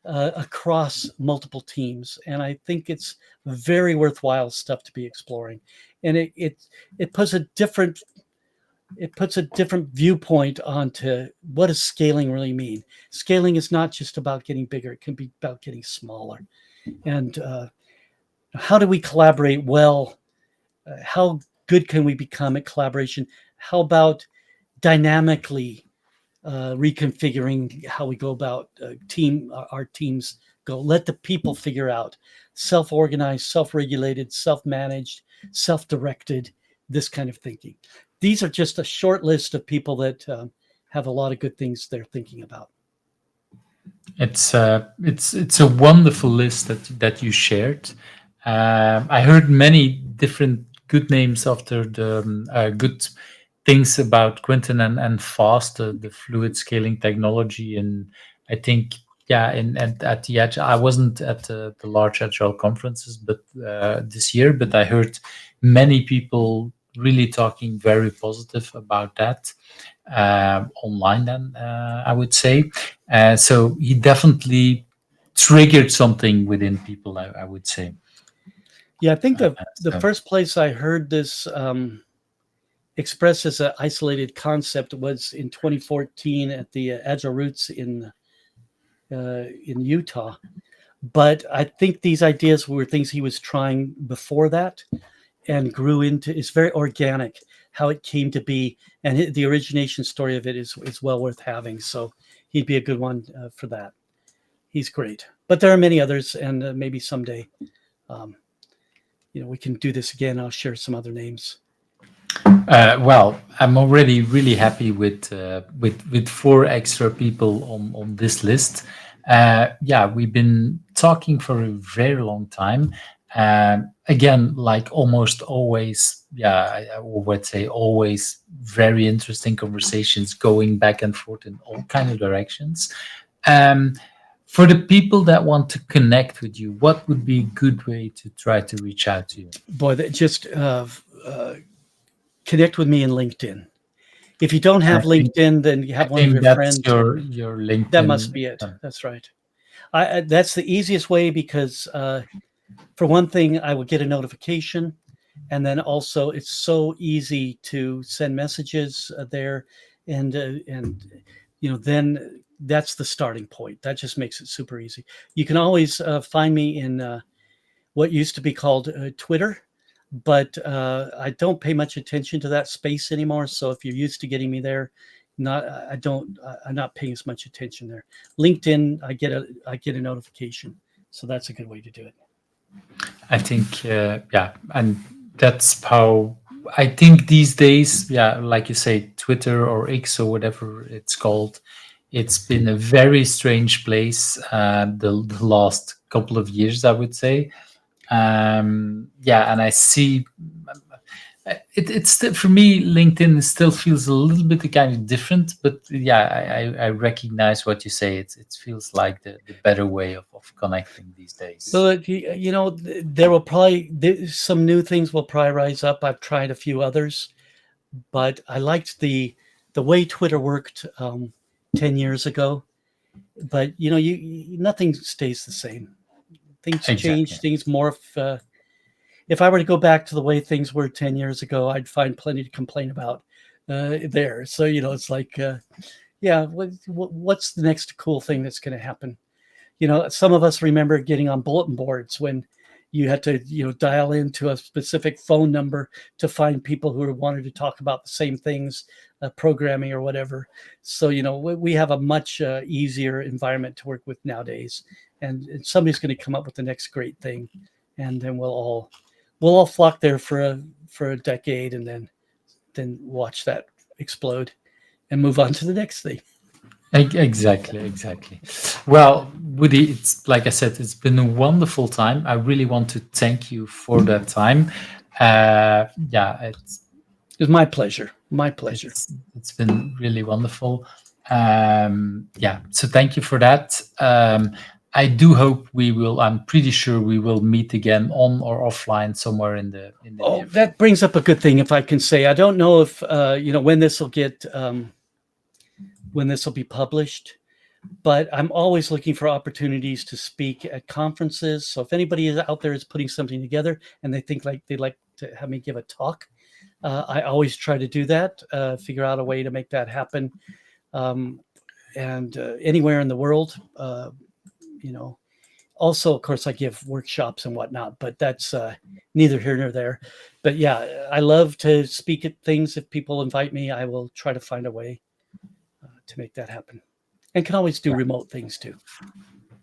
across multiple teams. And I think it's very worthwhile stuff to be exploring. And it puts a different it puts a different viewpoint onto what does scaling really mean. Scaling is not just about getting bigger; it can be about getting smaller. And how do we collaborate well? How good can we become at collaboration? How about dynamically reconfiguring how we go about our teams go? Let the people figure out, self-organized, self-regulated, self-managed, self-directed, this kind of thinking. These are just a short list of people that have a lot of good things they're thinking about. It's a wonderful list that you shared. I heard many different good names after the good things about Quentin and Fast, the fluid scaling technology, and I think yeah, and at the Agile, I wasn't at the large Agile conferences, but this year, but I heard many people really talking very positive about that online. Then I would say, so he definitely triggered something within people. I would say. Yeah, I think the So, first place I heard this expressed as an isolated concept was in 2014 at the Agile Roots in Utah. But I think these ideas were things he was trying before that and grew into. It's very organic how it came to be, and the origination story of it is well worth having. So he'd be a good one for that. He's great, but there are many others, and maybe someday, um, we can do this again. I'll share some other names. well, I'm already really happy with four extra people on this list. Yeah, we've been talking for a very long time. Again, like almost always, yeah, I would say always very interesting conversations going back and forth in all kind of directions. Um, for the people that want to connect with you, what would be a good way to try to reach out to you? Boy, that just connect with me in LinkedIn. If you don't I have think LinkedIn, then you I have one of think your that's friends. your That must LinkedIn. be it. That's right. That's the easiest way because, for one thing, I will get a notification, and then also it's so easy to send messages there, and then that's the starting point. That just makes it super easy. You can always find me in what used to be called Twitter, but I don't pay much attention to that space anymore. So if you're used to getting me there, not I don't I'm not paying as much attention there. LinkedIn, I get a notification, so that's a good way to do it. I think yeah, and that's how I think these days. Yeah, like you say, Twitter or X or whatever it's called. It's been a very strange place the last couple of years, I would say. Yeah, and I see it's still for me. LinkedIn still feels a little bit kind of different, but yeah, I recognize what you say. It feels like the better way of connecting these days. Well, there will probably some new things will probably rise up. I've tried a few others, but I liked the way Twitter worked 10 years ago. But nothing stays the same. Things Exactly. change, things morph. If I were to go back to the way things were 10 years ago, I'd find plenty to complain about there. So it's like, yeah, what's the next cool thing that's going to happen? Some of us remember getting on bulletin boards when you had to, dial into a specific phone number to find people who wanted to talk about the same things, programming or whatever. So, we have a much easier environment to work with nowadays, and somebody's going to come up with the next great thing, and then we'll all flock there for a decade, and then watch that explode and move on to the next thing. Exactly, exactly. Well, Woody, it's like I said, it's been a wonderful time. I really want to thank you for that time. Yeah, It was my pleasure. My pleasure. it's been really wonderful. Yeah, so thank you for that. I do hope we will. I'm pretty sure we will meet again on or offline somewhere in the Oh, near future. that brings up a good thing. If I can say, I don't know if when this will be published, but I'm always looking for opportunities to speak at conferences. So if anybody is out there is putting something together and they think like they'd like to have me give a talk, I always try to do that, figure out a way to make that happen. Um, and anywhere in the world, you know, also, of course, I give workshops and whatnot, but that's neither here nor there. But yeah, I love to speak at things. If people invite me, I will try to find a way to make that happen. And can always do remote things too.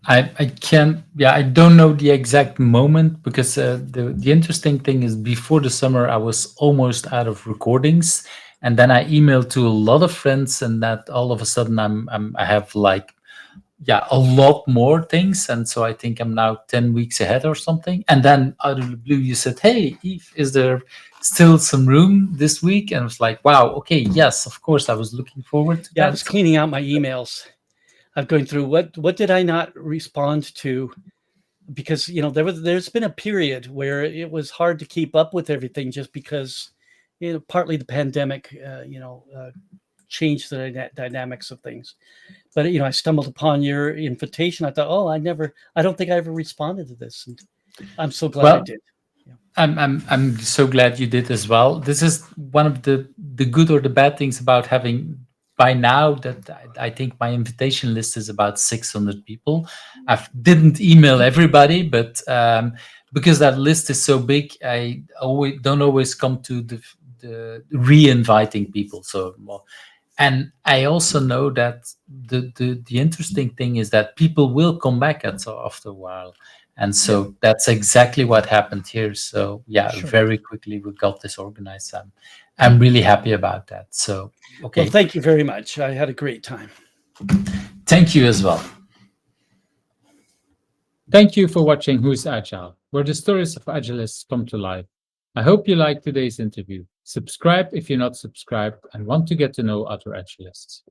I can't, yeah, I don't know the exact moment because the interesting thing is before the summer I was almost out of recordings, and then I emailed to a lot of friends, and that all of a sudden I have like, yeah, a lot more things, and so I think I'm now 10 weeks ahead or something. And then out of the blue you said, hey Eve, is there still some room this week? And I was like, wow, okay, yes, of course, I was looking forward to Yeah, I was that. cleaning out my emails. I'm going through what did I not respond to, because there's been a period where it was hard to keep up with everything just because partly the pandemic changed the dynamics of things. But I stumbled upon your invitation. I thought, oh, I don't think I ever responded to this, and I'm so glad I Well, did. Yeah. I'm so glad you did as well. This is one of the good or the bad things about having by now that I think my invitation list is about 600 people. I didn't email everybody, but because that list is so big, I always don't always come to the re-inviting people. So well, and I also know that the interesting thing is that people will come back after a while, and Yeah. so that's exactly what happened here. So yeah, Sure. very quickly we got this organized. I'm really happy about that. So Well, okay, thank you very much. I had a great time. thank you as well. Thank you for watching Who's Agile, where the stories of agilists come to life. I hope you liked today's interview. Subscribe if you're not subscribed and want to get to know other agilists.